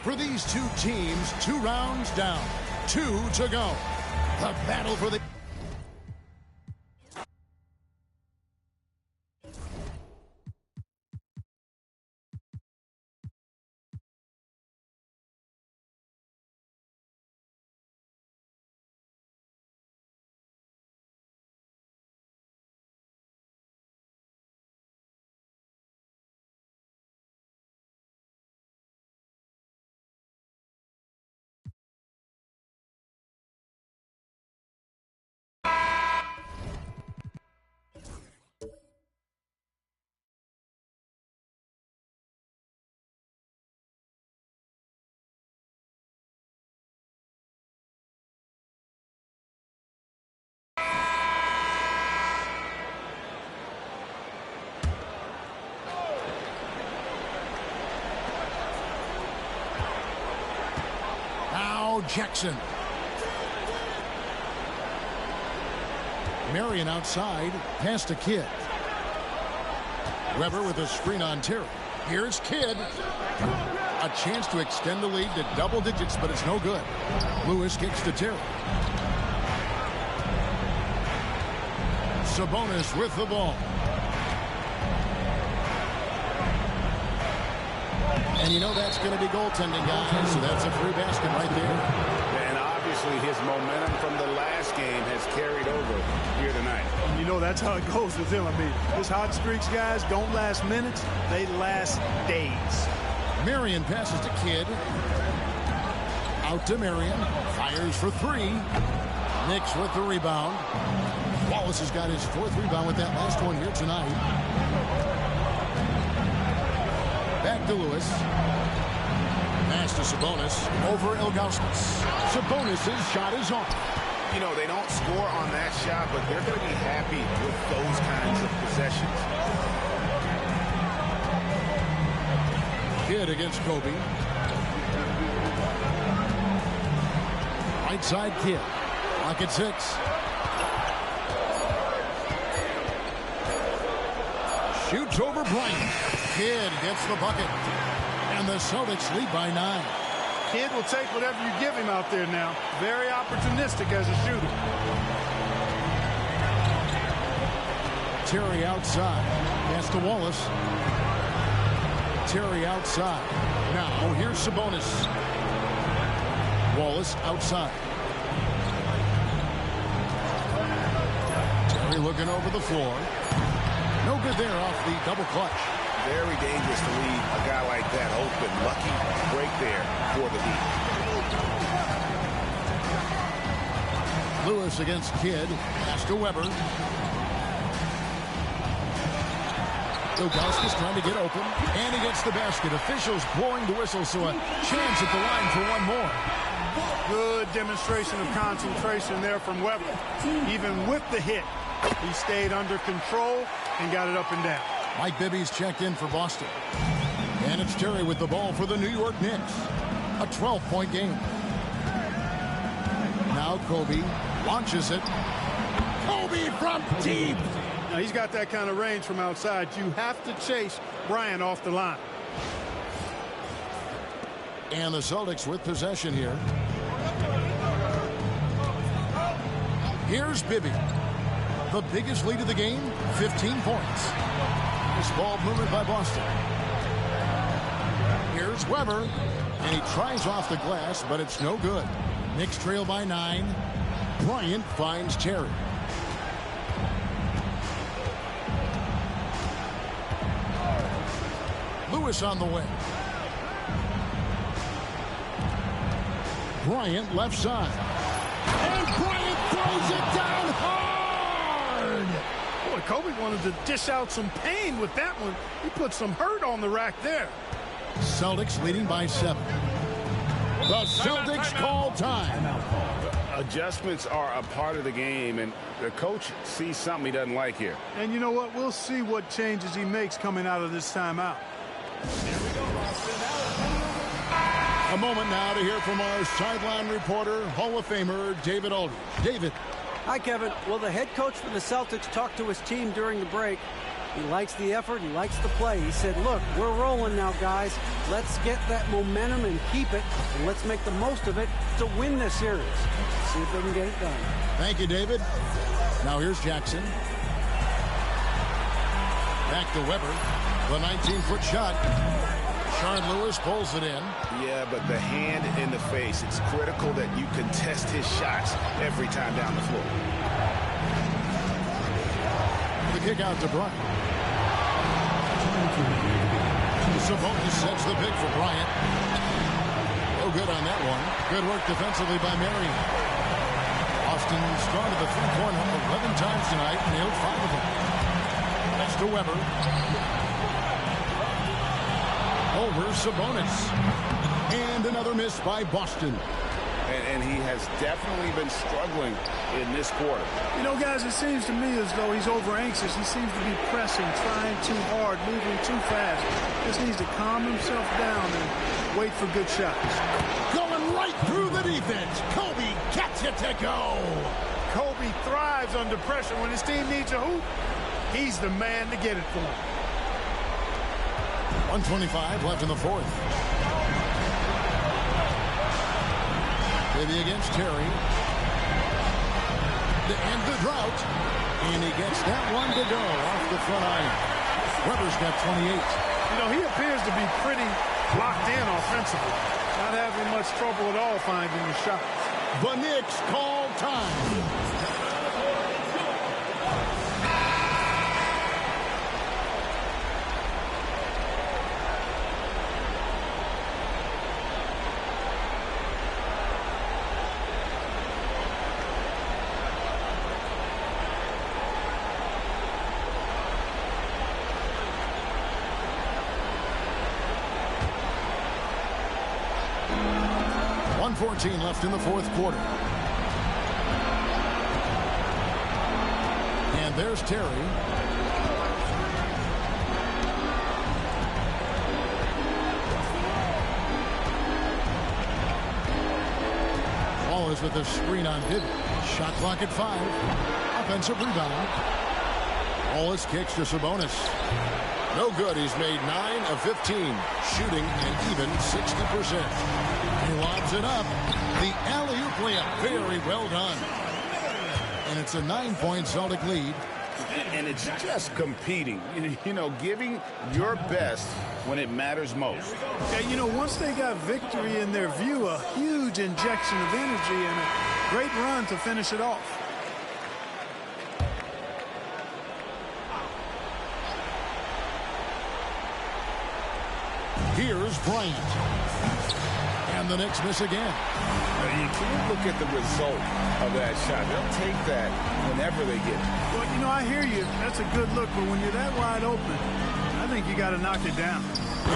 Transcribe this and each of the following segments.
For these two teams, 2 rounds down, 2 to go. The battle for the... Jackson. Marion outside, past to Kidd. Weber with a screen on Terry. Here's Kidd. A chance to extend the lead to double digits, but it's no good. Lewis kicks to Terry. Sabonis with the ball. And you know that's going to be goaltending, guys, so that's a free basket right there. And obviously his momentum from the last game has carried over here tonight. And you know that's how it goes with him. I mean, his hot streaks, guys, don't last minutes. They last days. Marion passes to Kidd. Out to Marion. Fires for 3. Knicks with the rebound. Wallace has got his 4th rebound with that last one here tonight. Back to Lewis. Pass to Sabonis. Over Ilgauskas. Sabonis' shot is off. You know, they don't score on that shot, but they're going to be happy with those kinds of possessions. Kidd against Kobe. Right side Kidd. Lock at 6. Shoots over Bryant. Kidd gets the bucket. And the Celtics lead by 9. Kidd will take whatever you give him out there now. Very opportunistic as a shooter. Terry outside. Pass to Wallace. Terry outside. Now here's Sabonis. Wallace outside. Terry looking over the floor. No good there off the double clutch. Very dangerous to leave a guy like that open. Lucky break there for the Heat. Lewis against Kidd. Pass to Weber. Ilgauskas trying to get open. And he gets the basket. Officials blowing the whistle, so a chance at the line for one more. Good demonstration of concentration there from Weber. Even with the hit, he stayed under control and got it up and down. Mike Bibby's checked in for Boston. And it's Terry with the ball for the New York Knicks. A 12-point game. Now Kobe launches it. Kobe from deep. Now he's got that kind of range from outside. You have to chase Bryant off the line. And the Celtics with possession here. Here's Bibby. The biggest lead of the game, 15 points. This ball movement by Boston. Here's Weber. And he tries off the glass, but it's no good. Knicks trail by 9. Bryant finds Terry. Lewis on the way. Bryant left side. And Bryant throws it down hard. Boy, Kobe wanted to dish out some pain with that one. He put some hurt on the rack there. Celtics leading by 7. The Celtics call time. Adjustments are a part of the game, and the coach sees something he doesn't like here. And you know what? We'll see what changes he makes coming out of this timeout. A moment now to hear from our sideline reporter, Hall of Famer David Aldridge. David. Hi, Kevin. Well, the head coach for the Celtics talked to his team during the break, He likes the effort. He likes the play. He said, look, we're rolling now, guys. Let's get that momentum and keep it, and let's make the most of it to win this series. See if they can get it done. Thank you, David. Now here's Jackson. Back to Weber. The 19-foot shot. Sharon Lewis pulls it in. Yeah, but the hand in the face, it's critical that you contest his shots every time down the floor. The kick out to Bryant. Sabonis sets the pick for Bryant. No good on that one. Good work defensively by Marion. Austin strong to the three-corner 11 times tonight, nailed 5 of them. That's to Weber. Over Sabonis. And another miss by Boston. And he has definitely been struggling in this quarter. You know, guys, it seems to me as though he's over-anxious. He seems to be pressing, trying too hard, moving too fast. Just needs to calm himself down and wait for good shots. Going right through the defense. Kobe gets it to go. Kobe thrives under pressure. When his team needs a hoop, he's the man to get it for him. 1:25 left in the fourth. Maybe against Terry. To end the drought. And he gets that one to go off the front iron. Weber's got 28. You know, he appears to be pretty locked in offensively. Not having much trouble at all finding the shots. The Knicks call time. .14 left in the fourth quarter. And there's Terry. Wallace with a screen on Dibb. Shot clock at 5. Offensive rebound. Wallace kicks to Sabonis. No good. He's made 9 of 15. Shooting an even 60%. He lobs it up. The alley-oop layup. Very well done. And it's a 9-point Celtic lead. And it's just competing. You know, giving your best when it matters most. Yeah, you know, once they got victory in their view, a huge injection of energy and a great run to finish it off. Here's Bryant. And the Knicks miss again. You can't look at the result of that shot. They'll take that whenever they get it. Well, you know, I hear you. That's a good look, but when you're that wide open, I think you got to knock it down.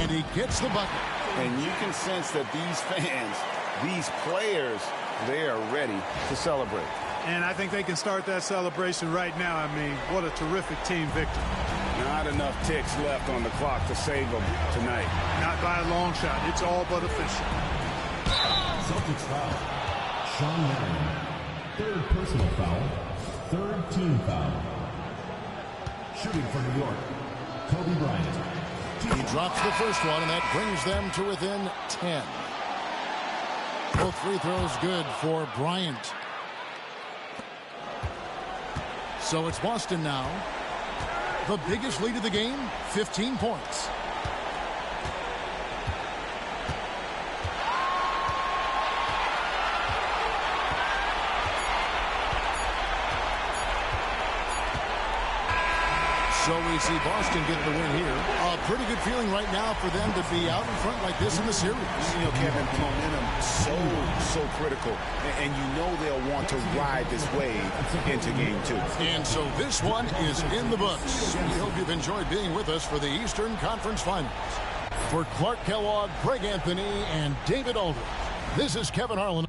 And he gets the bucket. And you can sense that these fans, these players, they are ready to celebrate. And I think they can start that celebration right now. I mean, what a terrific team victory. Not enough ticks left on the clock to save them tonight. Not by a long shot. It's all but official. Celtics foul. Sean Marion. Third personal foul. Third team foul. Shooting for New York, Kobe Bryant. He drops the first one, and that brings them to within 10. Both free throws good for Bryant. So it's Boston now. The biggest lead of the game, 15 points. So we see Boston get the win here. A pretty good feeling right now for them to be out in front like this in the series. You know, Kevin, momentum so critical. And you know they'll want to ride this wave into game 2. And so this one is in the books. We hope you've enjoyed being with us for the Eastern Conference Finals. For Clark Kellogg, Greg Anthony, and David Aldridge, this is Kevin Harlan.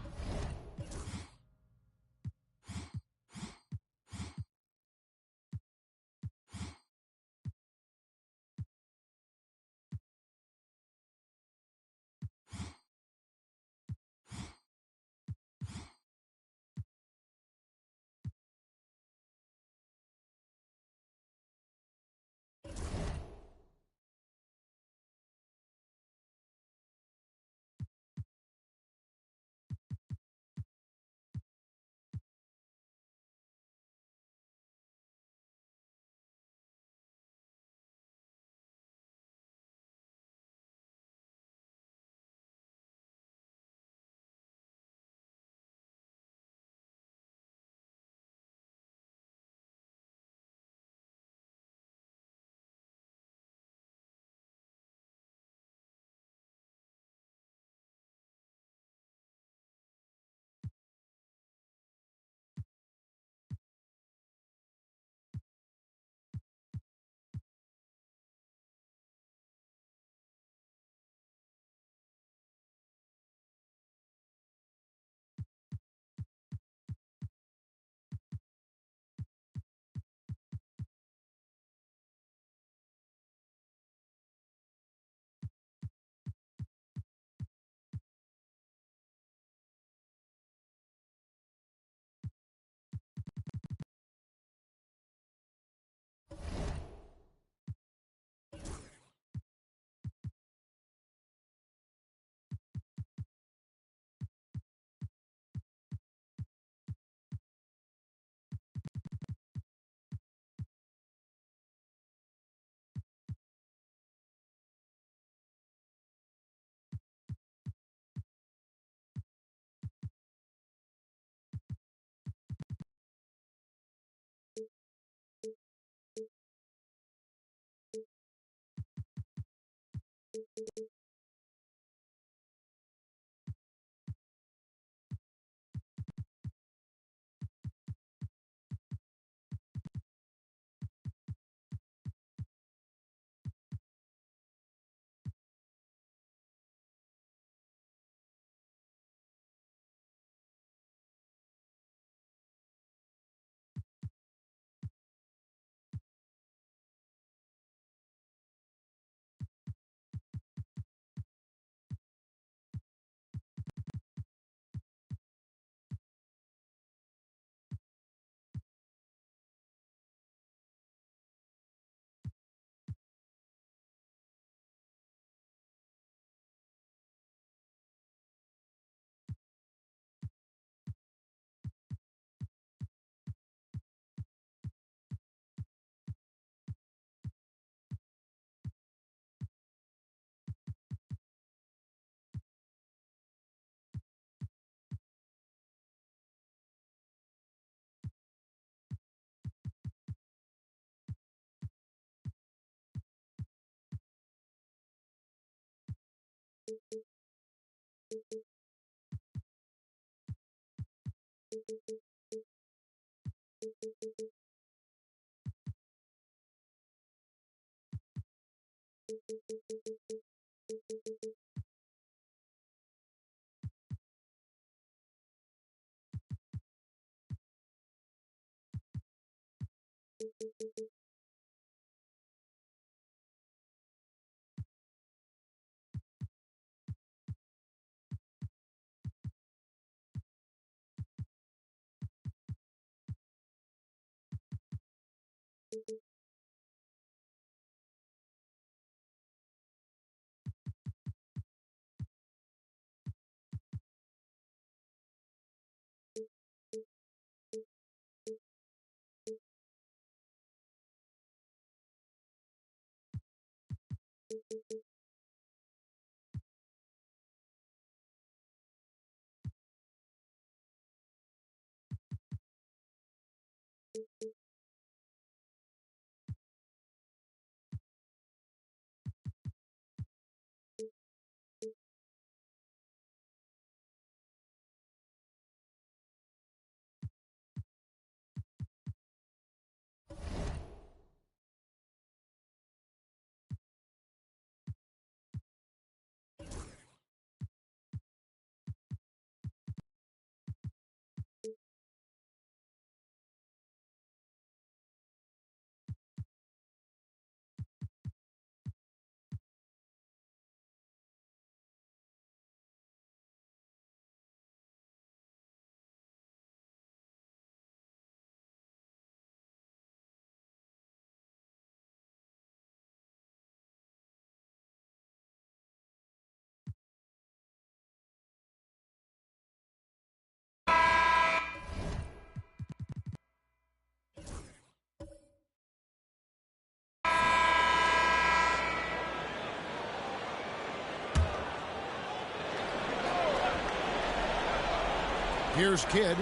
Here's Kidd.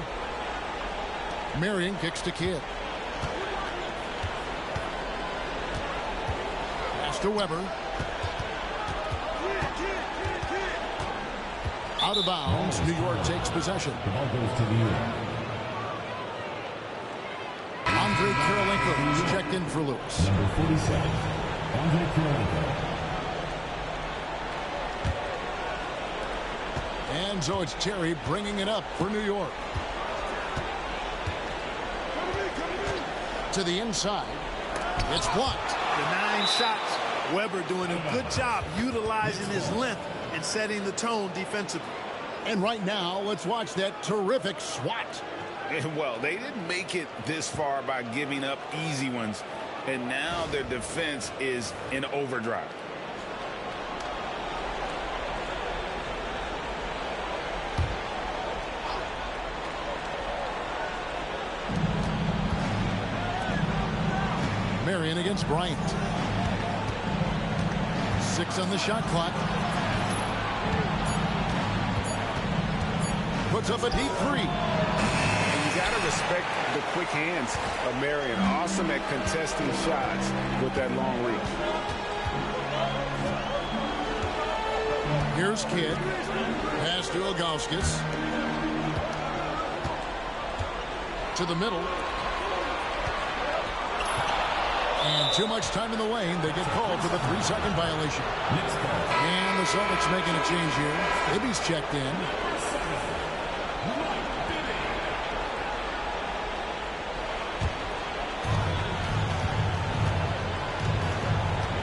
Marion kicks to Kidd. Pass to Weber. Out of bounds. New York takes possession. The ball goes to New York. Andre Kirilenko is checked in for Lewis. Number 47, Andre Kirilenko. And so it's Terry bringing it up for New York. To the inside. It's blocked. The 9 shots. Weber doing a good job utilizing his length and setting the tone defensively. And right now, let's watch that terrific swat. And well, they didn't make it this far by giving up easy ones. And now their defense is in overdrive. Marion against Bryant. 6 on the shot clock. Puts up a deep 3. And you got to respect the quick hands of Marion. Awesome at contesting shots with that long reach. Here's Kidd. Pass to Ilgauskas. To the middle. And too much time in the lane. They get called for the 3-second violation. And the Celtics making a change here. Ibby's checked in.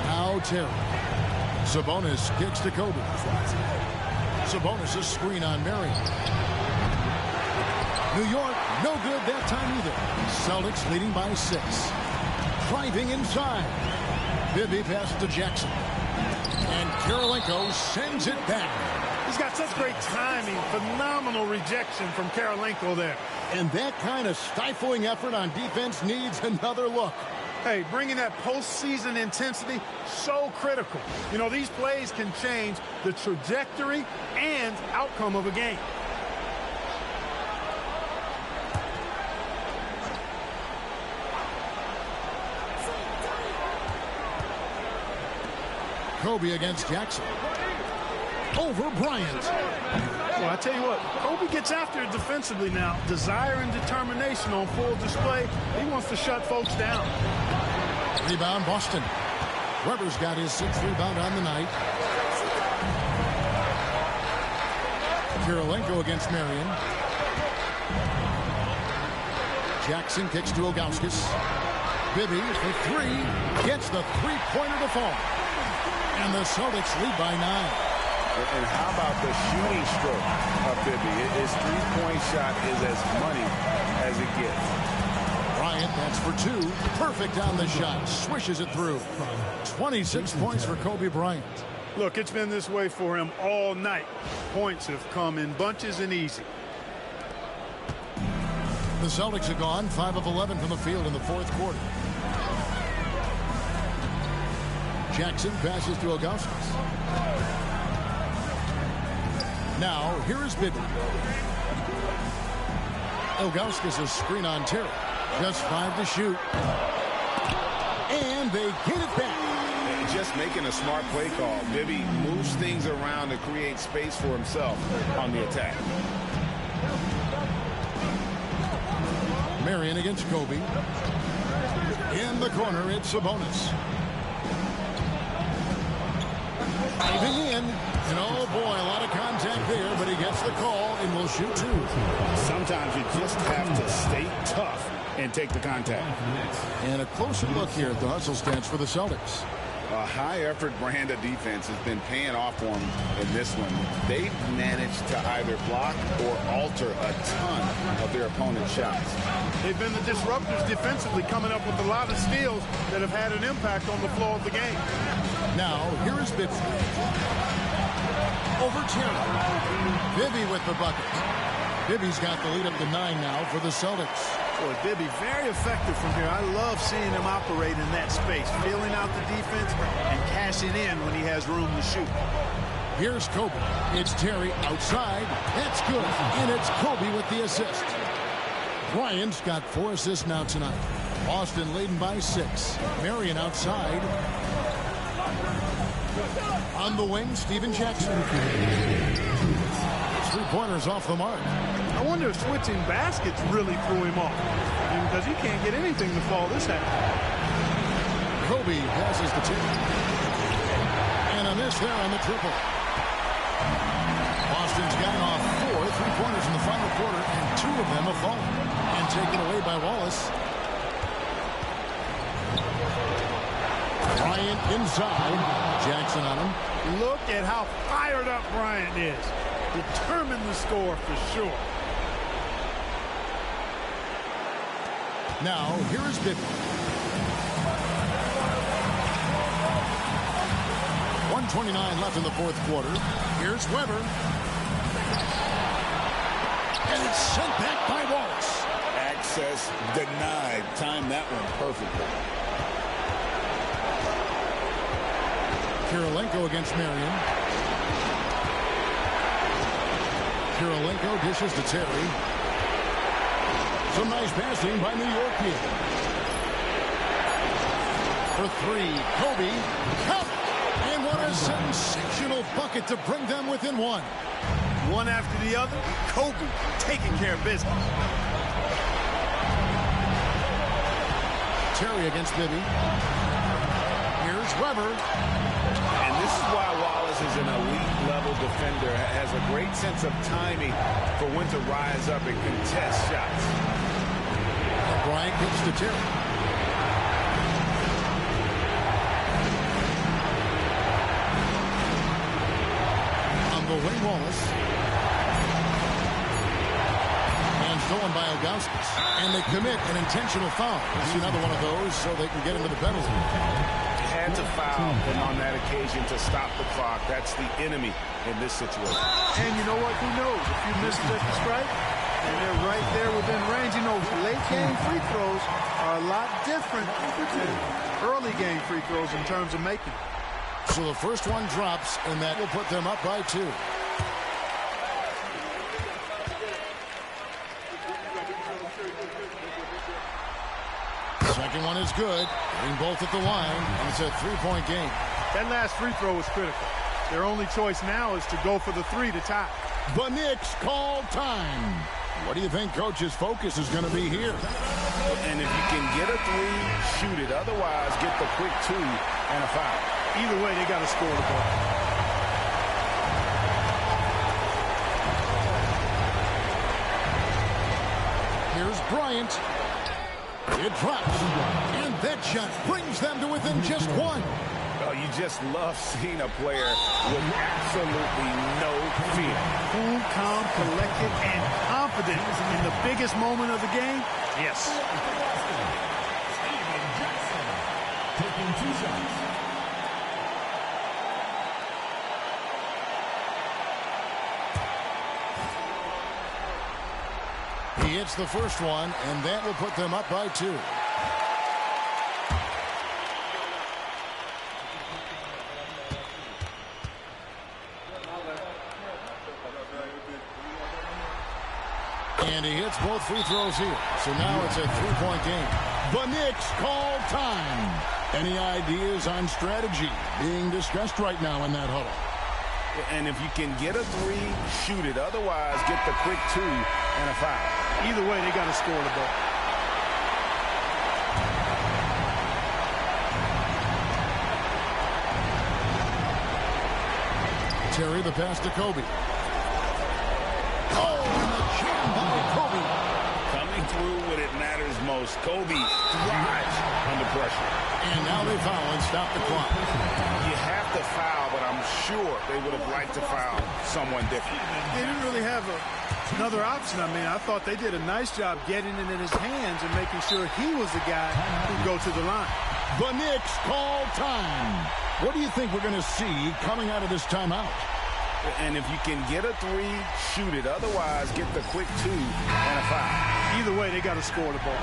Now Terry. Sabonis kicks to Kobe. Sabonis' screen on Marion. New York, no good that time either. Celtics leading by 6. Driving inside. Bibby passes to Jackson. And Kirilenko sends it back. He's got such great timing. Phenomenal rejection from Kirilenko there. And that kind of stifling effort on defense needs another look. Hey, bringing that postseason intensity, so critical. You know, these plays can change the trajectory and outcome of a game. Kobe against Jackson. Over Bryant. Well, I tell you what, Kobe gets after it defensively now. Desire and determination on full display. He wants to shut folks down. Rebound, Boston. Weber's got his 6th rebound on the night. Kirilenko against Marion. Jackson kicks to Ilgauskas. Bibby for 3. Gets the three-pointer to fall. And the Celtics lead by 9. And how about the shooting stroke of Bibby? His three-point shot is as money as it gets. Bryant, that's for 2. Perfect on the shot. Swishes it through. 26 points for Kobe Bryant. Look, it's been this way for him all night. Points have come in bunches and easy. The Celtics have gone 5 of 11 from the field in the 4th quarter. Jackson passes to Ilgauskas. Now, here is Bibby. Ilgauskas' screen on Terry. Just 5 to shoot. And they get it back. Just making a smart play call. Bibby moves things around to create space for himself on the attack. Marion against Kobe. In the corner, it's Sabonis. Diving in. And oh boy, a lot of contact there, but he gets the call and will shoot 2. Sometimes you just have to stay tough and take the contact. And a closer look here at the hustle stats for the Celtics. A high-effort brand of defense has been paying off for them in this one. They've managed to either block or alter a ton of their opponent's shots. They've been the disruptors defensively, coming up with a lot of steals that have had an impact on the flow of the game. Now, here is Bibby. Over Terry. Bibby with the bucket. Bibby's got the lead up to 9 now for the Celtics. Boy, Bibby very effective from here. I love seeing him operate in that space, feeling out the defense and cashing in when he has room to shoot. Here's Kobe. It's Terry outside. That's good. And it's Kobe with the assist. Bryant's got 4 assists now tonight. Boston leading by 6. Marion outside. On the wing, Steven Jackson. 3-pointers off the mark. I wonder if switching baskets really threw him off. Because he can't get anything to fall this half. Kobe passes the tip. And a miss there on the triple. Boston's gotten off 4 3-pointers in the final quarter, and 2 of them have fallen. And taken away by Wallace. Bryant inside. Jackson on him. Look at how fired up Bryant is. Determined to score for sure. Now, here is Bibby. 1:29 left in the 4th quarter. Here's Weber. And it's sent back by Wallace. Access denied. Timed that one perfectly. Kirilenko against Marion. Kirilenko dishes to Terry. Some nice passing by New York here. For 3, Kobe. Count! And what a sensational bucket to bring them within 1. One after the other, Kobe taking care of business. Terry against Bibby. Here's Weber. And this is why Wallace is an elite-level defender. Has a great sense of timing for when to rise up and contest shots. Bryant kicks to Terry. On the wing, Wallace. And stolen by Ilgauskas. And they commit an intentional foul. That's another one of those so they can get into the penalty. Had to foul and on that occasion to stop the clock. That's the enemy in this situation. And you know what? Who knows? If you miss the strike, and they're right there within range. You know, late game free throws are a lot different than early game free throws in terms of making. So the first one drops, and that will put them up by 2. Second one is good. Getting both at the line, and it's a 3-point game. That last free throw was critical. Their only choice now is to go for the 3 to tie. The Knicks call time. What do you think Coach's focus is going to be here? And if you can get a three, shoot it. Otherwise, get the quick two and a foul. Either way, they got to score the ball. Here's Bryant. It drops. And that shot brings them to within just one. Oh, you just love seeing a player with absolutely no fear. Cool, calm, collected, and confident in the biggest moment of the game. Yes. Taking 2 shots. He hits the first one, and that will put them up by 2. And he hits both free throws here. So now it's a 3-point game. The Knicks call time. Any ideas on strategy being discussed right now in that huddle? And if you can get a three, shoot it. Otherwise, get the quick two and a foul. Either way, they got to score the ball. Terry, the pass to Kobe. Oh, and the jam by Kobe. Coming through when it matters most. Kobe thrives under pressure. And now they foul and stop the clock. You have to foul, but I'm sure they would have liked to foul someone different. They didn't really have another option. I mean, I thought they did a nice job getting it in his hands and making sure he was the guy who'd go to the line. The Knicks call time. What do you think we're going to see coming out of this timeout? And if you can get a three, shoot it. Otherwise, get the quick two and a foul. Either way, they got to score the ball.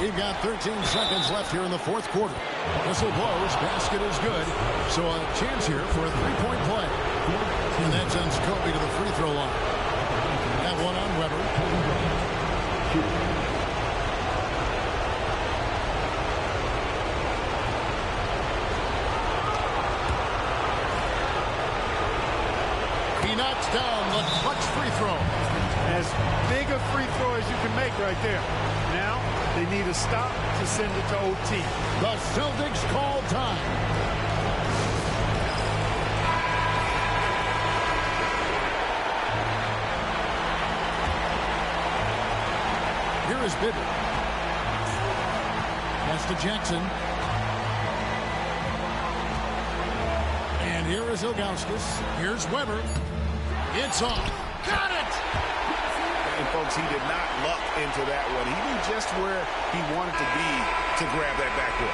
We've got 13 seconds left here in the fourth quarter. Whistle blows. Basket is good. So a chance here for a 3-point play. And that sends Kobe to the free throw line. That one on Weber. He knocks down the clutch free throw. As big a free throw as you can make right there. Now, they need a stop to send it to OT. The Celtics call time. Here is Bibby. Pass to Jackson. And here is Ilgauskas. Here's Weber. It's off. Got it! And, folks, he did not luck into that one. He knew just where he wanted to be to grab that backcourt.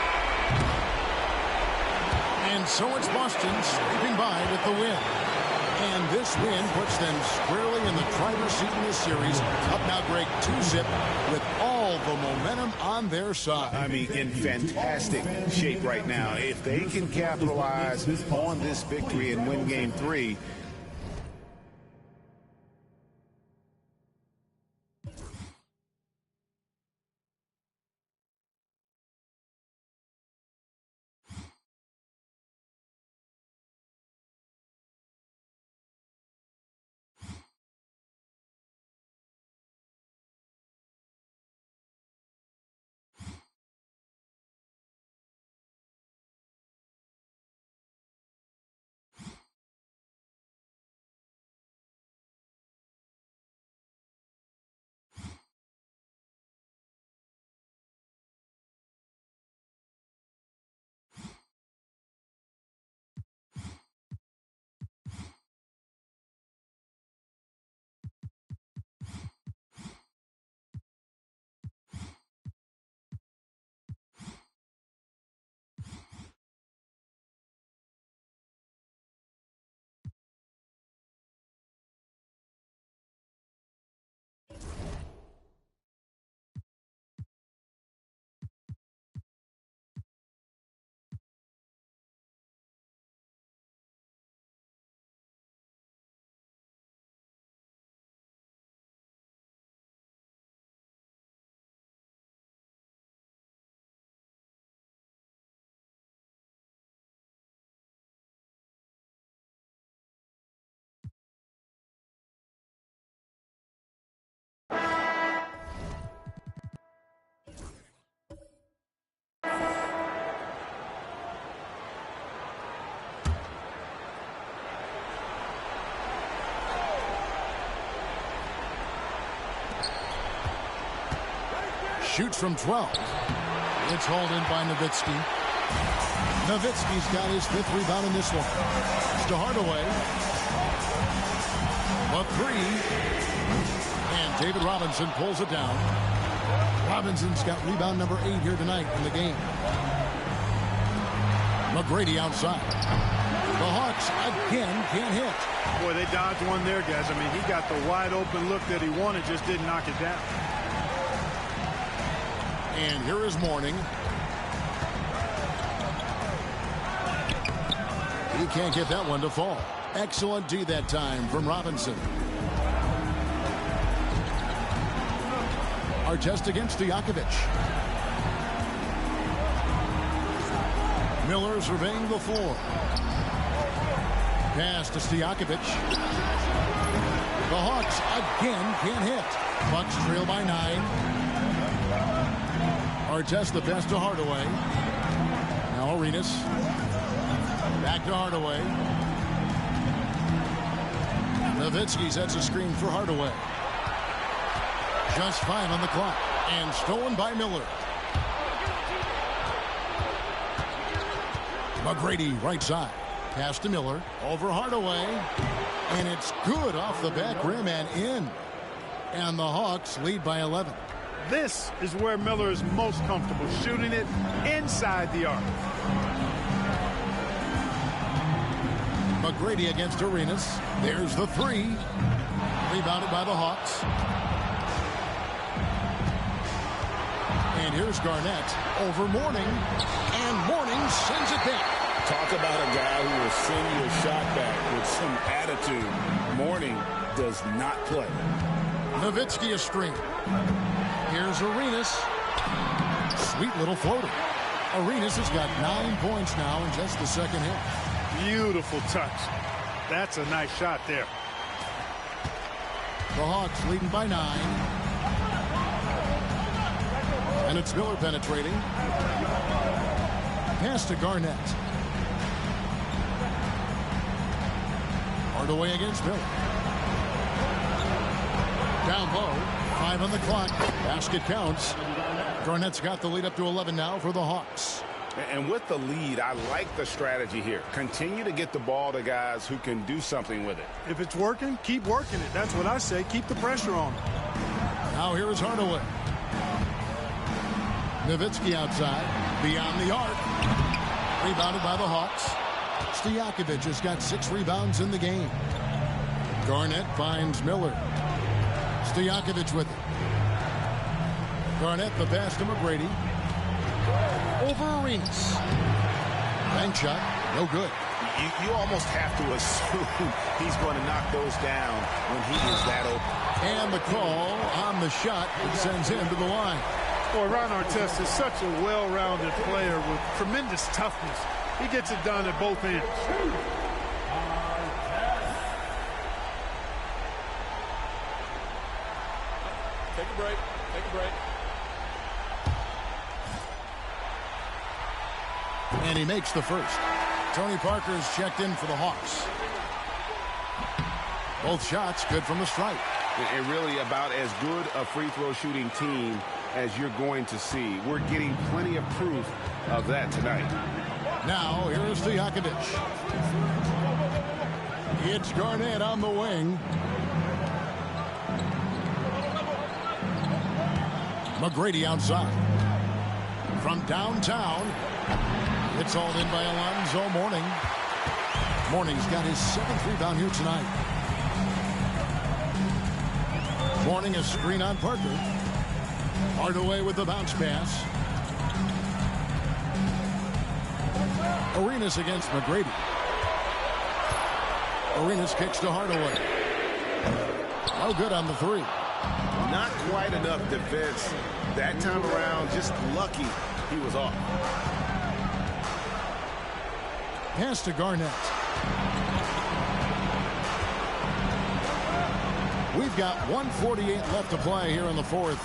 And so it's Boston scraping by with the win. And this win puts them squarely in the driver's seat in this series. Up now, Greg, 2-zip with all the momentum on their side. I mean, in fantastic shape right now. If they can capitalize on this victory and win Game 3, Shoots from 12. It's hauled in by Nowitzki. Nowitzki's got his 5th rebound in this one. It's to Hardaway. A 3. And David Robinson pulls it down. Robinson's got rebound number 8 here tonight in the game. McGrady outside. The Hawks again can't hit. Boy, they dodged one there, guys. I mean, he got the wide open look that he wanted, just didn't knock it down. And here is Mourning. He can't get that one to fall. Excellent D that time from Robinson. Artest against Stojakovic. Miller surveying the floor. Pass to Stojakovic. The Hawks again can't hit. Bucks trail by 9. Artest the pass to Hardaway. Now Arenas. Back to Hardaway. Nowitzki sets a screen for Hardaway. Just 5 on the clock. And stolen by Miller. McGrady right side. Pass to Miller. Over Hardaway. And it's good off the back rim and in. And the Hawks lead by 11. This is where Miller is most comfortable, shooting it inside the arc. McGrady against Arenas. There's the 3. Rebounded by the Hawks. And here's Garnett over Mourning. And Mourning sends it back. Talk about a guy who will send you a shot back with some attitude. Mourning does not play. Nowitzki a string. Here's Arenas. Sweet little floater. Arenas has got 9 points now in just the second hit. Beautiful touch. That's a nice shot there. The Hawks leading by 9. And it's Miller penetrating. Pass to Garnett. Hardaway against Miller. Down low. 5 on the clock. Basket counts. Garnett's got the lead up to 11 now for the Hawks. And with the lead, I like the strategy here. Continue to get the ball to guys who can do something with it. If it's working, keep working it. That's what I say. Keep the pressure on. Now here is Hardaway. Nowitzki outside. Beyond the arc. Rebounded by the Hawks. Stojakovic has got 6 rebounds in the game. Garnett finds Miller. Stojakovic with it. Garnett the pass to McGrady. Over Arenas. Bank shot. No good. You almost have to assume he's going to knock those down when he is that open. And the call on the shot that sends him to the line. Boy, Ron Artest is such a well-rounded player with tremendous toughness. He gets it done at both ends. Take a break. Take a break. And he makes the first. Tony Parker is checked in for the Hawks. Both shots good from the stripe. And really about as good a free throw shooting team as you're going to see. We're getting plenty of proof of that tonight. Now here's Stojakovic. It's Garnett on the wing. McGrady outside. From downtown. It's all in by Alonzo Mourning. Mourning's got his 7th rebound here tonight. Mourning a screen on Parker. Hardaway with the bounce pass. Arenas against McGrady. Arenas kicks to Hardaway. No good on the 3. Not quite enough defense that time around. Just lucky he was off. Pass to Garnett. We've got 1:48 left to play here in the 4th.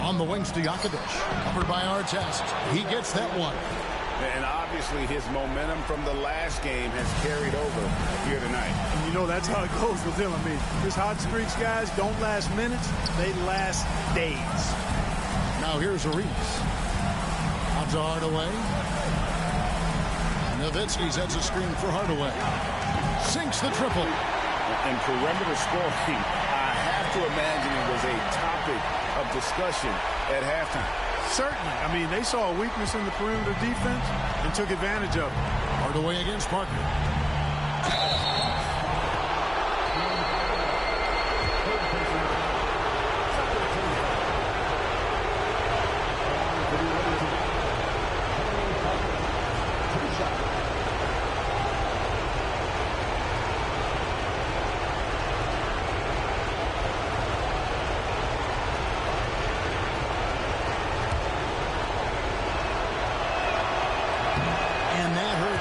On the wing, Stojakovic. Covered by Artest. He gets that one. And obviously his momentum from the last game has carried over here tonight. And you know, that's how it goes with him. I mean, his hot streaks, guys, don't last minutes. They last days. Now here's Arenas. Out to Hardaway. Nowitzki sets a screen for Hardaway. Sinks the triple. And perimeter scoring, I have to imagine it was a topic of discussion at halftime. Certainly. I mean, they saw a weakness in the perimeter defense and took advantage of it. Hardaway against Parker.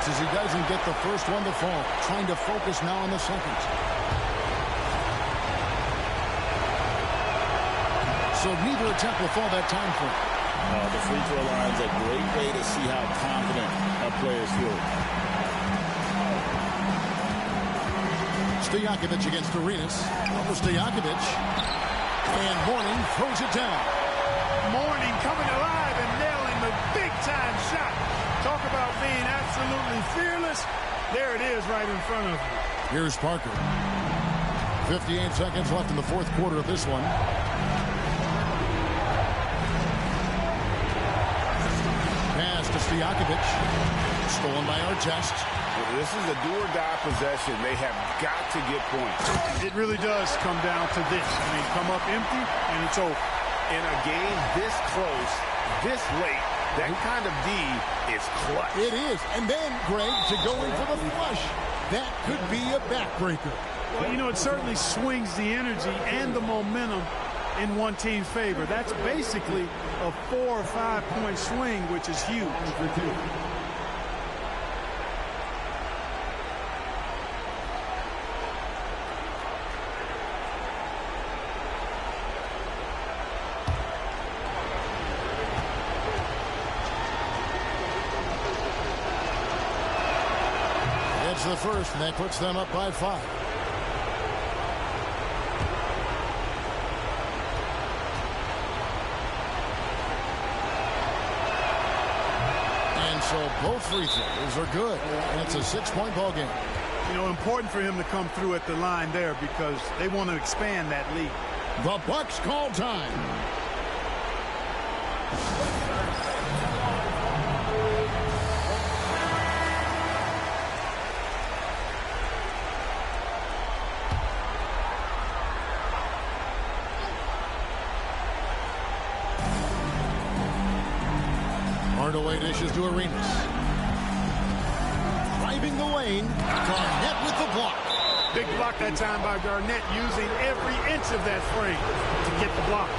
As he doesn't get the first one to fall. Trying to focus now on the second. So neither attempt will fall that time for him. The free throw line is a great way to see how confident a player is feeling. Stojakovic against Arenas. Stojakovic. And Mourning throws it down. Mourning coming alive and nailing the big-time shot. Talk about being absolutely fearless. There it is right in front of you. Here's Parker. 58 seconds left in the fourth quarter of this one. Pass to Stojakovic. Stolen by Artest. This is a do-or-die possession. They have got to get points. It really does come down to this. I mean, come up empty, and it's over. In a game this close, this late, that kind of D is clutch. It is. And then, Greg, to go in for the flush. That could be a backbreaker. Well, you know, it certainly swings the energy and the momentum in one team's favor. That's basically a 4 or 5 point swing, which is huge. The first, and that puts them up by 5. And so both free throws are good, and it's a 6-point ball game. You know, important for him to come through at the line there because they want to expand that lead. The Bucks call time. Hardaway dishes to Arenas. Driving the lane. Garnett with the block. Big block that time by Garnett, using every inch of that frame to get the block.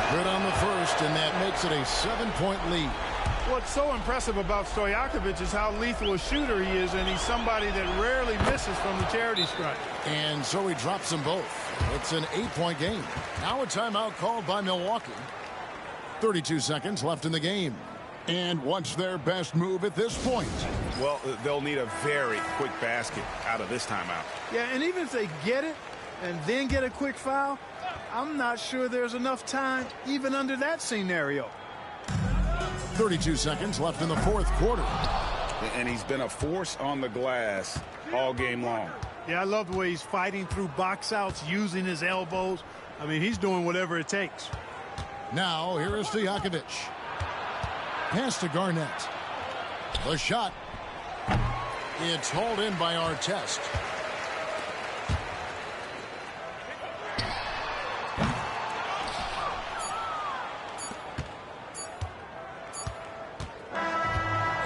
Good on the first, and that makes it a 7-point lead. What's so impressive about Stojakovic is how lethal a shooter he is, and he's somebody that rarely misses from the charity stripe. And so he drops them both. It's an 8-point game. Now a timeout called by Milwaukee. 32 seconds left in the game. And what's their best move at this point? Well, they'll need a very quick basket out of this timeout. Yeah, and even if they get it and then get a quick foul, I'm not sure there's enough time even under that scenario. 32 seconds left in the fourth quarter. And he's been a force on the glass all game long. Yeah, I love the way he's fighting through box outs, using his elbows. I mean, he's doing whatever it takes. Now, here is Stojakovic. Pass to Garnett. The shot. It's hauled in by Artest.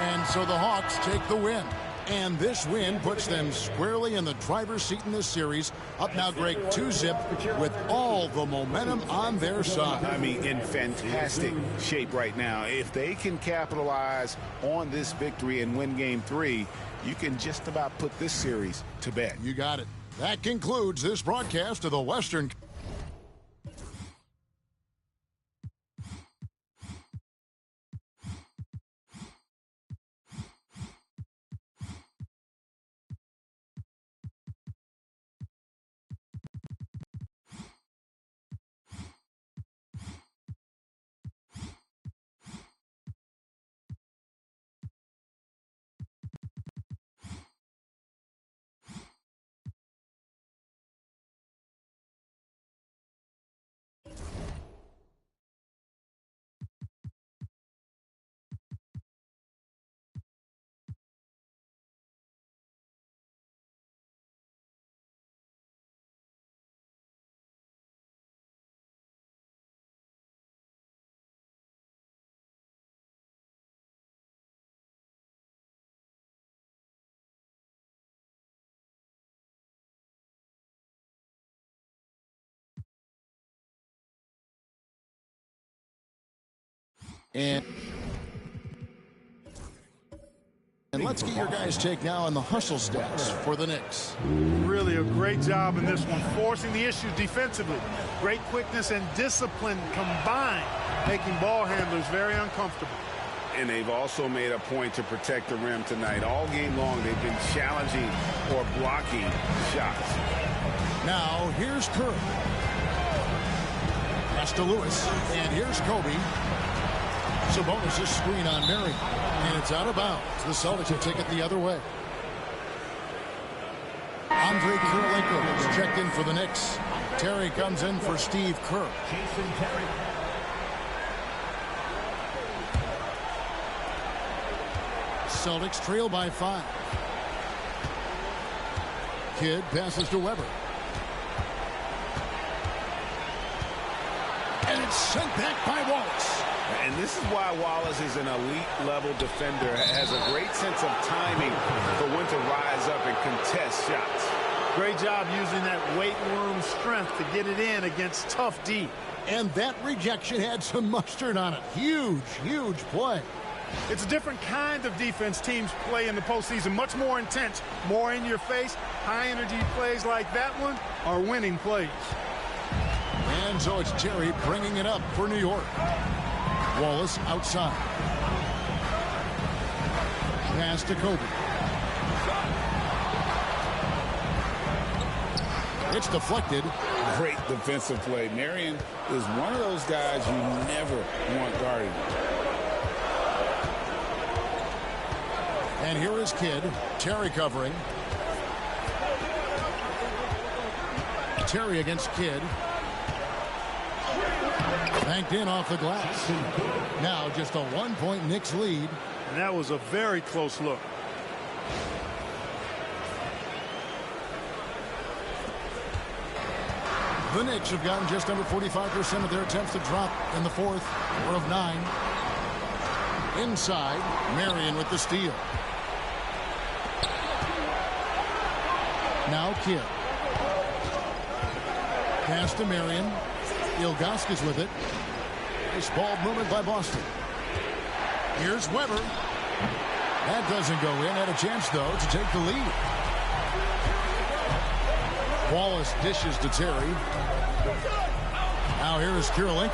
And so the Hawks take the win. And this win puts them squarely in the driver's seat in this series. Up now, Greg, 2-zip with all the momentum on their side. I mean, in fantastic shape right now. If they can capitalize on this victory and win game 3, you can just about put this series to bed. You got it. That concludes this broadcast of the Western. And let's get your guys' take now on the hustle stats for the Knicks. Really a great job in this one, forcing the issue defensively. Great quickness and discipline combined, making ball handlers very uncomfortable. And they've also made a point to protect the rim tonight. All game long, they've been challenging or blocking shots. Now, here's Curry. Pass to Lewis. And here's Kobe. Sabonis' screen on Marion. And it's out of bounds. The Celtics will take it the other way. Andre Kirilenko is checked in for the Knicks. Terry comes in for Steve Kerr. Jason Terry. Celtics trail by 5. Kidd passes to Weber. And it's sent back by Wallace. And this is why Wallace is an elite-level defender, has a great sense of timing for when to rise up and contest shots. Great job using that weight room strength to get it in against tough D. And that rejection had some mustard on it. Huge, huge play. It's a different kind of defense teams play in the postseason, much more intense, more in your face. High-energy plays like that one are winning plays. And so it's Terry bringing it up for New York. Wallace outside. Pass to Kobe. It's deflected. Great defensive play. Marion is one of those guys you never want guarded. And here is Kidd. Terry covering. Terry against Kidd. Banked in off the glass. Now just a 1-point Knicks lead. And that was a very close look. The Knicks have gotten just under 45% of their attempts to drop in the fourth, or of 9. Inside, Marion with the steal. Now Kidd. Pass to Marion. Ilgauskas with it. Nice ball movement by Boston. Here's Weber. That doesn't go in. Had a chance, though, to take the lead. Wallace dishes to Terry. Now here is Kirilenko.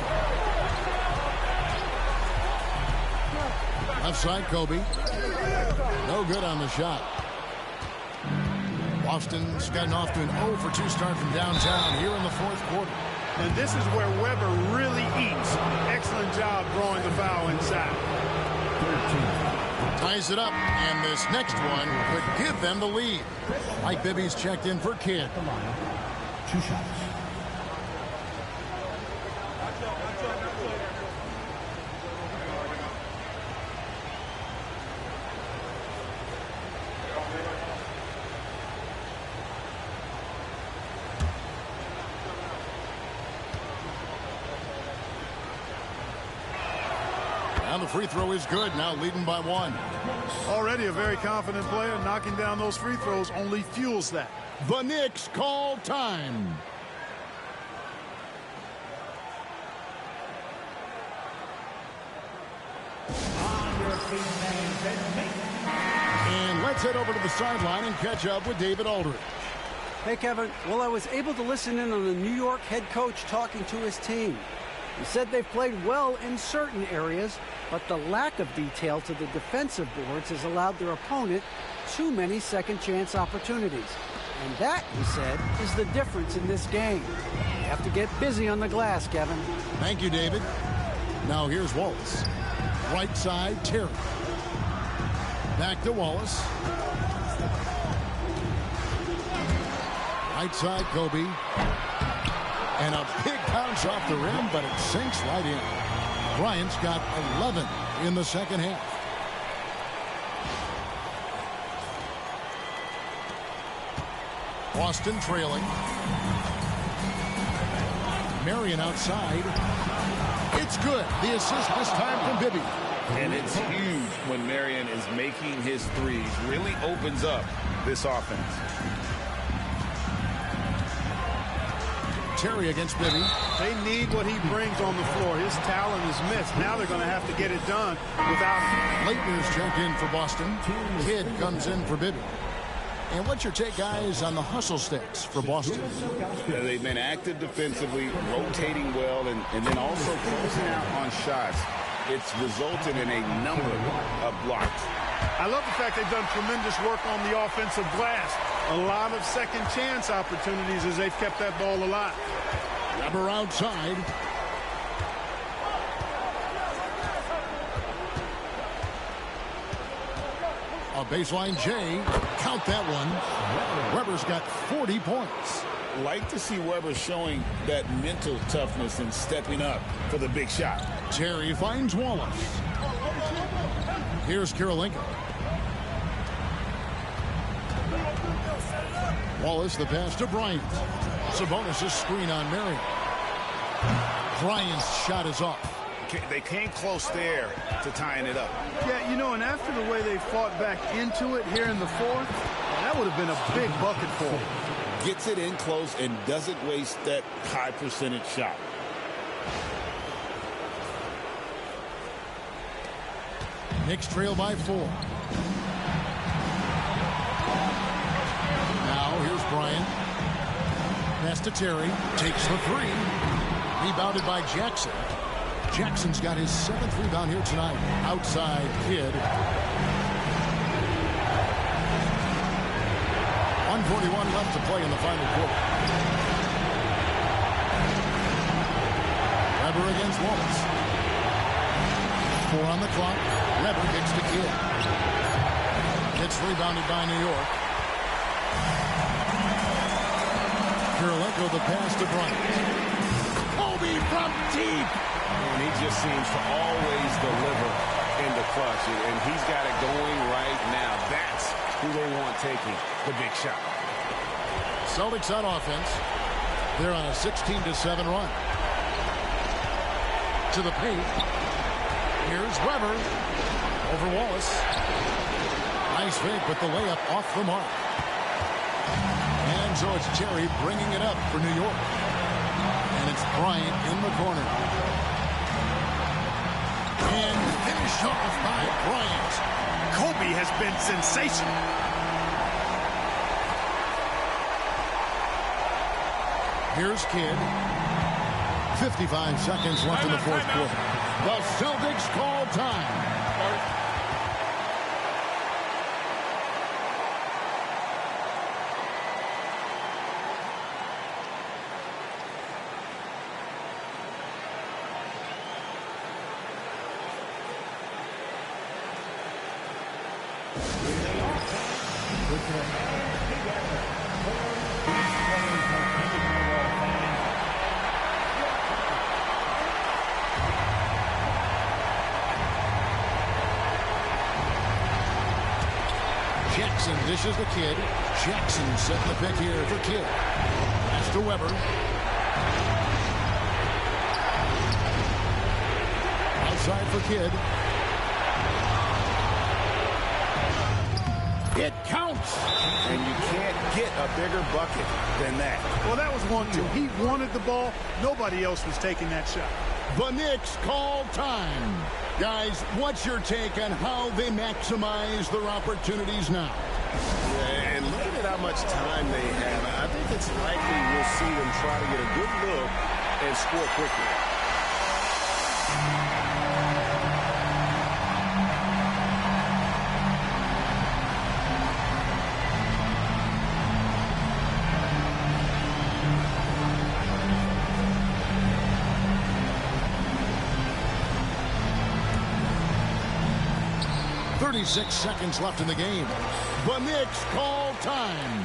Left side, Kobe. No good on the shot. Boston's gotten off to an 0 for 2 start from downtown here in the fourth quarter. And this is where Weber really eats. Excellent job drawing the foul inside. 13. Ties it up, and this next one could give them the lead. Mike Bibby's checked in for Kidd. 2 shots. And the free throw is good. Now leading by 1. Already a very confident player. Knocking down those free throws only fuels that. The Knicks call time. And let's head over to the sideline and catch up with David Aldridge. Hey, Kevin. Well, I was able to listen in on the New York head coach talking to his team. He said they've played well in certain areas, but the lack of detail to the defensive boards has allowed their opponent too many second-chance opportunities. And that, he said, is the difference in this game. You have to get busy on the glass, Kevin. Thank you, David. Now here's Wallace. Right side, Terry. Back to Wallace. Right side, Kobe. And a big bounce off the rim, but it sinks right in. Bryant's got 11 in the second half. Boston trailing. Marion outside. It's good. The assist this time from Bibby. And it's huge when Marion is making his threes. Really opens up this offense. Terry against Bibby. They need what he brings on the floor. His talent is missed. Now they're going to have to get it done without him. Leitner's checked in for Boston. Kidd comes in for Bibby. And what's your take, guys, on the hustle stats for Boston? Yeah, they've been active defensively, rotating well, and then also closing out on shots. It's resulted in a number of blocks. I love the fact they've done tremendous work on the offensive glass. A lot of second chance opportunities as they've kept that ball alive. Weber outside. A baseline J. Count that one. Weber's got 40 points. Like to see Weber showing that mental toughness and stepping up for the big shot. Terry finds Wallace. Here's Karolinko. Wallace, the pass to Bryant. Sabonis' screen on Marion. Bryant's shot is off. They came close there to tying it up. Yeah, you know, and after the way they fought back into it here in the fourth, that would have been a big bucket for them. Gets it in close and doesn't waste that high percentage shot. Knicks trail by 4. Now here's Bryant. Pass to Terry. Takes the 3. Rebounded by Jackson. Jackson's got his 7th rebound here tonight. Outside Kidd. 1:41 left to play in the final quarter. Weber against Wallace. 4 on the clock. Weber gets to Kidd. Gets rebounded by New York. Karolinko the pass to Bryant. Kobe from deep. And he just seems to always deliver in the clutch. And he's got it going right now. That's who they want taking the big shot. Celtics on offense. They're on a 16-7 run. To the paint. Here's Weber. Over Wallace. Nice fake, but the layup off the mark. And so it's Terry bringing it up for New York. And it's Bryant in the corner. And finished off by Bryant. Kobe has been sensational. Here's Kidd. 55 seconds left in the fourth quarter. The Celtics call time. Jackson dishes the Kidd. Jackson setting the pick here for Kidd. Pass to Weber. outside for Kidd. It counts. And you can't get a bigger bucket than that. Well, that was 1-2. He wanted the ball. Nobody else was taking that shot. The Knicks call time. Guys, what's your take on how they maximize their opportunities now? And looking at how much time they have, I think it's likely we'll see them try to get a good look and score quickly. 36 seconds left in the game. The Knicks call time.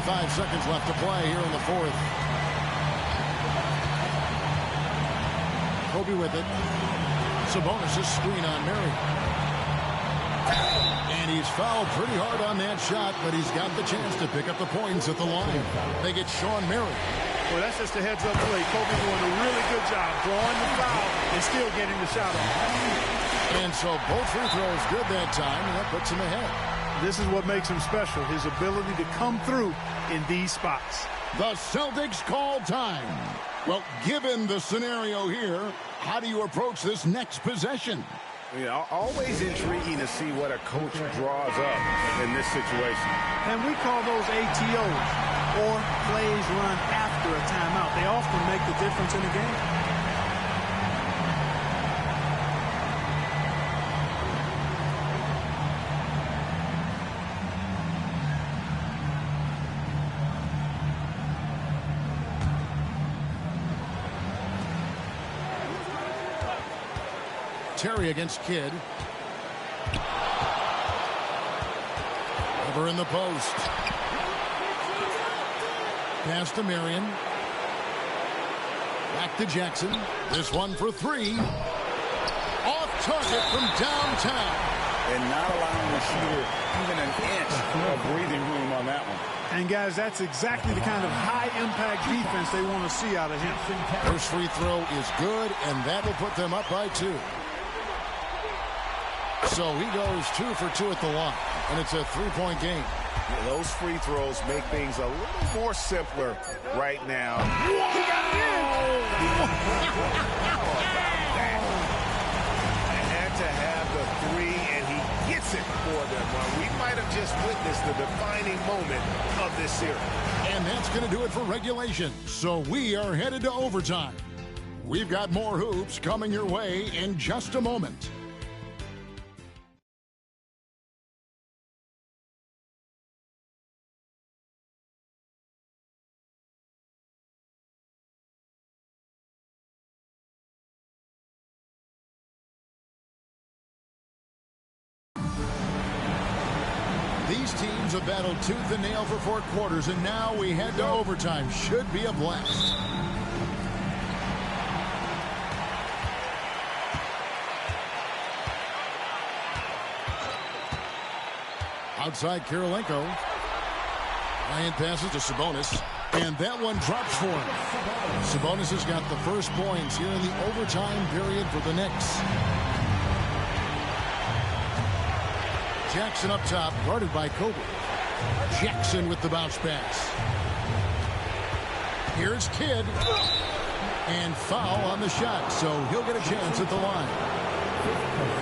Five seconds left to play here in the fourth. Kobe with it. Sabonis' screen on Murray. And he's fouled pretty hard on that shot, but he's got the chance to pick up the points at the line. They get Sean Murray. Well, that's just a heads-up play. Kobe doing a really good job drawing the foul and still getting the shot off. And so both free throws good that time, and that puts him ahead. This is what makes him special, his ability to come through in these spots. The Celtics call time. Well, given the scenario here, how do you approach this next possession? Yeah, always intriguing to see what a coach draws up in this situation. And we call those ATOs, or plays run after a timeout. They often make the difference in the game. Terry against Kidd. Over in the post. Pass to Marion. Back to Jackson. This one for three. Off target from downtown. And not allowing the shooter even an inch of breathing room on that one. And, guys, that's exactly the kind of high-impact defense they want to see out of him. First free throw is good, and that will put them up by 2. So he goes 2 for 2 at the line, and it's a 3-point game. Yeah, those free throws make things a little more simpler right now. He got it in! They had to have the 3, and he gets it for them. Well, we might have just witnessed the defining moment of this series. And that's going to do it for regulation. So we are headed to overtime. We've got more hoops coming your way in just a moment. These teams have battled tooth and nail for 4 quarters, and now we head to overtime. Should be a blast. Outside Kirilenko. Ryan passes to Sabonis, and that one drops for him. Sabonis has got the first points here in the overtime period for the Knicks. Jackson up top, guarded by Kobe. Jackson with the bounce pass. Here's Kidd. And foul on the shot, so he'll get a chance at the line.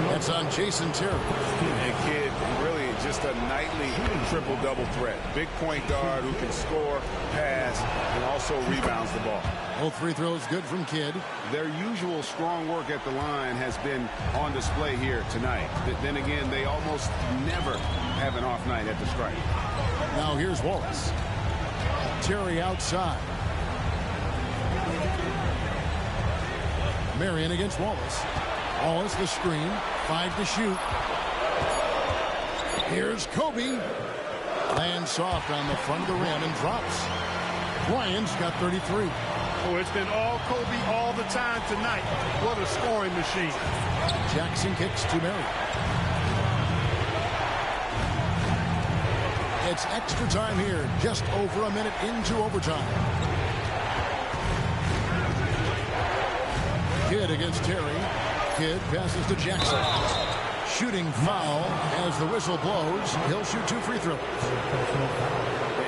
That's on Jason Terry. And Kidd, really just a nightly triple-double threat. Big point guard who can score, pass, and also rebounds the ball. Both free throws good from Kidd. Their usual strong work at the line has been on display here tonight. Then again, they almost never have an off night at the stripe. Now here's Wallace. Terry outside. Marion against Wallace. Wallace the screen. 5 to shoot. Here's Kobe. Lands soft on the front of the rim and drops. Bryant's got 33. Oh, it's been all Kobe all the time tonight. What a scoring machine. Jackson kicks to Mary. It's extra time here, just over a minute into overtime. Kidd against Terry. Kidd passes to Jackson. Shooting foul as the whistle blows. He'll shoot 2 free throws.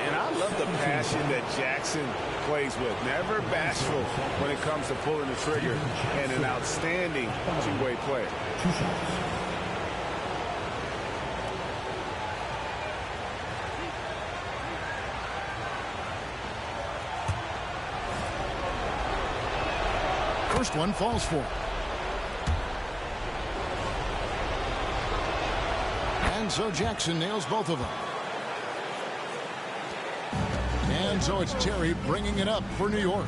And I love the passion that Jackson plays with. Never bashful when it comes to pulling the trigger, and an outstanding two-way player. 2 shots. First one falls for. And so Jackson nails both of them. And so it's Terry bringing it up for New York.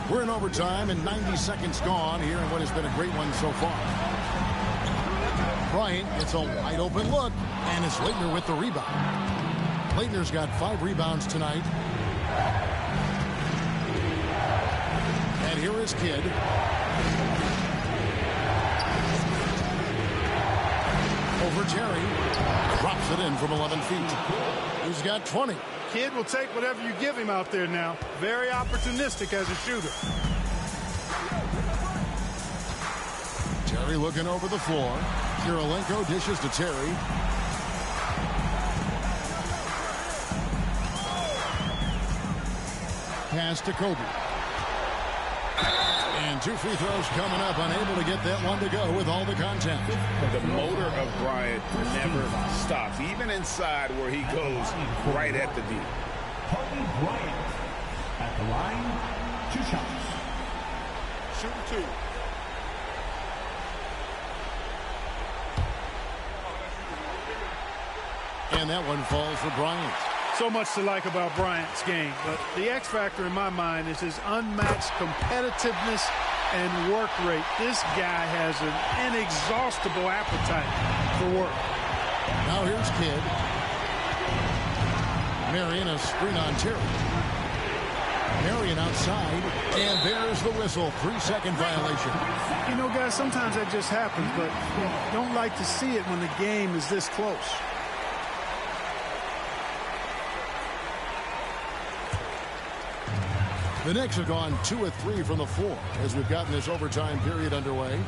We're in overtime and 90 seconds gone here in what has been a great one so far. Bryant gets a wide open look, and it's Leitner with the rebound. Leitner's got 5 rebounds tonight. And here is Kidd. Over Terry. Drops it in from 11 feet. He's got 20. Kidd will take whatever you give him out there now. Very opportunistic as a shooter. Terry looking over the floor. Kirilenko dishes to Terry. Pass to Kobe. And 2 free throws coming up. Unable to get that one to go with all the contact. The motor of Bryant never stops, even inside where he goes right at the D. Kobe Bryant at the line. 2 shots. Shooting 2. And that one falls for Bryant. So much to like about Bryant's game, but the X factor in my mind is his unmatched competitiveness and work rate. This guy has an inexhaustible appetite for work. Now here's Kidd. Marion a screen on Terry. Marion outside, and there's the whistle. 3-second violation. You know, guys, sometimes that just happens, but you don't like to see it when the game is this close. The Knicks have gone 2 of 3 from the floor as we've gotten this overtime period underway.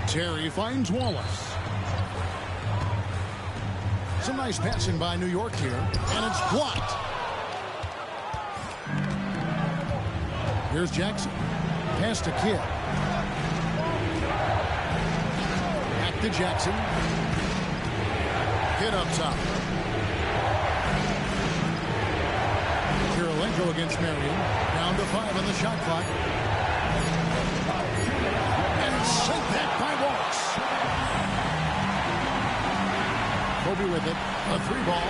Terry finds Wallace. Some nice passing by New York here, and it's blocked. Here's Jackson. Pass to Kidd. Back to Jackson. Kidd up top. Kirilenko against Marion. Down to 5 on the shot clock. And sent that by Wallace. Kobe with it. A 3-ball.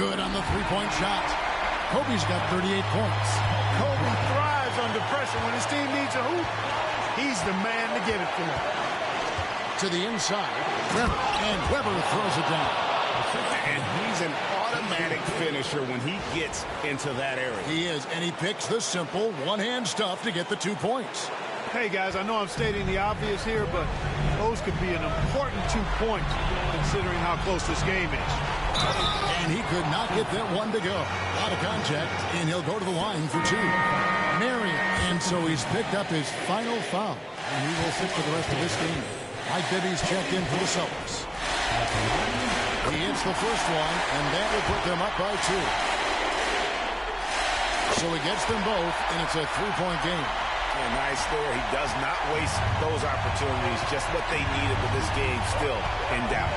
Good on the 3-point shot. Kobe's got 38 points. Kobe thrives under pressure. When his team needs a hoop, he's the man to get it for him. To the inside. Weber. And Weber throws it down. And he's an automatic finisher when he gets into that area. He is, and he picks the simple one-hand stuff to get the 2 points. Hey, guys, I know I'm stating the obvious here, but those could be an important 2 points considering how close this game is. And he could not get that one to go. Out of contact, and he'll go to the line for 2. Marion, and so he's picked up his final foul, and he will sit for the rest of this game. Mike Bibby's checked in for the Celtics. He hits the first one, and that will put them up by 2. So he gets them both, and it's a 3-point game. Yeah, nice there. He does not waste those opportunities. Just what they needed with this game still in doubt.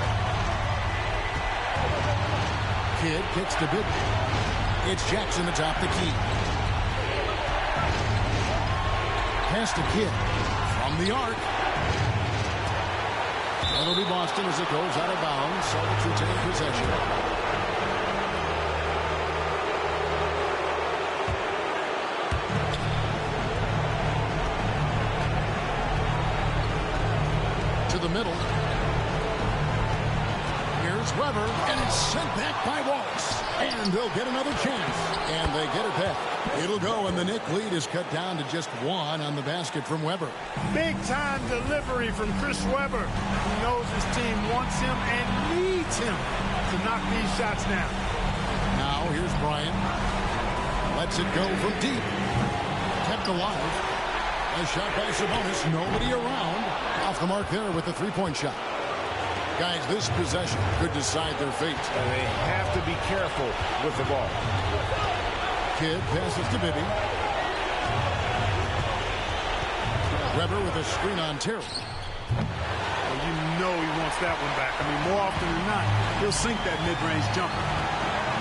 Kidd kicks to Bibby. It's Jackson atop the key. Pass to Kidd from the arc. That'll be Boston as it goes out of bounds. Celtics retain possession. To the middle. Here's Here's Weber, and it's sent back by Wallace. And they'll get another chance. And they get it back. It'll go, and the Knick lead is cut down to just 1 on the basket from Weber. Big-time delivery from Chris Weber. He knows his team wants him and needs him to knock these shots down. Now, here's Bryant. Lets it go from deep. Kept alive. A shot by Sabonis. Nobody around. Off the mark there with the three-point shot. Guys, this possession could decide their fate. And they have to be careful with the ball. Kidd passes to Bibby. Weber with a screen on Terry. Well, you know he wants that one back. I mean, more often than not, he'll sink that mid-range jumper.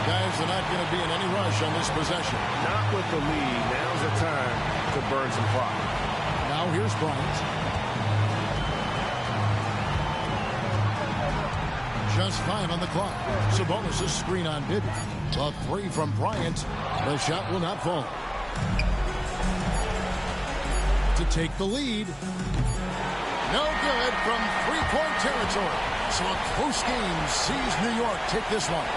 Guys, they're not going to be in any rush on this possession. Not with the lead. Now's the time to burn some pride. Now here's Bryant. Just 5 on the clock. Sabonis' screen on Bibby. A 3 from Bryant. The shot will not fall. To take the lead. No good from three-point territory. So a close game sees New York take this one.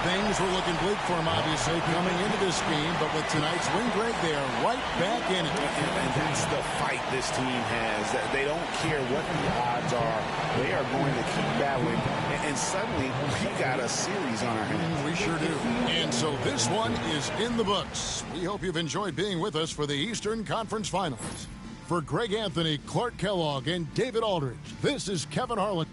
Things were looking bleak for him, obviously, coming into this game. But with tonight's win, Greg, they are right back in it. And that's the fight this team has. They don't care what the odds are. They are going to keep battling. And suddenly, we got a series on our hands. We sure do. And so this one is in the books. We hope you've enjoyed being with us for the Eastern Conference Finals. For Greg Anthony, Clark Kellogg, and David Aldridge, this is Kevin Harlan.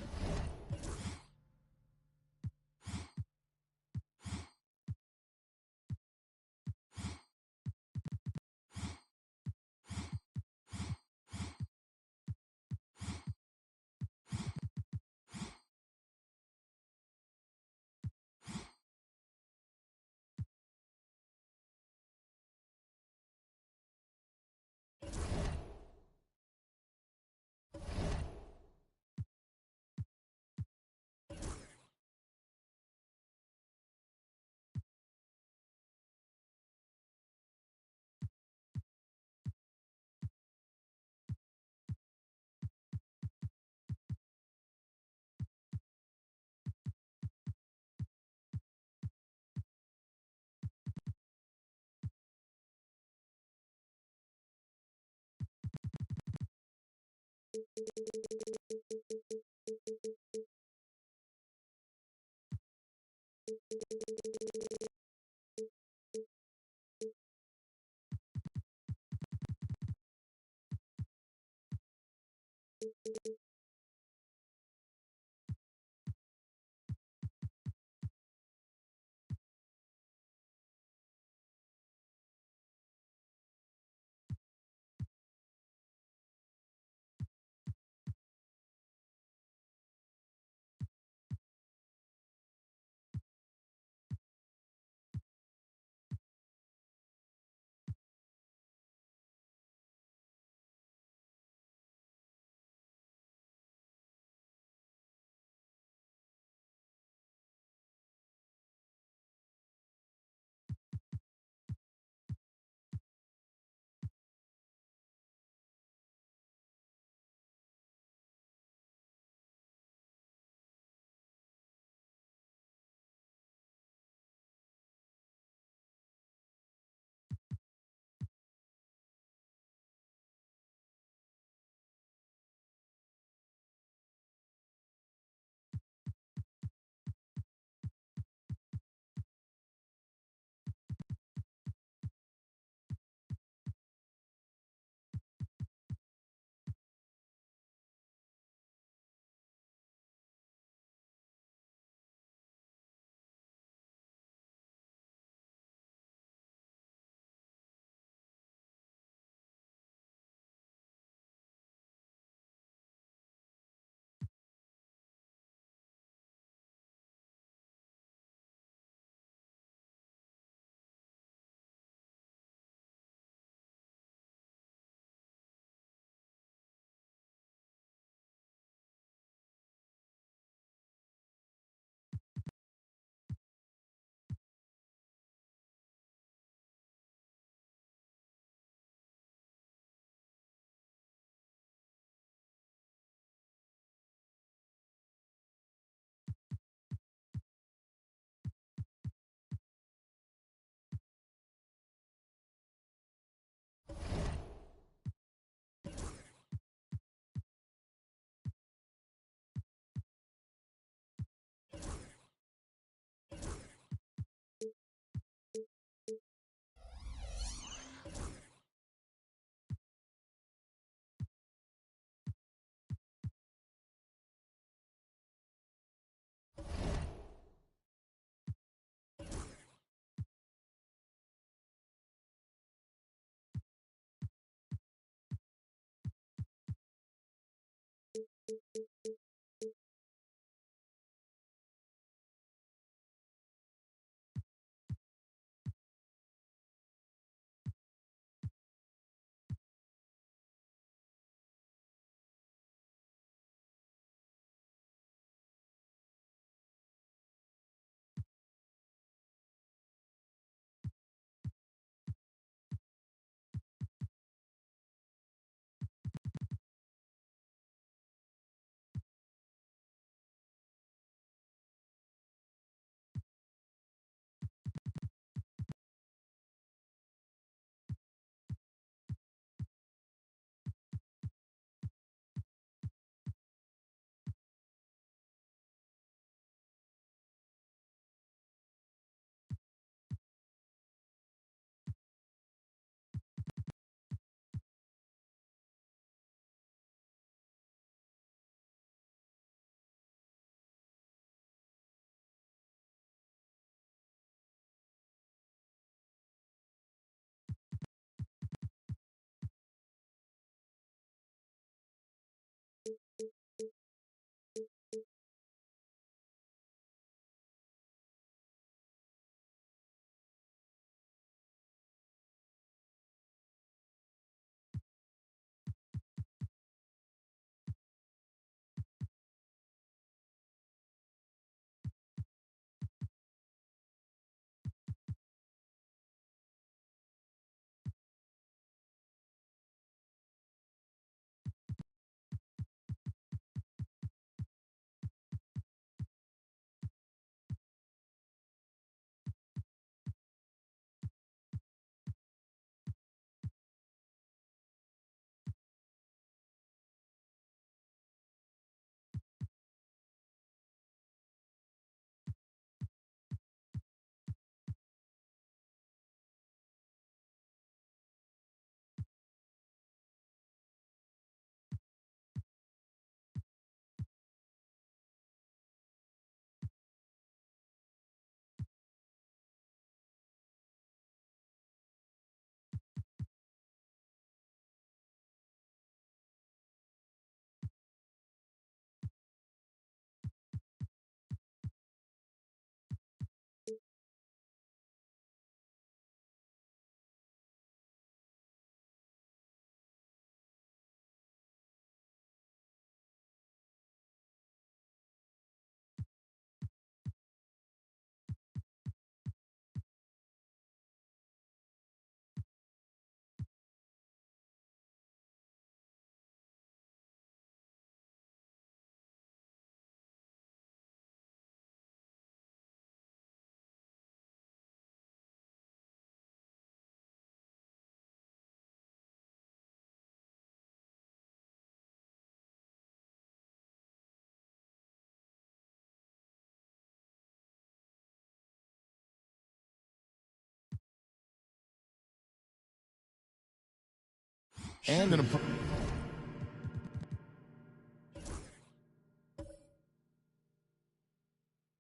And an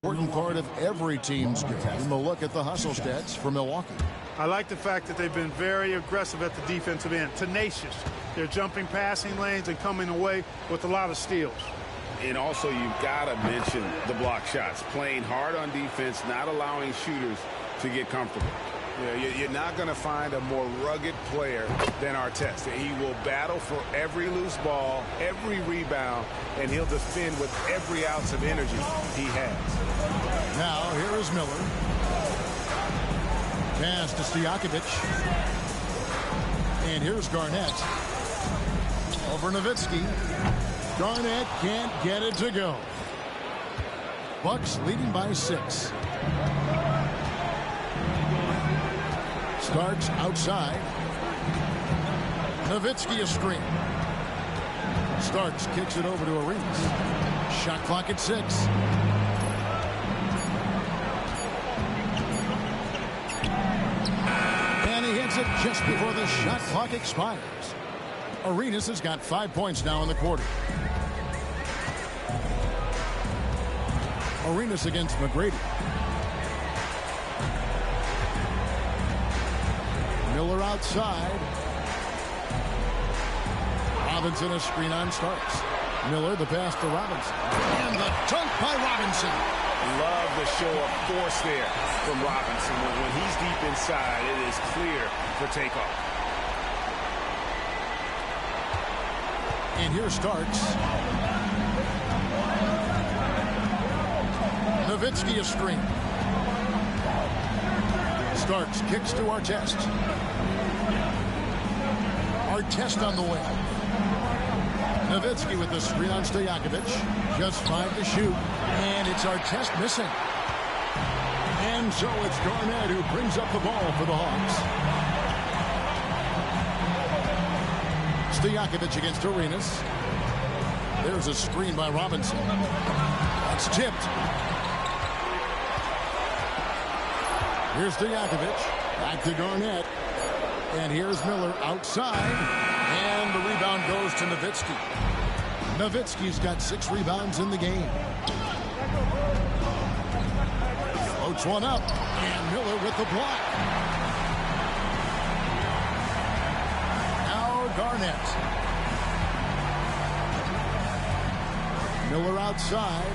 important part of every team's game. We'll look at the hustle stats for Milwaukee. I like the fact that they've been very aggressive at the defensive end, tenacious. They're jumping passing lanes and coming away with a lot of steals. And also, you've got to mention the block shots. Playing hard on defense, not allowing shooters to get comfortable. You're not going to find a more rugged player than Artest. He will battle for every loose ball, every rebound, and he'll defend with every ounce of energy he has. Now, here is Miller. Pass to Stojakovic. And here's Garnett. Over Nowitzki. Garnett can't get it to go. Bucks leading by 6. Starks outside. Nowitzki a screen. Starks kicks it over to Arenas. Shot clock at 6. And he hits it just before the shot clock expires. Arenas has got 5 points now in the quarter. Arenas against McGrady. Miller outside. Robinson a screen on Starks. Miller, the pass to Robinson. And the dunk by Robinson. Love the show of force there from Robinson. When he's deep inside, it is clear for takeoff. And here Starks. Nowitzki a screen. Starks kicks to Artest. Artest on the wing. Nowitzki with the screen on Stojakovic. Just 5 to shoot. And it's Artest missing. And so it's Garnett who brings up the ball for the Hawks. Stojakovic against Arenas. There's a screen by Robinson. That's tipped. Here's Stojakovic. Back to Garnett. And here's Miller outside. And the rebound goes to Nowitzki. Nowitzki's got 6 rebounds in the game. Floats one up. And Miller with the block. Now Garnett. Miller outside.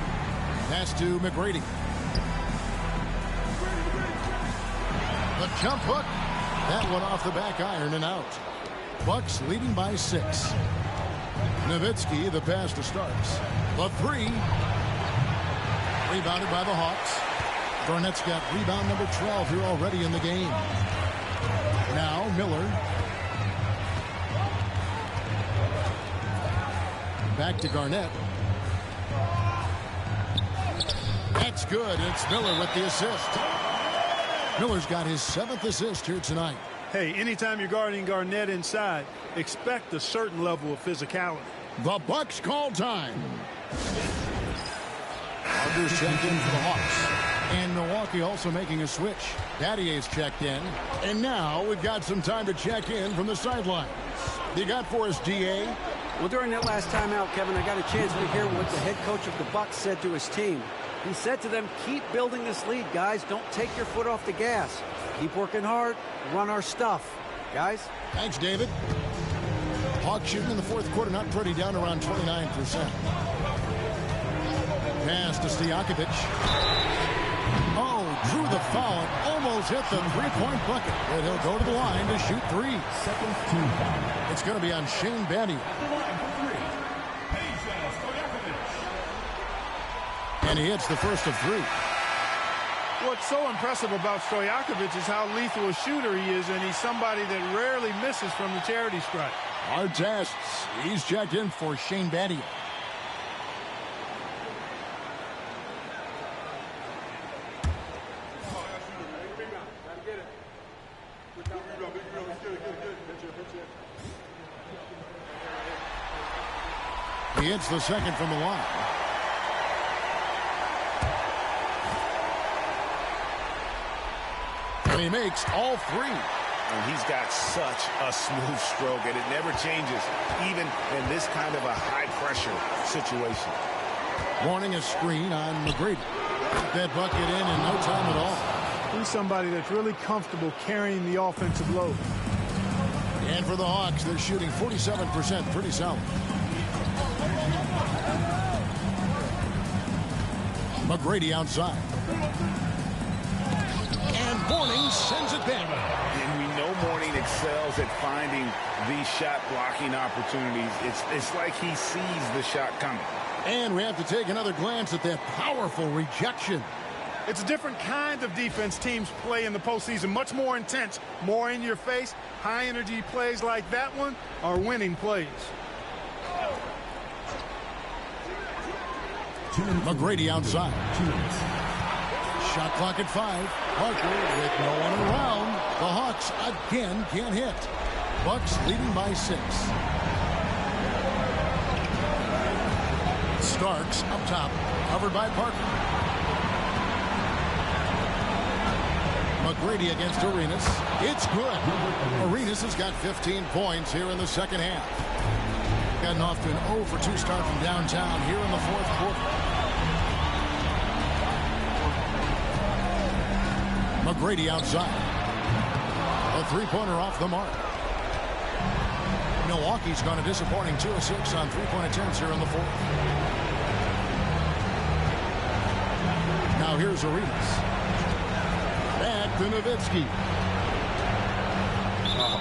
Pass to McGrady. The jump hook. That one off the back iron and out. Bucks leading by 6. Nowitzki, the pass to Starks. The 3. Rebounded by the Hawks. Garnett's got rebound number 12 here already in the game. Now Miller. Back to Garnett. That's good. It's Miller with the assist. Miller's got his 7th assist here tonight. Hey, anytime you're guarding Garnett inside, expect a certain level of physicality. The Bucks call time. Harder's checked in for the Hawks. And Milwaukee also making a switch. Dattier's checked in. And now we've got some time to check in from the sidelines. You got for us, DA? Well, during that last timeout, Kevin, I got a chance to hear what the head coach of the Bucks said to his team. He said to them, keep building this lead, guys. Don't take your foot off the gas. Keep working hard. Run our stuff. Guys? Thanks, David. Hawks shooting in the 4th quarter, not pretty, down around 29%. Pass to Stojakovic. Oh, drew the foul and almost hit the 3-point bucket. And he'll go to the line to shoot 3. Second team foul. It's going to be on Shane Battier. And he hits the first of 3. What's so impressive about Stojakovic is how lethal a shooter he is, and he's somebody that rarely misses from the charity stripe. Artest, he's checked in for Shane Battier. He hits the second from the line. And he makes all 3. And he's got such a smooth stroke, and it never changes, even in this kind of a high-pressure situation. Warning a screen on McGrady. Got that bucket in no time at all. He's somebody that's really comfortable carrying the offensive load. And for the Hawks, they're shooting 47%, pretty solid. McGrady outside. And Mourning sends it back. And we know Mourning excels at finding these shot blocking opportunities. It's like he sees the shot coming. And we have to take another glance at that powerful rejection. It's a different kind of defense teams play in the postseason. Much more intense, more in your face. High energy plays like that one are winning plays. McGrady outside. Shot clock at 5. Parker with no one around. The Hawks again can't hit. Bucks leading by 6. Starks up top, covered by Parker. McGrady against Arenas. It's good. Arenas has got 15 points here in the second half. Gotten off to an 0 for 2 start from downtown here in the 4th quarter. McGrady outside. A 3-pointer off the mark. Milwaukee's gone a disappointing 2 of 6 on three-point attempts here in the fourth. Now here's Arenas. Back to Nowitzki. Oh,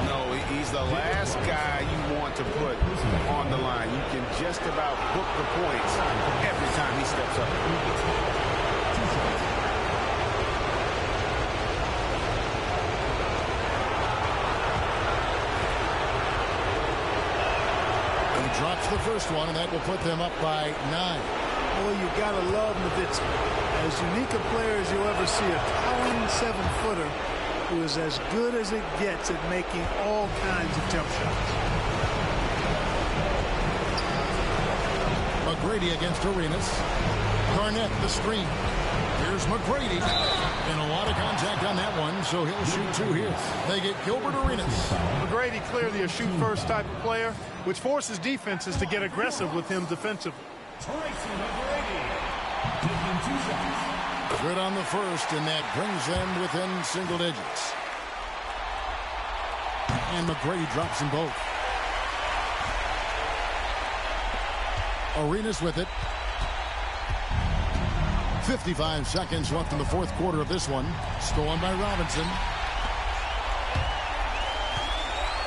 no, he's the last guy you want to put on the line. You can just about book the points every time he steps up. He drops the first one, and that will put them up by 9. Boy, you gotta love Nowitzki. As unique a player as you'll ever see, a towering 7-footer who is as good as it gets at making all kinds of jump shots. McGrady against Arenas. Garnett the screen. Here's McGrady. And a lot of contact on that one, so he'll shoot 2 here. They get Gilbert Arenas. McGrady clearly a shoot-first type of player, which forces defenses to get aggressive with him defensively. Good on the first, and that brings them within single digits. And McGrady drops them both. Arenas with it. 55 seconds left in the fourth quarter of this one. Stolen by Robinson.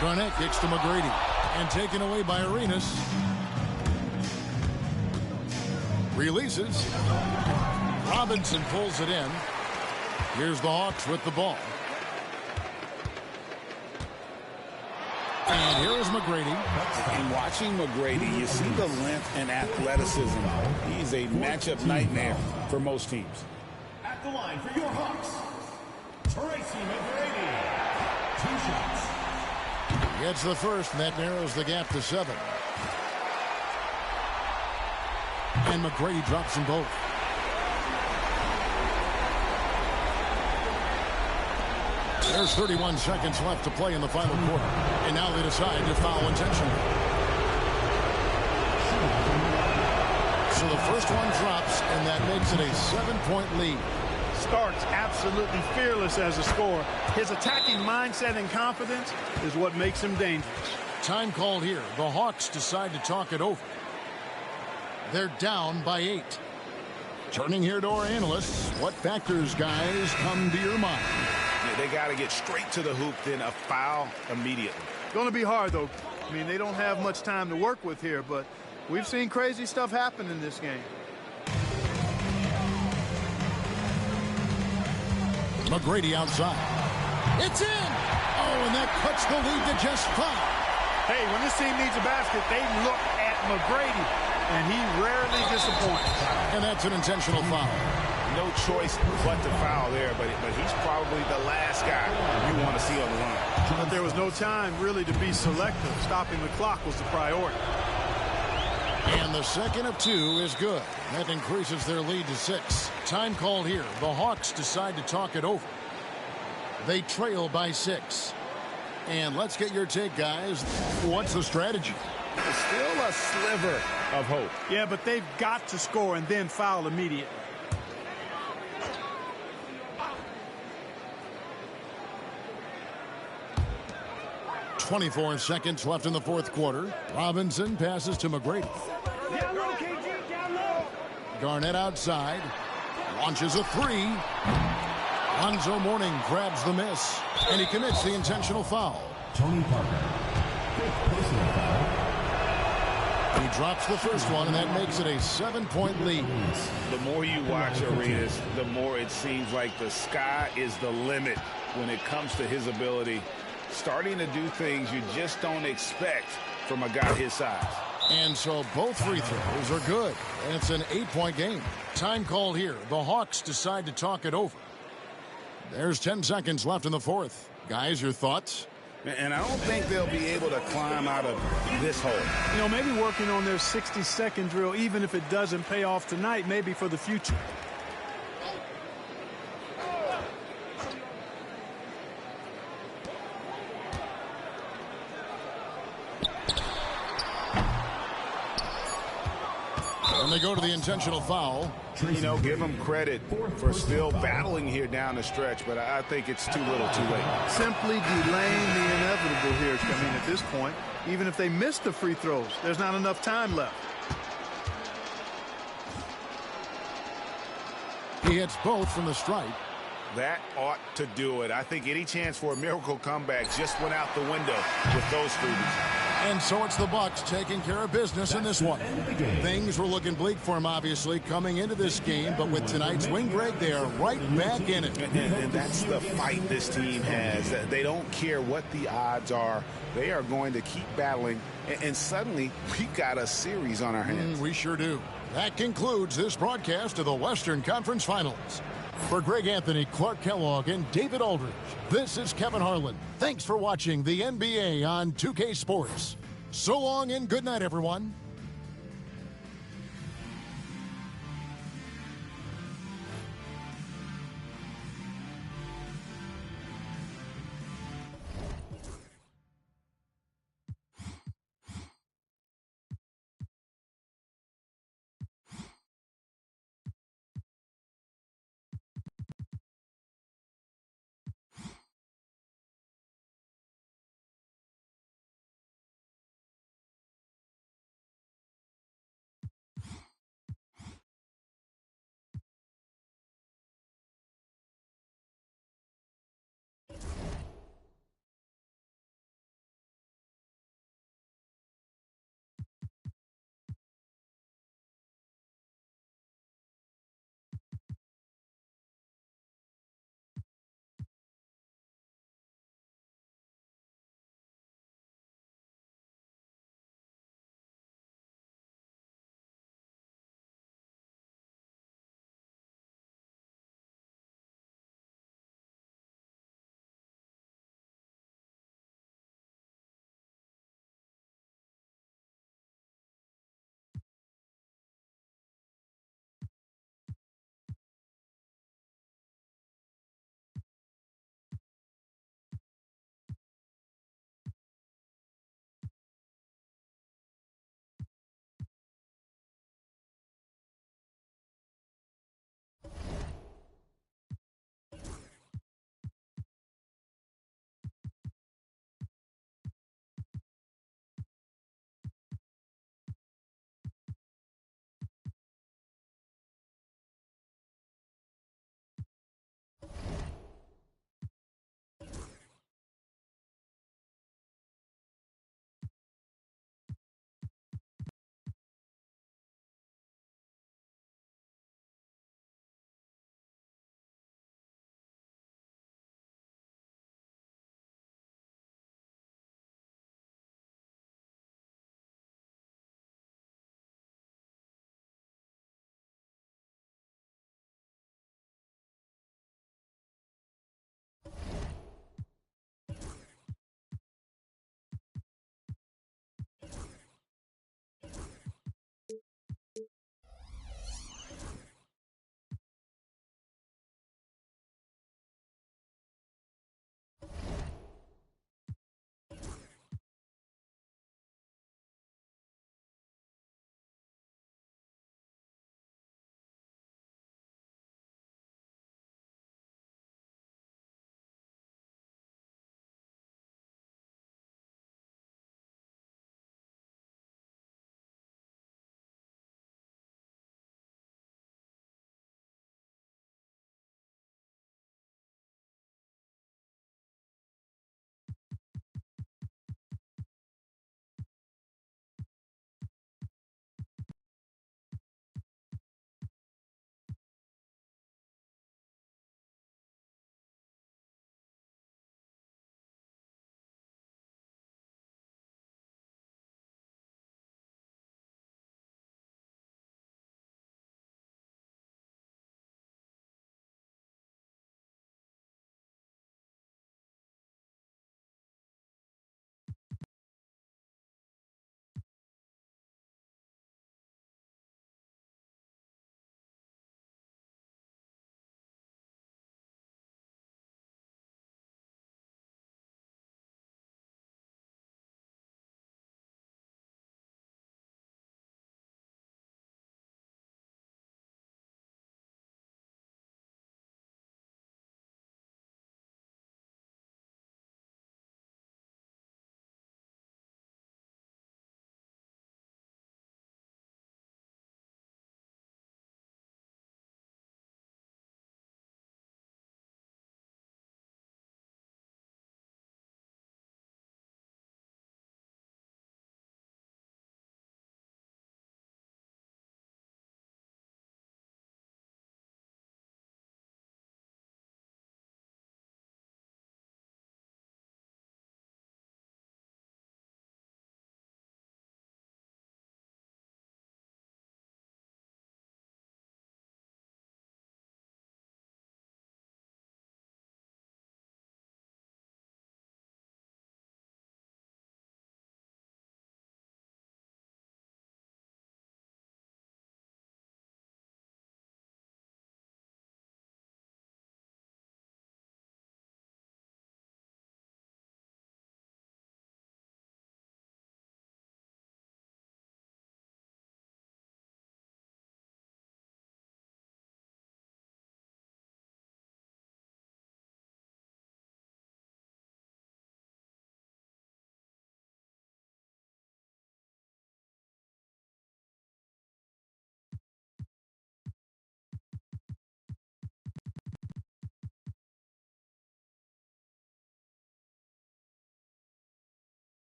Garnett kicks to McGrady. And taken away by Arenas. Releases. Robinson pulls it in. Here's the Hawks with the ball. And here is McGrady. And watching McGrady, you see the length and athleticism. He's a matchup nightmare for most teams. At the line for your Hawks, Tracy McGrady. 2 shots. Gets the first, and that narrows the gap to 7. And McGrady drops them both. There's 31 seconds left to play in the final quarter. And now they decide to foul intentionally. So the first one drops, and that makes it a 7-point lead. Starks absolutely fearless as a scorer. His attacking mindset and confidence is what makes him dangerous. Time called here. The Hawks decide to talk it over. They're down by 8. Turning here to our analysts, what factors, guys, come to your mind? They got to get straight to the hoop, then a foul immediately. Going to be hard, though. I mean, they don't have much time to work with here, but we've seen crazy stuff happen in this game. McGrady outside. It's in! Oh, and that cuts the lead to just 5. Hey, when this team needs a basket, they look at McGrady, and he rarely disappoints. And that's an intentional foul. No choice but to foul there, but he's probably the last guy you want to see on the run. But there was no time really to be selective. Stopping the clock was the priority. And the second of 2 is good. That increases their lead to 6. Time called here. The Hawks decide to talk it over. They trail by 6. And let's get your take, guys. What's the strategy? Still a sliver of hope. Yeah, but they've got to score and then foul immediately. .24 seconds left in the fourth quarter. Robinson passes to McGrady. Down low, KG, down low. Garnett outside. Launches a 3. Lonzo Mourning grabs the miss. And he commits the intentional foul. Tony Parker. Fifth personal foul. He drops the first one, and that makes it a 7-point lead. The more you watch Arenas, the more it seems like the sky is the limit when it comes to his ability. Starting to do things you just don't expect from a guy his size. And so both free throws are good. And it's an 8-point game. Time called here. The Hawks decide to talk it over. There's 10 seconds left in the fourth. Guys, your thoughts? And I don't think they'll be able to climb out of this hole. You know, maybe working on their 60-second drill, even if it doesn't pay off tonight, maybe for the future. they go to the intentional foul. You know, give him credit for still battling here down the stretch, but I think it's too little too late. Simply delaying the inevitable here. I mean, at this point, even if they miss the free throws, there's not enough time left. He hits both from the stripe. That ought to do it. I think any chance for a miracle comeback just went out the window with those freebies. And so it's the Bucks taking care of business in this one. Things were looking bleak for him, obviously, coming into this game. But with tonight's win, Greg, they are right back in it. And that's the fight this team has. They don't care what the odds are. They are going to keep battling. And suddenly, we've got a series on our hands. We sure do. That concludes this broadcast of the Western Conference Finals. For Greg Anthony, Clark Kellogg, and David Aldridge, this is Kevin Harlan. Thanks for watching the NBA on 2K Sports. So long and good night, everyone.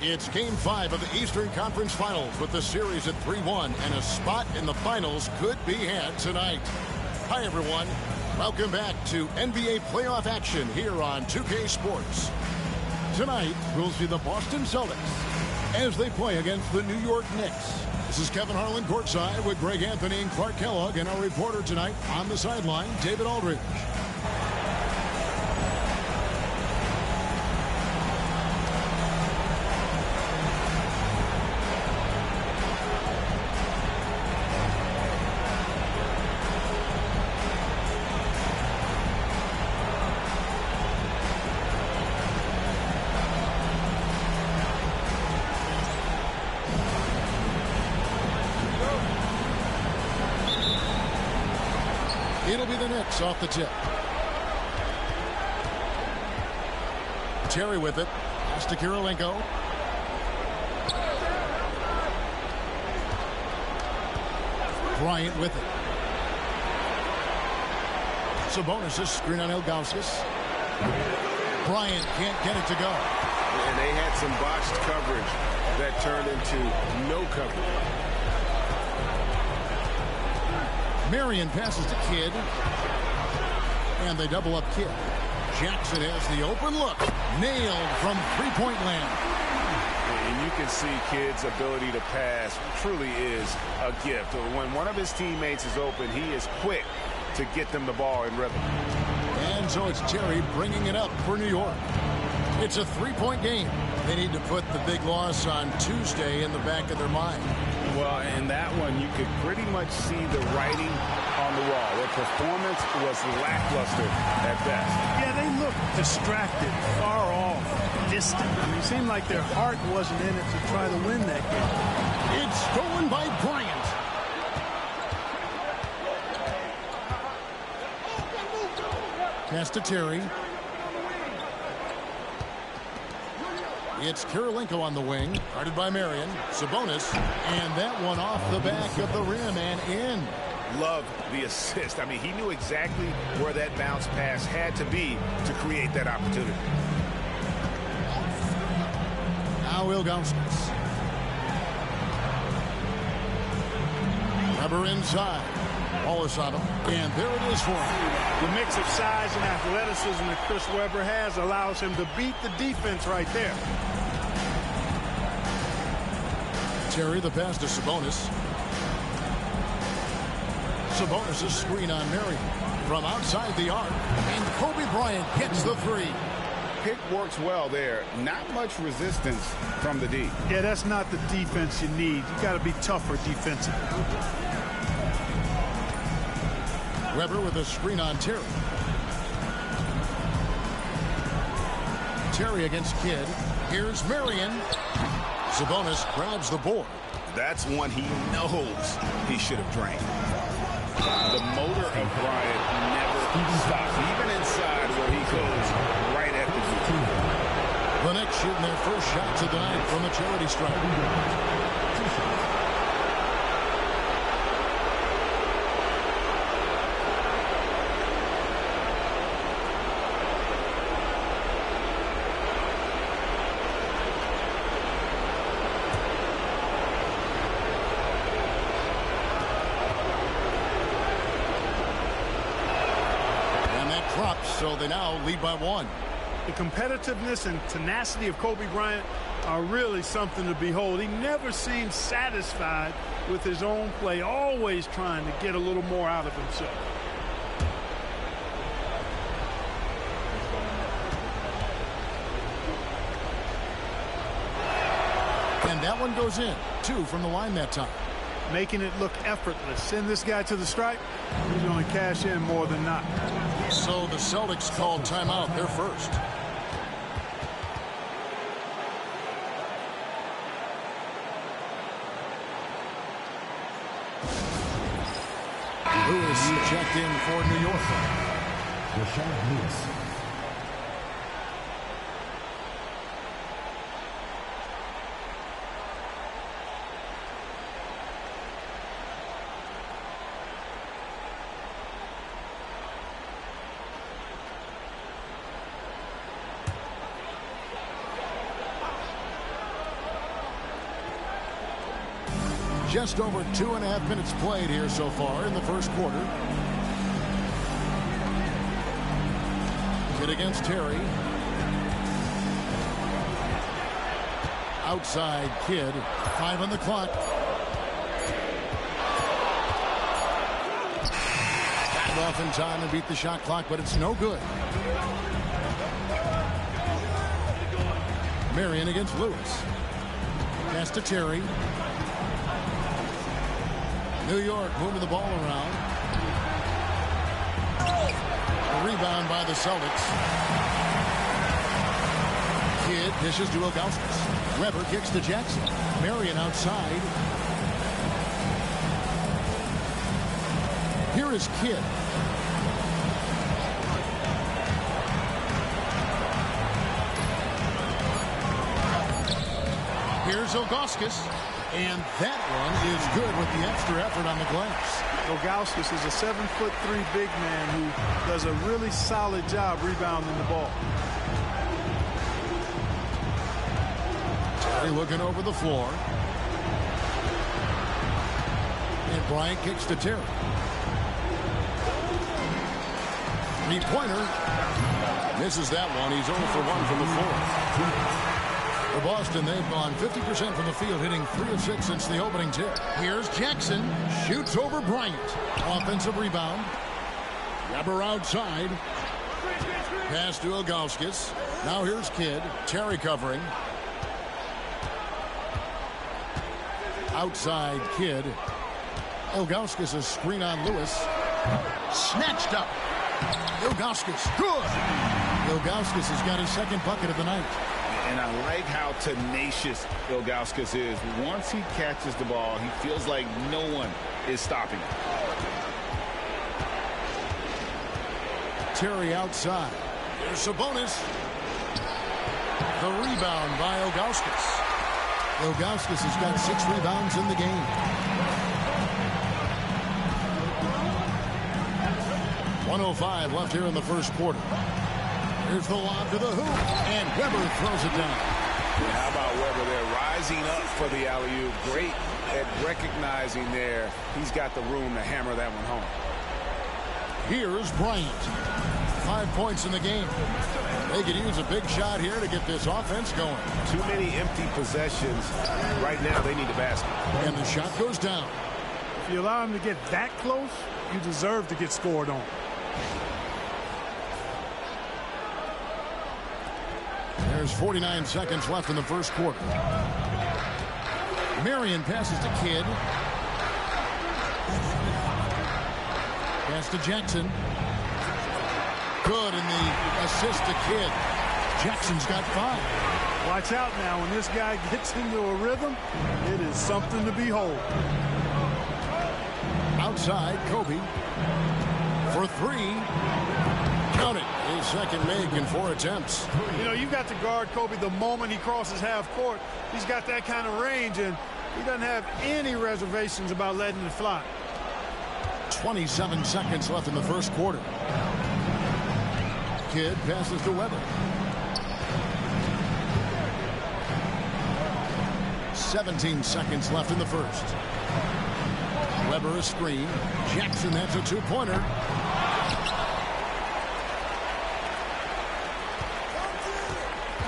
It's Game 5 of the Eastern Conference Finals with the series at 3-1, and a spot in the finals could be had tonight. Hi, everyone. Welcome back to NBA playoff action here on 2K Sports. Tonight, we'll see the Boston Celtics as they play against the New York Knicks. This is Kevin Harlan courtside with Greg Anthony and Clark Kellogg, and our reporter tonight on the sideline, David Aldridge. It'll be the Knicks off the tip. Terry with it. Pass to Kirilenko. Bryant with it. Sabonis' screen on Ilgauskas. Bryant can't get it to go. And they had some botched coverage that turned into no coverage. Marion passes to Kidd. And they double up Kidd. Jackson has the open look. Nailed from three-point land. And you can see Kidd's ability to pass truly is a gift. When one of his teammates is open, he is quick to get them the ball in rhythm. And so it's Terry bringing it up for New York. It's a three-point game. They need to put the big loss on Tuesday in the back of their mind. Well, in that one, you could pretty much see the writing on the wall. Their performance was lackluster at best. Yeah, they looked distracted, far off, distant. I mean, it seemed like their heart wasn't in it to try to win that game. It's stolen by Bryant. Pass to Terry. It's Kirilenko on the wing, guarded by Marion. Sabonis, and that one off the back of the rim and in. Loved the assist. I mean, he knew exactly where that bounce pass had to be to create that opportunity. Now Ilgauskas. Weber inside. Wallace on him, and there it is for him. The mix of size and athleticism that Chris Webber has allows him to beat the defense right there. Terry, the pass to Sabonis. Sabonis' screen on Marion from outside the arc, and Kobe Bryant hits the three. Pick works well there. Not much resistance from the D. Yeah, that's not the defense you need. You got to be tougher defensively. Weber with a screen on Terry. Terry against Kidd. Here's Marion. Sabonis grabs the board. That's one he knows he should have drained. The motor of Bryant never stops, even inside where he goes right at the hoop. The Knicks shooting their first shots of the night from the charity stripe. so they now lead by 1. The competitiveness and tenacity of Kobe Bryant are really something to behold. He never seems satisfied with his own play, always trying to get a little more out of himself. And that one goes in. 2 from the line that time. Making it look effortless. Send this guy to the stripe. He's going to cash in more than not. So the Celtics called timeout. They're first. Lewis checked in for New York. Rashad Lewis. Just over 2.5 minutes played here so far in the first quarter. Kid against Terry. Outside Kid. 5 on the clock. Got it off in time and beat the shot clock, but it's no good. Marion against Lewis. Pass to Terry. New York moving the ball around. A rebound by the Celtics. Kidd dishes to Ilgauskas. Weber kicks to Jackson. Marion outside. Here is Kidd. Here's Ilgauskas. And that one is good with the extra effort on the glass. Ilgauskas is a 7'3" big man who does a really solid job rebounding the ball. Terry looking over the floor. And Bryant kicks to Terry. 3-pointer. Misses that one. He's 0 for 1 from the floor. For Boston, they've gone 50% from the field, hitting 3 of 6 since the opening tip. Here's Jackson. Shoots over Bryant. Offensive rebound. Weber outside. Pass to Ilgauskas. Now here's Kidd. Terry covering. Outside Kidd. Ilgauskas a screen on Lewis. Snatched up. Ilgauskas. Good. Ilgauskas has got his second bucket of the night. And I like how tenacious Ilgauskas is. Once he catches the ball, he feels like no one is stopping him. Terry outside. Here's Sabonis. The rebound by Ilgauskas. Ilgauskas has got 6 rebounds in the game. 1:05 left here in the first quarter. Here's the lob to the hoop, and Weber throws it down. How about Weber there rising up for the alley-oop? Great at recognizing there. He's got the room to hammer that one home. Here's Bryant. 5 points in the game. They could use a big shot here to get this offense going. Too many empty possessions. Right now, they need a basket. And the shot goes down. If you allow him to get that close, you deserve to get scored on. There's 49 seconds left in the first quarter. Marion passes to Kidd. Pass to Jackson. Good in the assist to Kidd. Jackson's got 5. Watch out now. When this guy gets into a rhythm, it is something to behold. Outside, Kobe. For 3. Count it. His second make in 4 attempts. You know, you've got to guard Kobe the moment he crosses half court. He's got that kind of range, and he doesn't have any reservations about letting it fly. 27 seconds left in the first quarter. Kidd passes to Weber. 17 seconds left in the first. Weber a screen. Jackson, that's a 2-pointer.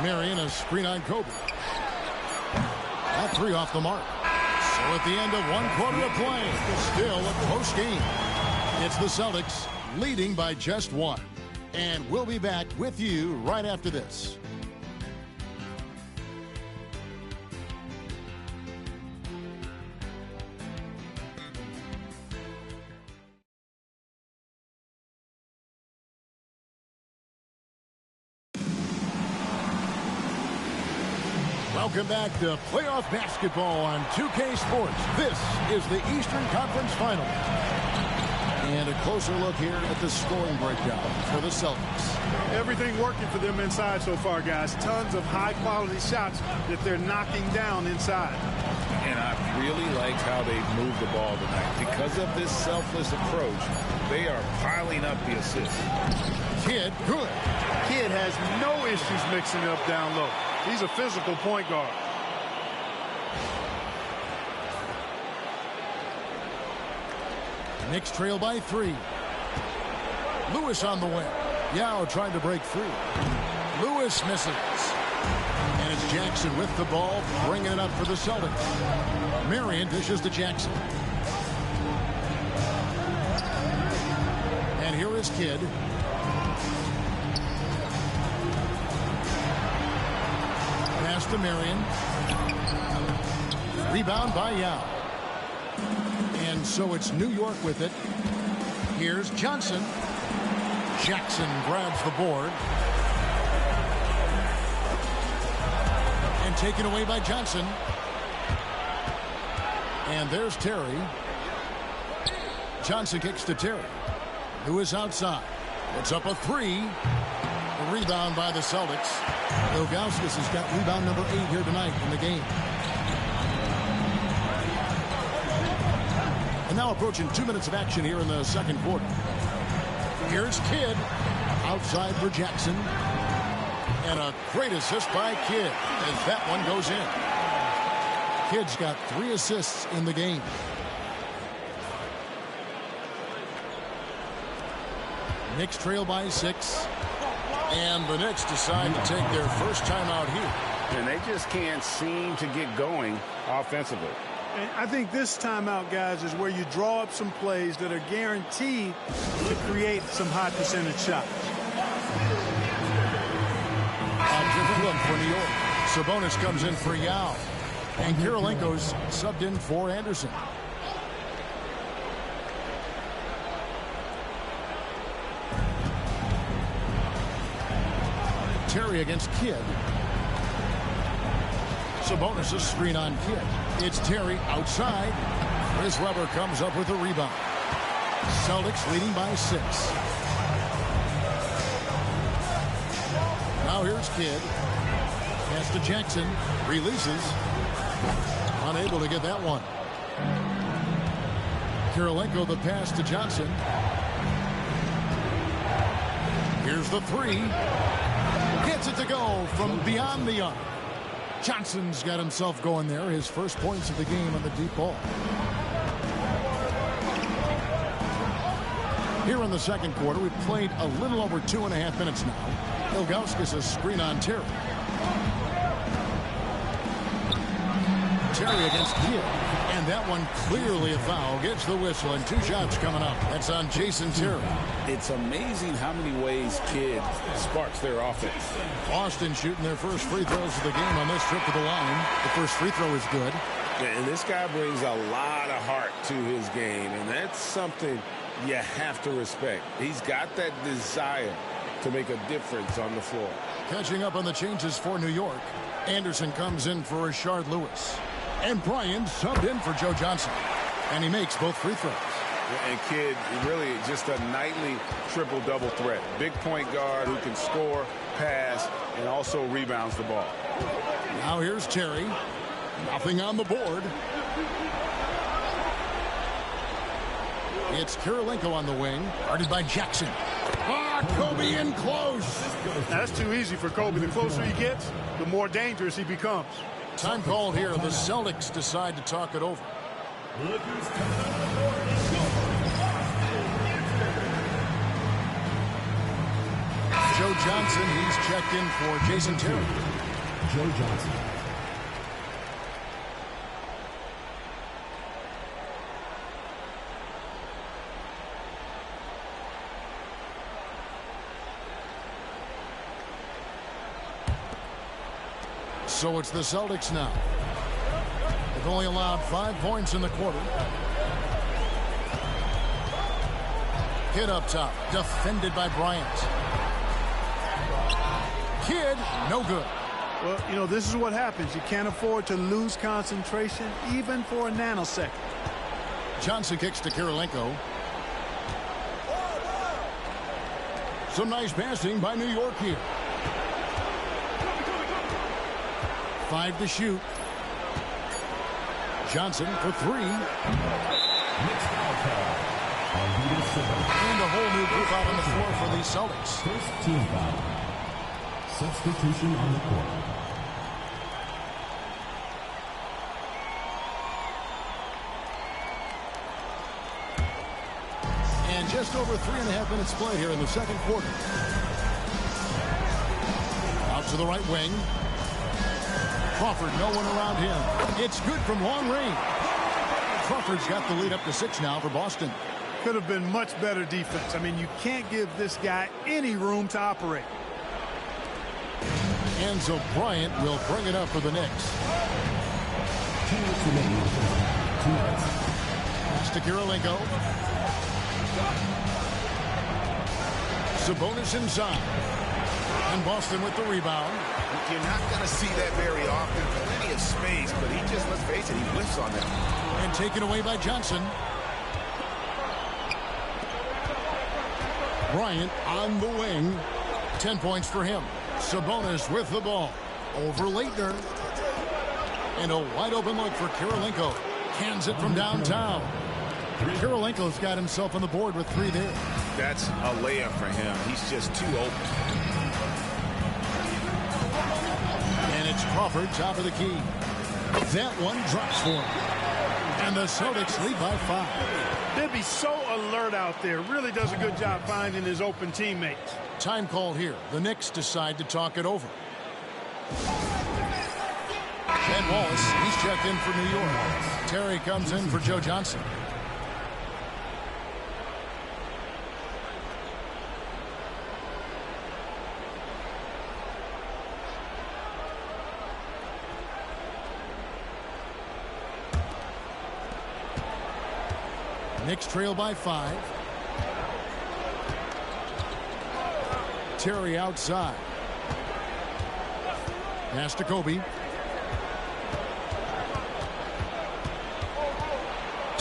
Marion, a screen on Kobe. That three off the mark. So at the end of 1 quarter of play, still a close game. It's the Celtics leading by just 1. And we'll be back with you right after this. Welcome back to playoff basketball on 2K Sports. This is the Eastern Conference Finals. And a closer look here at the scoring breakdown for the Celtics. Everything working for them inside so far, guys. Tons of high-quality shots that they're knocking down inside. And I really liked how they've moved the ball tonight. Because of this selfless approach, they are piling up the assists. Kidd, good. Kidd has no issues mixing it up down low. He's a physical point guard. Knicks trail by 3. Lewis on the wing. Yao trying to break free. Lewis misses. And it's Jackson with the ball, bringing it up for the Celtics. Marion dishes to Jackson. And here is Kidd. Pass to Marion. Rebound by Yao. And so it's New York with it. Here's Johnson. Jackson grabs the board. And taken away by Johnson. And there's Terry. Johnson kicks to Terry. Lewis outside. It's up a 3. A rebound by the Celtics. Ilgauskas has got rebound number 8 here tonight in the game. And now approaching 2 minutes of action here in the second quarter. Here's Kidd. Outside for Jackson. And a great assist by Kidd as that one goes in. Kidd's got 3 assists in the game. Knicks trail by 6. And the Knicks decide to take their first timeout here. And they just can't seem to get going offensively. And I think this timeout, guys, is where you draw up some plays that are guaranteed to create some high percentage shots. A different look for New York. Sabonis comes in for Yao. And Kirilenko's subbed in for Anderson. Terry against Kidd. Sabonis a screen on Kidd. It's Terry outside. Chris Webber comes up with a rebound. Celtics leading by 6. Now here's Kidd. Pass to Jackson. Releases. Unable to get that one. Kirilenko the pass to Johnson. Here's the 3. Gets it to go from beyond the arc. Johnson's got himself going there. His first points of the game on the deep ball. Here in the second quarter, we've played a little over 2.5 minutes now. Ilgauskas a screen on Terry. Terry against Kidd. And that one clearly a foul. Gets the whistle and 2 shots coming up. That's on Jason Terry. It's amazing how many ways Kidd sparks their offense. Boston shooting their first free throws of the game on this trip to the line. The first free throw is good. And this guy brings a lot of heart to his game, and that's something you have to respect. He's got that desire to make a difference on the floor. Catching up on the changes for New York. Anderson comes in for Rashard Lewis. And Bryan subbed in for Joe Johnson. And he makes both free throws. And Kidd, really just a nightly triple-double threat. Big point guard who can score, pass, and also rebounds the ball. Now here's Terry. Nothing on the board. It's Kirilenko on the wing. Guarded by Jackson. Kobe in close. That's too easy for Kobe. The closer he gets, the more dangerous he becomes. Time called here. The Celtics decide to talk it over. Joe Johnson. He's checked in for Jason Terry. Joe Johnson. So it's the Celtics now. They've only allowed 5 points in the quarter. Kidd up top, defended by Bryant. Kidd, no good. Well, you know, this is what happens. You can't afford to lose concentration, even for a nanosecond. Johnson kicks to Kirilenko. Some nice passing by New York here. 5 to shoot. Johnson for 3. And a whole new group out on the floor for the Celtics. First team foul. Substitution on the court. And just over 3.5 minutes played here in the second quarter. Out to the right wing. Crawford, no one around him. It's good from long range. Crawford's got the lead up to 6 now for Boston. Could have been much better defense. I mean, you can't give this guy any room to operate. And so Bryant will bring it up for the Knicks. 2 minutes remaining in the first half. 2 minutes. Pass to Kirilenko. Sabonis inside. And Boston with the rebound. You're not going to see that very often. Plenty of space, but he just, let's face it, he whiffs on that. And taken away by Johnson. Bryant on the wing. 10 points for him. Sabonis with the ball. Over Leitner. And a wide open look for Kirilenko. Cans it from downtown. Kirilenko's got himself on the board with 3 there. That's a layup for him. He's just too open. And it's Crawford, top of the key. That one drops for him. And the Celtics lead by 5. Bibby's so alert out there. Really does a good job finding his open teammates. Time call here. The Knicks decide to talk it over. Ben Wallace, he's checked in for New York. Terry comes in for Joe Johnson. Knicks trail by 5. Terry outside. Pass to Kobe.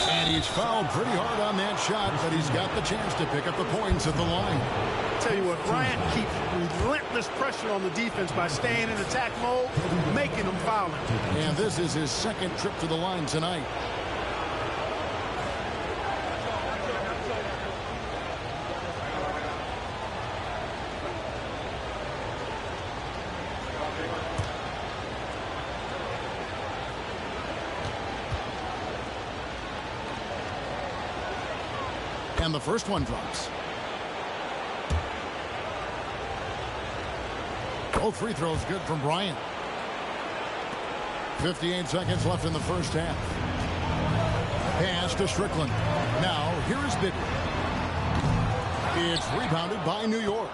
And he's fouled pretty hard on that shot, but he's got the chance to pick up the points at the line. Tell you what, Bryant keeps relentless pressure on the defense by staying in attack mode, making them foul him. And this is his second trip to the line tonight. And the first one drops. Both free throws good from Bryant. 58 seconds left in the first half. Pass to Strickland. Now, here is Bibby. It's rebounded by New York.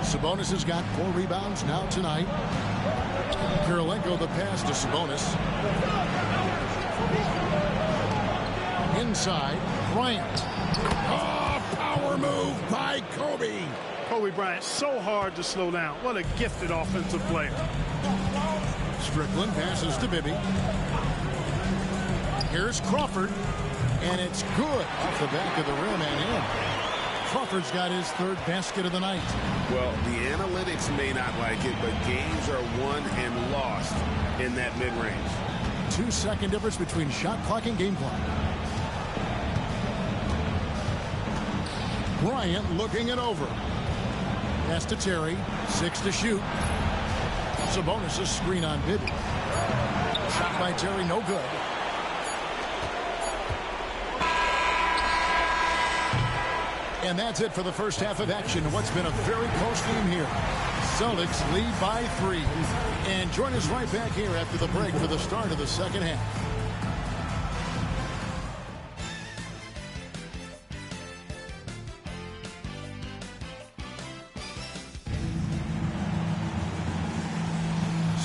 Sabonis has got 4 rebounds now tonight. Kirilenko the pass to Sabonis. Inside, Bryant. Oh, power move by Kobe. Kobe Bryant, so hard to slow down. What a gifted offensive player. Strickland passes to Bibby. Here's Crawford. And it's good off the back of the rim and in. Crawford's got his 3rd basket of the night. Well, the analytics may not like it, but games are won and lost in that mid-range. 2-second difference between shot clock and game clock. Bryant looking it over. Pass to Terry. 6 to shoot. Sabonis' screen on Bibby. Shot by Terry, no good. And that's it for the first half of action. What's been a very close game here. Celtics lead by 3. And join us right back here after the break for the start of the second half.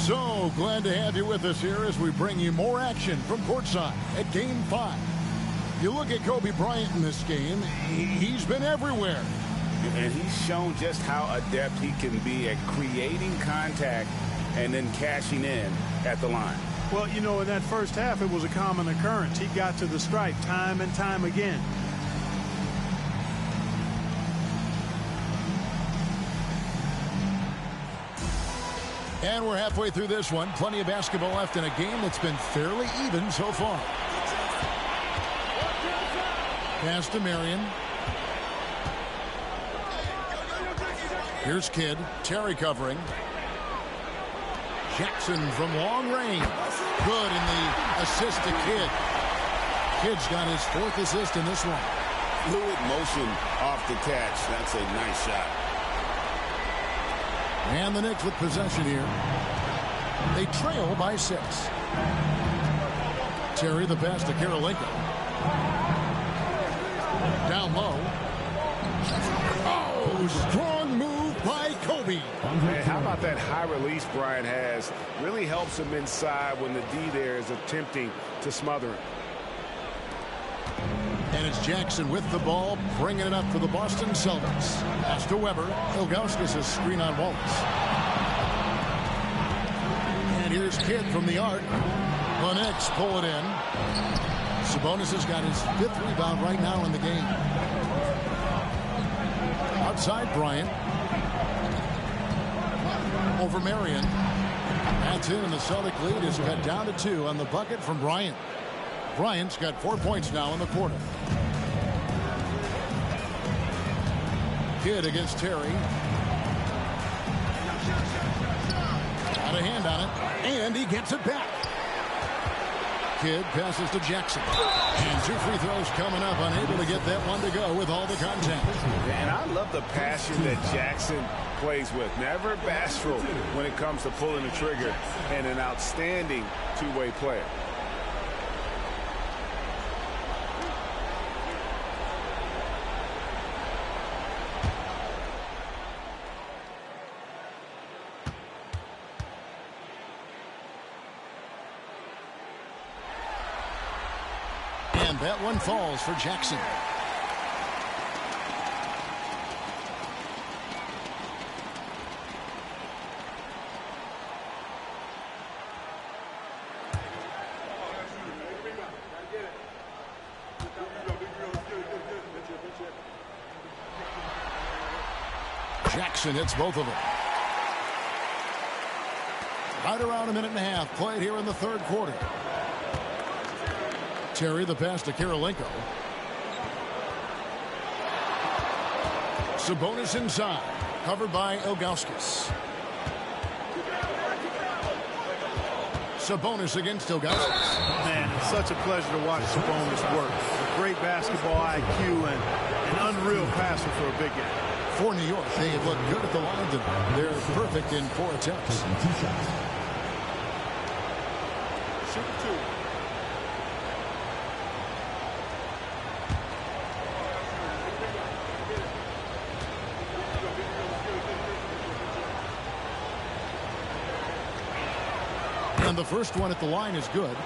So glad to have you with us here as we bring you more action from courtside at Game 5. You look at Kobe Bryant in this game, he's been everywhere. And he's shown just how adept he can be at creating contact and then cashing in at the line. Well, you know, in that first half, it was a common occurrence. He got to the stripe time and time again. And we're halfway through this one. Plenty of basketball left in a game that's been fairly even so far. Pass to Marion. Here's Kidd. Terry covering. Jackson from long range. Good in the assist to Kidd. Kidd's got his 4th assist in this one. Fluid motion off the catch. That's a nice shot. And the Knicks with possession here. They trail by 6. Terry the pass to Karolinko. Down low. Oh, strong move by Kobe. Man, how about that high release Bryant has? Really helps him inside when the D there is attempting to smother him. And it's Jackson with the ball, bringing it up for the Boston Celtics. Pass to Weber. Ilgauskas' screen on Wallace. And here's Kidd from the arc. The Knicks pull it in. Sabonis has got his 5th rebound right now in the game. Outside Bryant. Over Marion. That's in, and the Celtic lead is cut down to 2 on the bucket from Bryant. Bryant's got 4 points now in the quarter. Kidd against Terry. Got a hand on it, and he gets it back. Kidd passes to Jackson. And 2 free throws coming up, unable to get that one to go with all the contact. And I love the passion that Jackson plays with. Never bashful when it comes to pulling the trigger, and an outstanding two-way player. And that one falls for Jackson. Jackson hits both of them. Right around a minute and a half played here in the 3rd quarter. Terry the pass to Karolinko. Sabonis inside. Covered by Ilgauskas. Sabonis against Ilgauskas. Man, it's such a pleasure to watch Sabonis work. Great basketball IQ and an unreal passer for a big guy. For New York, they have looked good at the line tonight. They're perfect in 4 attempts. And the first one at the line is good.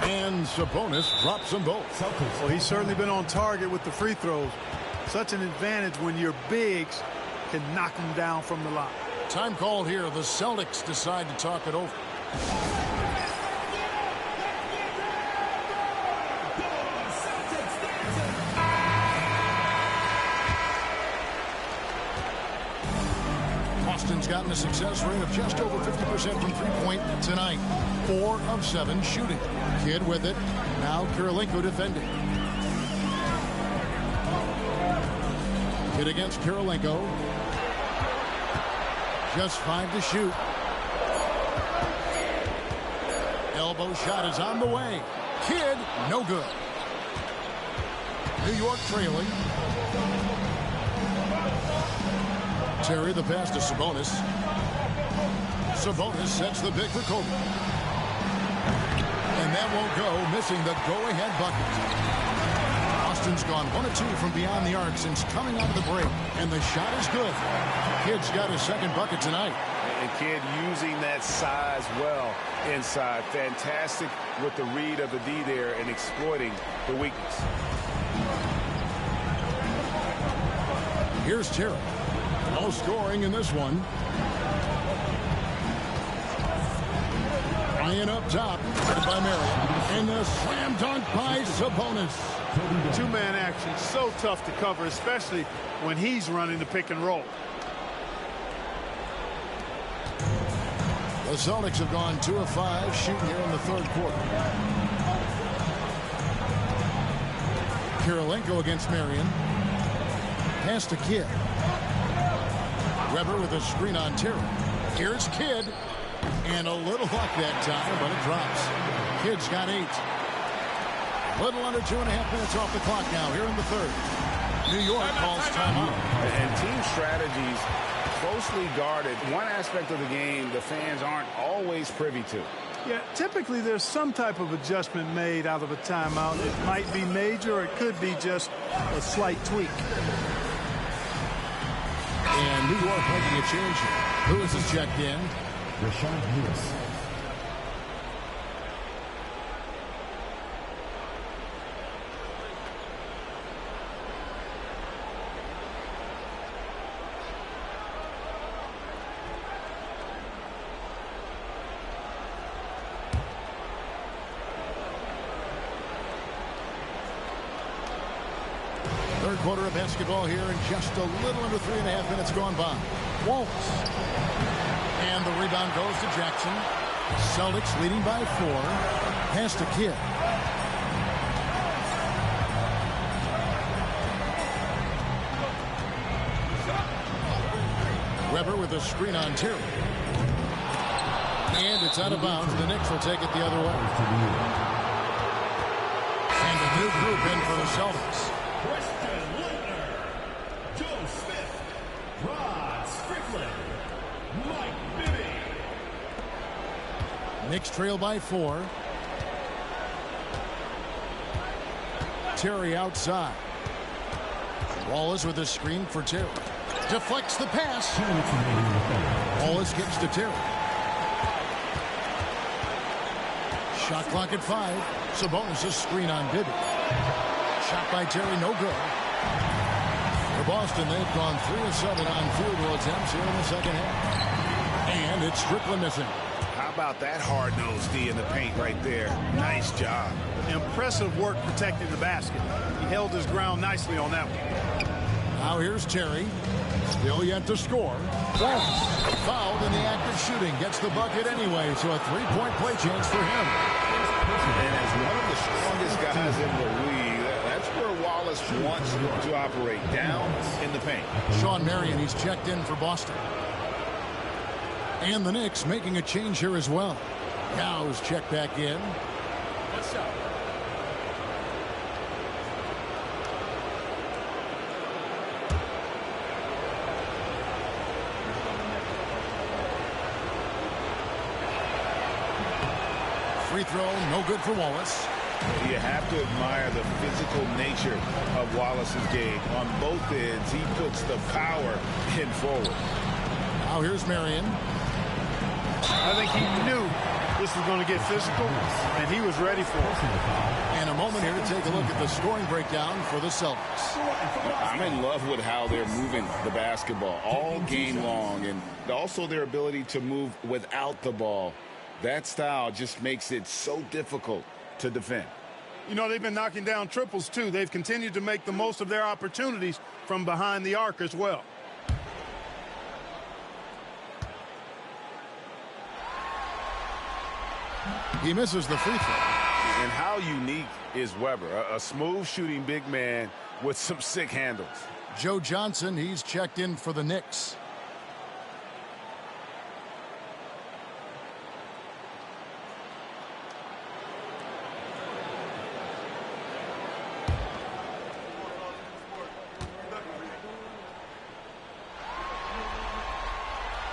And Sabonis drops them both. Well, he's certainly been on target with the free throws. Such an advantage when your bigs can knock them down from the line. Time called here. The Celtics decide to talk it over. Boston's gotten a success rate of just over 50% from three-point tonight. 4 of 7 shooting. Kidd with it. Now Kirilenko defending. Kidd against Kirilenko. Just 5 to shoot. Elbow shot is on the way. Kidd, no good. New York trailing. Terry the pass to Sabonis. Sabonis sets the pick for Kobe. And that won't go, missing the go-ahead bucket. Boston's gone 1 of 2 from beyond the arc since coming out of the break. And the shot is good. Kidd's got his second bucket tonight. And Kidd using that size well inside. Fantastic with the read of the D there and exploiting the weakness. Here's Terry. No scoring in this one. Ryan up top by Marion. And the slam dunk by Sabonis. Two-man action, so tough to cover, especially when he's running the pick and roll. The Celtics have gone 2 of 5 shooting here in the third quarter. Kirilenko against Marion. Pass to Kidd. Weber with a screen on Terry. Here's Kidd. And a little luck that time, but it drops. Kidd's got 8. A little under 2.5 minutes off the clock now here in the third. New York calls timeout. And team strategies closely guarded. One aspect of the game the fans aren't always privy to. Yeah, typically there's some type of adjustment made out of a timeout. It might be major, or it could be just a slight tweak. And New York making a change here. Lewis is checked in. Rashad Lewis. Third quarter of basketball here, and just a little under 3.5 minutes gone by. Wallace. And the rebound goes to Jackson. Celtics leading by 4. Pass to Kidd. Weber with a screen on Terry. And it's out of bounds. The Knicks will take it the other way. And a new group in for the Celtics. Knicks trail by 4. Terry outside. Wallace with a screen for Terry. Deflects the pass. Wallace gets to Terry. Shot clock at 5. Sabonis' screen on Bibby. Shot by Terry, no good. For Boston, they've gone 3 of 7 on field goal attempts here in the second half. And it's strictly missing. How about that hard-nosed D in the paint right there? Nice job. Impressive work protecting the basket. He held his ground nicely on that one. Now here's Terry. Still yet to score. Wallace fouled in the act of shooting. Gets the bucket anyway, so a 3-point play chance for him. And as one of the strongest guys in the league, that's where Wallace wants to operate, down in the paint. Sean Marion, he's checked in for Boston. And the Knicks making a change here as well. Gow's checked back in. What's up? Free throw, no good for Wallace. You have to admire the physical nature of Wallace's game. On both ends, he puts the power in forward. Now here's Marion. I think he knew this was going to get physical, and he was ready for it. And a moment here to take a look at the scoring breakdown for the Celtics. I'm in love with how they're moving the basketball all game long, and also their ability to move without the ball. That style just makes it so difficult to defend. You know, they've been knocking down triples, too. They've continued to make the most of their opportunities from behind the arc as well. He misses the free throw. And how unique is Weber? A smooth shooting big man with some sick handles. Joe Johnson, he's checked in for the Knicks.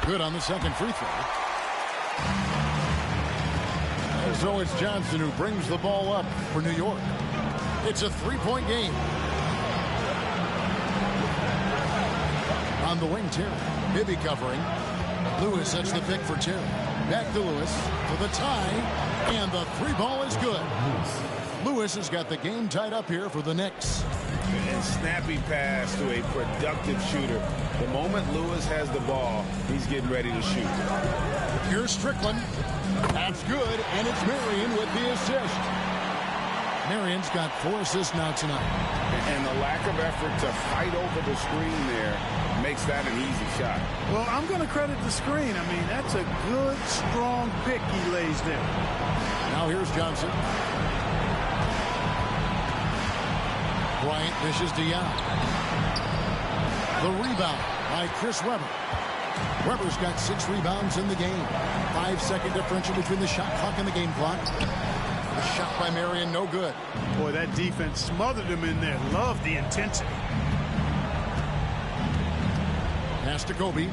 Good on the second free throw. And so it's Johnson who brings the ball up for New York. It's a three-point game. On the wing, Terry. Bibby covering. Lewis sets the pick for Terry. Back to Lewis for the tie. And the three ball is good. Lewis has got the game tied up here for the Knicks. And snappy pass to a productive shooter. The moment Lewis has the ball, he's getting ready to shoot. Here's Strickland. That's good, and it's Marion with the assist. Marion's got 4 assists now tonight. And the lack of effort to fight over the screen there makes that an easy shot. Well, I'm going to credit the screen. I mean, that's a good, strong pick he lays there. Now here's Johnson. Bryant dishes to Young. The rebound by Chris Webber. Webber's got 6 rebounds in the game. 5-second differential between the shot clock and the game clock. The shot by Marion, no good. Boy, that defense smothered him in there. Love the intensity. Pass to Kobe.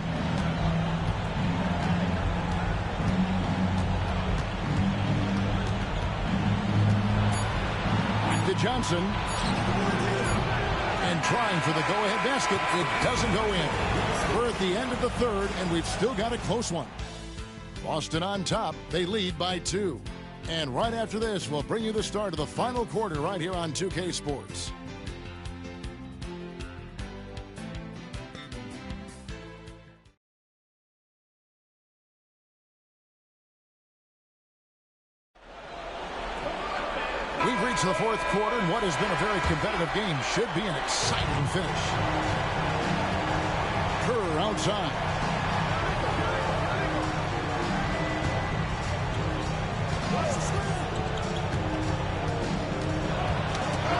To Johnson. And trying for the go-ahead basket. It doesn't go in. We're at the end of the third, and we've still got a close one. Boston on top. They lead by 2. And right after this, we'll bring you the start of the final quarter right here on 2K Sports. We've reached the fourth quarter, and what has been a very competitive game should be an exciting finish. Kerr outside.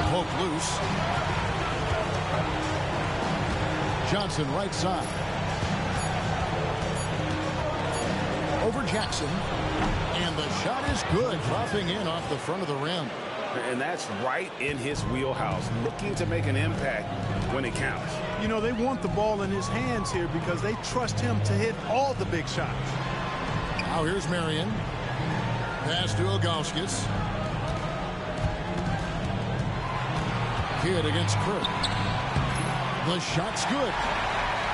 Poke loose. Johnson right side. Over Jackson. And the shot is good, dropping in off the front of the rim. And that's right in his wheelhouse, looking to make an impact when it counts. You know, they want the ball in his hands here because they trust him to hit all the big shots. Now here's Marion. Pass to Ilgauskas. Kidd against Kirk. The shot's good.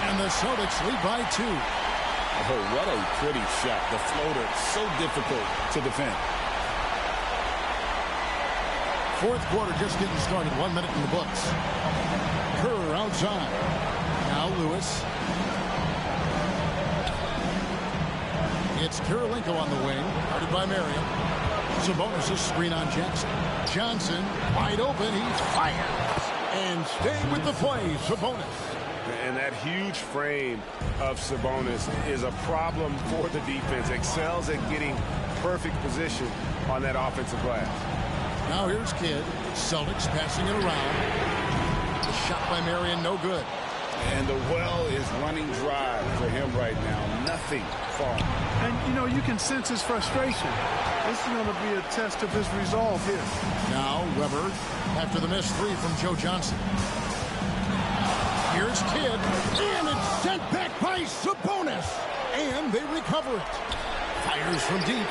And the Celtics lead by 2. Oh, what a pretty shot. The floater, so difficult to defend. Fourth quarter just getting started. 1 minute in the books. Kerr outside. Now Lewis. It's Kirilenko on the wing. Guarded by Marion. Sabonis' screen on Jackson. Johnson wide open. He fires. And staying with the play, Sabonis. And that huge frame of Sabonis is a problem for the defense. Excels at getting perfect position on that offensive glass. Now here's Kidd. Celtics passing it around. The shot by Marion, no good. And the well is running dry for him right now. Nothing falling. And, you know, you can sense his frustration. This is going to be a test of his resolve here. Now Weber after the missed 3 from Joe Johnson. Here's Kidd. And it's sent back by Sabonis. And they recover it. Fires from deep.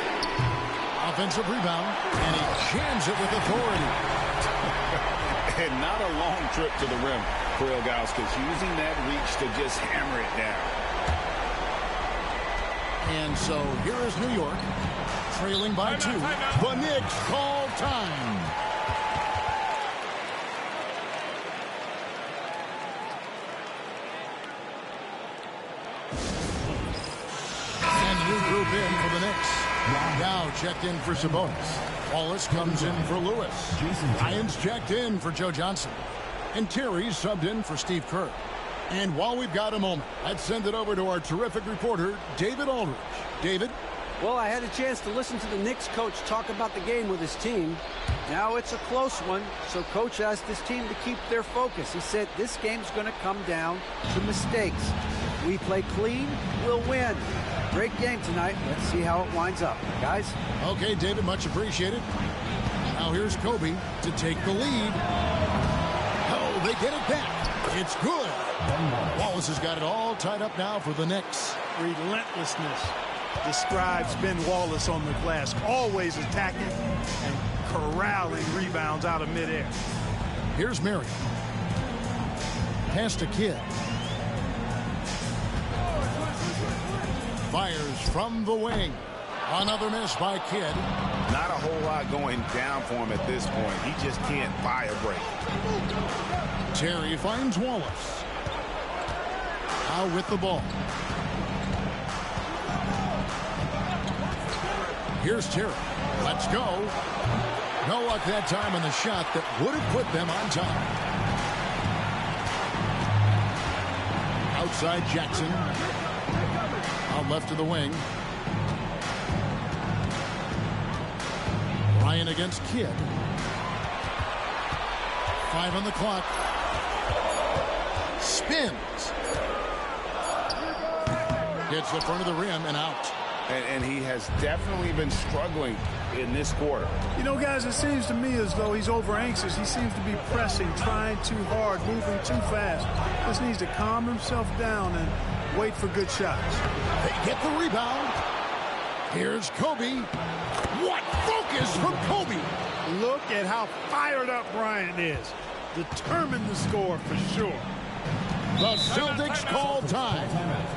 Offensive rebound, and he jams it with authority. And not a long trip to the rim for Ilgauskas, using that reach to just hammer it down. And so here is New York, trailing by 2. The Knicks call time. And the new group in for the Knicks. Now checked in for Sabonis. Wallace comes in for Lewis. Ryan's checked in for Joe Johnson. And Terry's subbed in for Steve Kerr. And while we've got a moment, let's send it over to our terrific reporter, David Aldridge. David? Well, I had a chance to listen to the Knicks coach talk about the game with his team. Now it's a close one, so coach asked his team to keep their focus. He said this game's going to come down to mistakes. If we play clean, we'll win. Great game tonight. Let's see how it winds up. Guys? Okay, David, much appreciated. Now here's Kobe to take the lead. Oh, they get it back. It's good. Wallace has got it all tied up now for the Knicks. Relentlessness describes Ben Wallace on the glass. Always attacking and corralling rebounds out of midair. Here's Marion. Pass to Kidd. Fires from the wing. Another miss by Kidd. Not a whole lot going down for him at this point. He just can't buy a break. Terry finds Wallace. Out with the ball. Here's Terry. Let's go. No luck that time on the shot that would have put them on top. Outside Jackson. Out left of the wing. Ryan against Kidd. 5 on the clock. Spins. Hits the front of the rim and out. And he has definitely been struggling in this quarter. You know, guys, it seems to me as though he's over anxious. He seems to be pressing, trying too hard, moving too fast. Just needs to calm himself down and wait for good shots. They get the rebound. Here's Kobe. What focus from Kobe. Look at how fired up Bryant is. Determined to score for sure. The Celtics call time.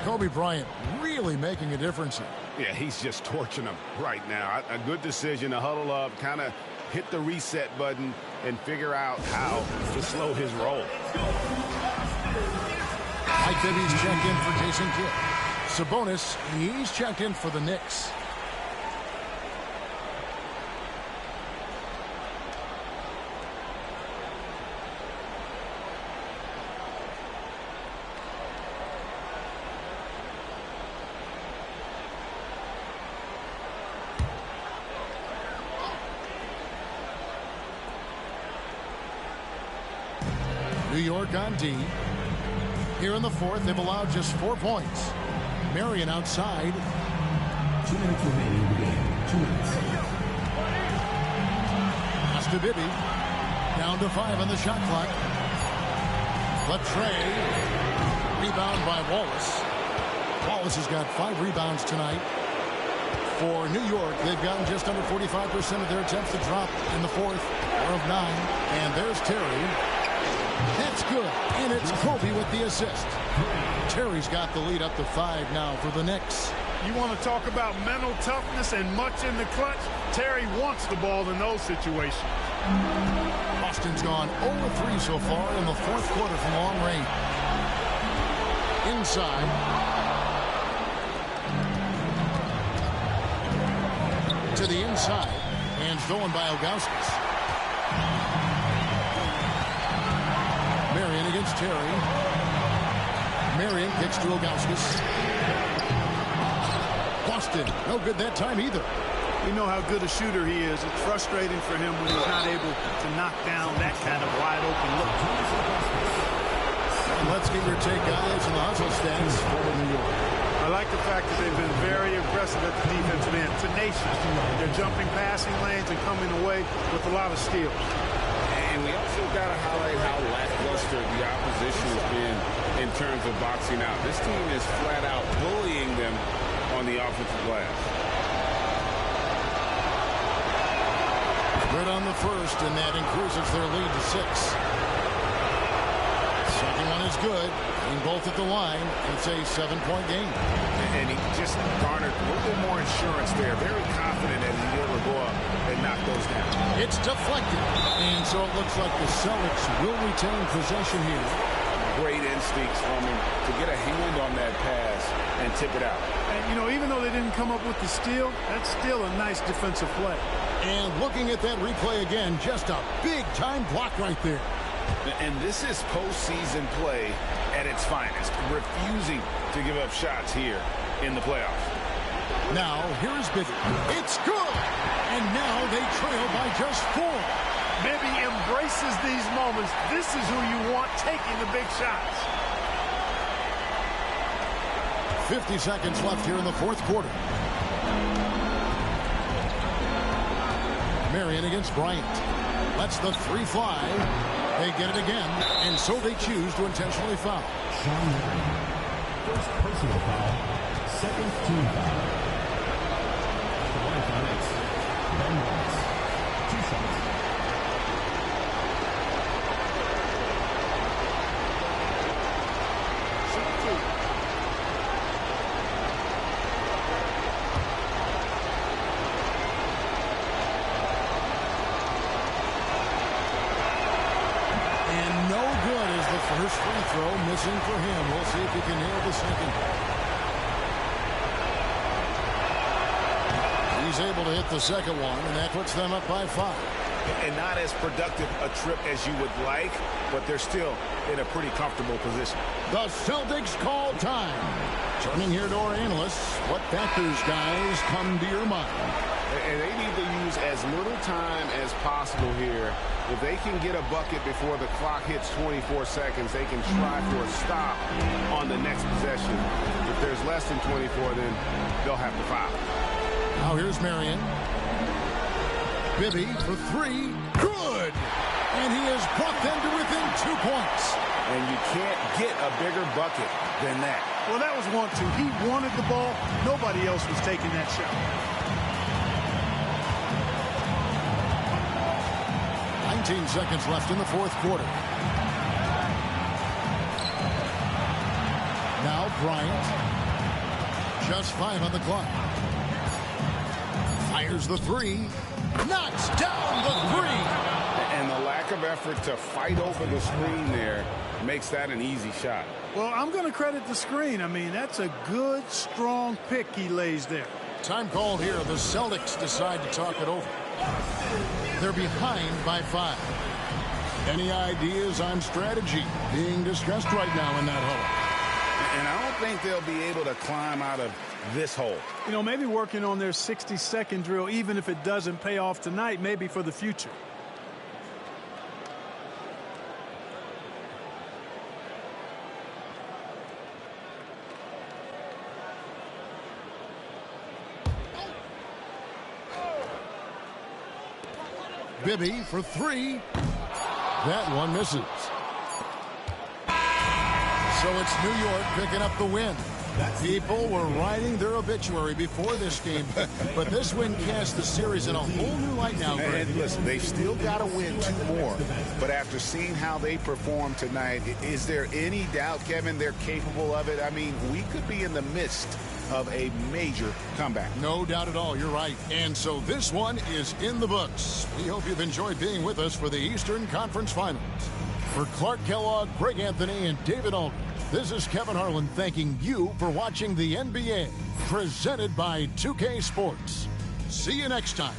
Kobe Bryant really making a difference here. Yeah, he's just torching them right now. A good decision to huddle up, kind of hit the reset button, and figure out how to slow his roll. Mike Bibby's checked in for Jason Kidd. Sabonis, he's checked in for the Knicks. New York on D. Here in the fourth, they've allowed just 4 points. Marion outside. 2 minutes remaining in the game. 2 minutes. Pass to Bibby. Down to 5 on the shot clock. Latrey. Rebound by Wallace. Wallace has got 5 rebounds tonight. For New York, they've gotten just under 45% of their attempts to drop in the fourth, or of 9. And there's Terry. That's good, and it's Kobe with the assist. Terry's got the lead up to 5 now for the Knicks. You want to talk about mental toughness and much in the clutch? Terry wants the ball in those situations. Boston's gone 0-3 so far in the fourth quarter from long range. Inside. To the inside. And stolen by Ilgauskas. Marion against Terry. Marion kicks to Ilgauskas. Boston, no good that time either. We know how good a shooter he is. It's frustrating for him when he's not able to knock down that kind of wide open look. And let's get your take, guys, on the hustle stats for New York. I like the fact that they've been very aggressive at the defensive end, tenacious. They're jumping passing lanes and coming away with a lot of steals. And we also got to highlight how lackluster the opposition has been in terms of boxing out. This team is flat out bullying them on the offensive glass. Good on the first, and that increases their lead to 6. Second one is good. And both at the line. It's a 7-point game. And he just garnered a little bit more insurance there. Very confident that he'll be able to go up and knock those down. It's deflected. And so it looks like the Celtics will retain possession here. Great instincts from him to get a hand on that pass and tip it out. And, you know, even though they didn't come up with the steal, that's still a nice defensive play. And looking at that replay again, just a big-time block right there. And this is postseason play at its finest, refusing to give up shots here in the playoffs. Now, here's Bibby. It's good! And now they trail by just 4. Bibby embraces these moments. This is who you want taking the big shots. 50 seconds left here in the fourth quarter. Marion against Bryant. Lets the 3 fly. They get it again, and so they choose to intentionally foul. Sean Marion. First personal foul. Second team foul. The line for Knicks. Ben Wallace. 2 shots. First free throw missing for him. We'll see if he can nail the second. He's able to hit the second one, and that puts them up by 5. And not as productive a trip as you would like, but they're still in a pretty comfortable position. The Celtics call time. Turning here to our analysts, what factors, guys, come to your mind? And they need to use as little time as possible here. If they can get a bucket before the clock hits 24 seconds, they can try for a stop on the next possession. If there's less than 24, then they'll have to foul. Now here's Marion. Bibby for 3. Good! And he has brought them to within 2 points. And you can't get a bigger bucket than that. Well, that was 1-2. He wanted the ball. Nobody else was taking that shot. 19 seconds left in the fourth quarter. Now Bryant. Just 5 on the clock. Fires the 3. Knocks down the 3. And the lack of effort to fight over the screen there makes that an easy shot. Well, I'm going to credit the screen. I mean, that's a good, strong pick he lays there. Time called here. The Celtics decide to talk it over. They're behind by 5. Any ideas on strategy being discussed right now in that hole? And I don't think they'll be able to climb out of this hole. You know, maybe working on their 60-second drill, even if it doesn't pay off tonight, maybe for the future. Bibby for 3. That one misses. So it's New York picking up the win. People were writing their obituary before this game, but this win casts the series in a whole new light now, Greg. And listen, they've still got to win 2 more. But after seeing how they performed tonight, is there any doubt, Kevin, they're capable of it? I mean, we could be in the midst of a major comeback. No doubt at all. You're right. And so this one is in the books. We hope you've enjoyed being with us for the Eastern Conference Finals. For Clark Kellogg, Greg Anthony, and David Aldridge, this is Kevin Harlan thanking you for watching the NBA, presented by 2K Sports. See you next time.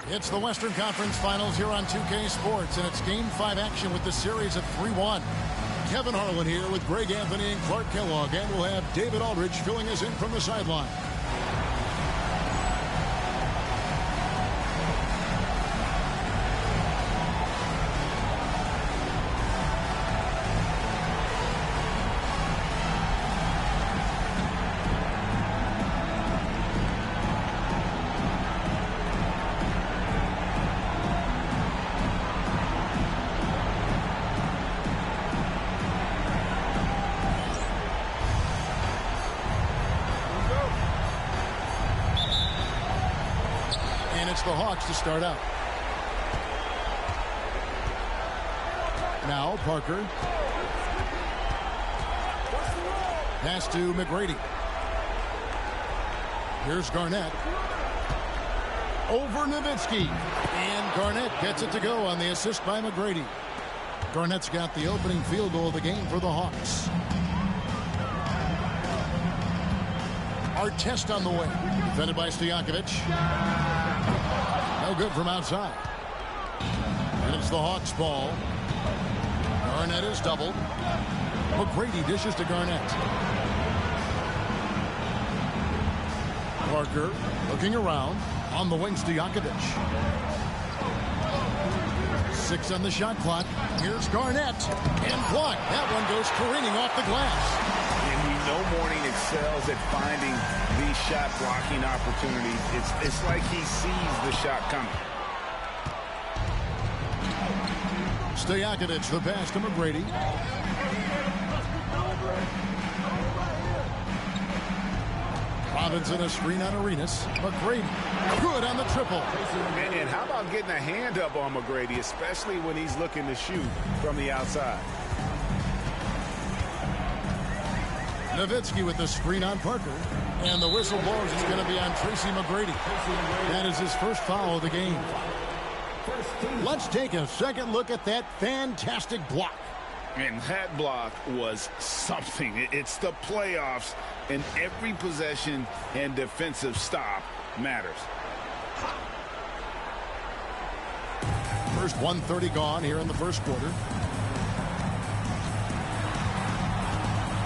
It's the Western Conference Finals here on 2K Sports, and it's Game 5 action with the series of 3-1. Kevin Harlan here with Greg Anthony and Clark Kellogg, and we'll have David Aldridge filling us in from the sideline. It's the Hawks to start out. Now Parker. Pass to McGrady. Here's Garnett. Over Nowitzki. And Garnett gets it to go on the assist by McGrady. Garnett's got the opening field goal of the game for the Hawks. Artest on the way. Defended by Stojakovic. No good from outside. And it's the Hawks' ball. Garnett is doubled. McGrady dishes to Garnett. Parker looking around. On the wing, Stojakovic. 6 on the shot clock. Here's Garnett. And blocked. That one goes careening off the glass. And we know Mourning excels at finding these shot blocking opportunities. It's like he sees the shot coming. Stojakovic, the pass to McGrady. Robinson, a screen on Arenas. McGrady, good on the triple. And how about getting a hand up on McGrady, especially when he's looking to shoot from the outside? Nowitzki with the screen on Parker. And the whistle blows. It's going to be on Tracy McGrady. That is his first foul of the game. Let's take a second look at that fantastic block. And that block was something. It's the playoffs, and every possession and defensive stop matters. First 1:30 gone here in the first quarter.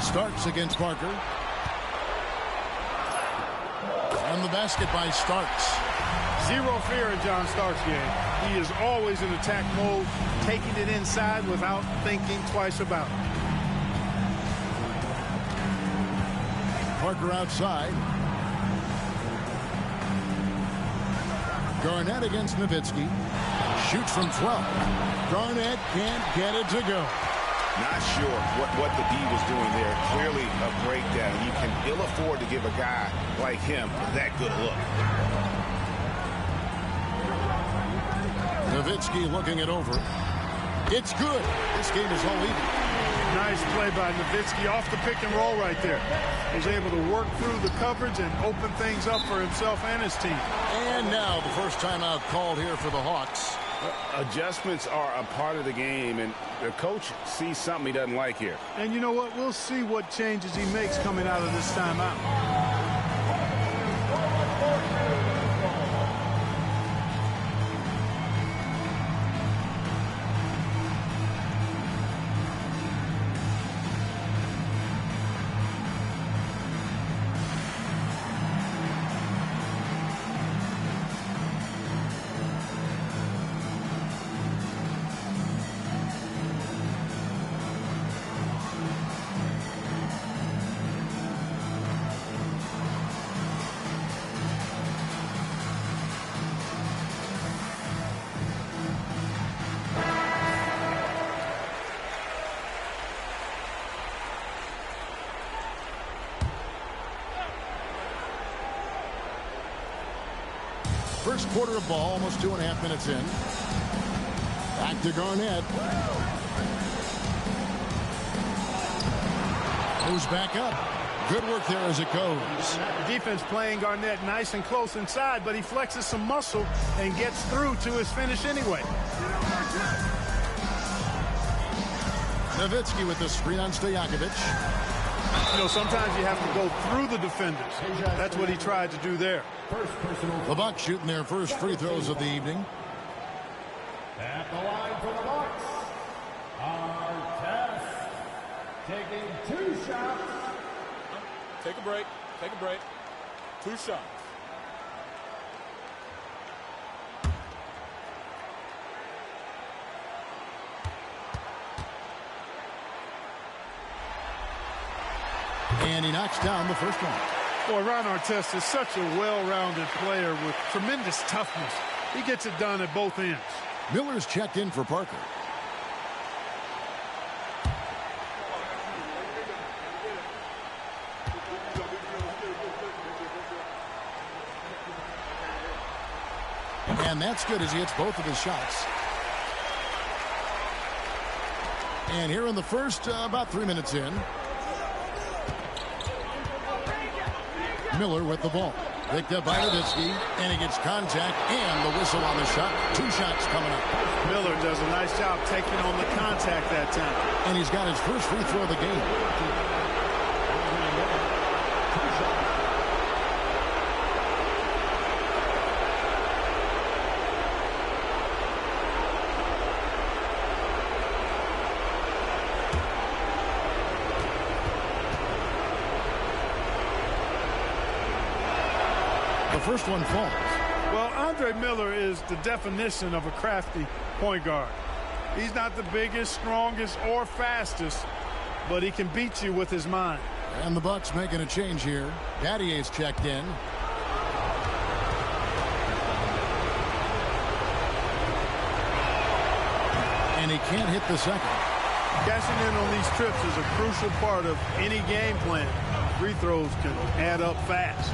Starks against Parker. On the basket by Starks. Zero fear in John Starks' game. He is always in attack mode, taking it inside without thinking twice about it. Parker outside. Garnett against Nowitzki. Shoots from 12. Garnett can't get it to go. Not sure what the D was doing there. Clearly a breakdown. You can ill afford to give a guy like him that good a look. Nowitzki looking it over. It's good. This game is all even. Nice play by Nowitzki off the pick and roll right there. Was able to work through the coverage and open things up for himself and his team. And now the first timeout called here for the Hawks. Adjustments are a part of the game, and the coach sees something he doesn't like here. And you know what? We'll see what changes he makes coming out of this timeout. First quarter of ball, almost 2.5 minutes in. Back to Garnett. Moves back up. Good work there as it goes. Defense playing Garnett nice and close inside, but he flexes some muscle and gets through to his finish anyway. Nowitzki with the screen on Stojakovic. You know, sometimes you have to go through the defenders. That's what he tried to do there. The Bucks shooting their first free throws of the evening. At the line for the Bucks, Artest taking 2 shots. Take a break. Take a break. 2 shots. And he knocks down the first one. Boy, Ron Artest is such a well-rounded player with tremendous toughness. He gets it done at both ends. Miller's checked in for Parker. And that's good as he hits both of his shots. And here in the first, about 3 minutes in. Miller with the ball. Picked up by Nowitzki, and he gets contact and the whistle on the shot. 2 shots coming up. Miller does a nice job taking on the contact that time. And he's got his first free throw of the game. The first one falls. Well, Andre Miller is the definition of a crafty point guard. He's not the biggest, strongest, or fastest, but he can beat you with his mind. And the Bucks making a change here. Dattier's checked in. And he can't hit the second. Cashing in on these trips is a crucial part of any game plan. Free throws can add up fast.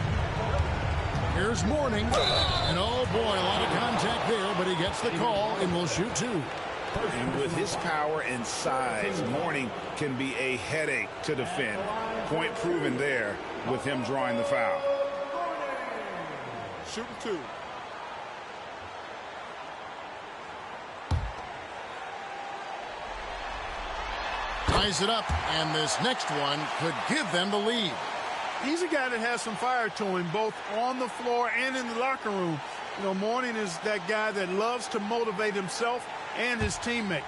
Here's Mourning. And oh boy, a lot of contact there, but he gets the call and will shoot 2. And with his power and size, Mourning can be a headache to defend. Point proven there with him drawing the foul. Shooting 2. Ties it up, and this next one could give them the lead. He's a guy that has some fire to him, both on the floor and in the locker room. You know, Mourning is that guy that loves to motivate himself and his teammates.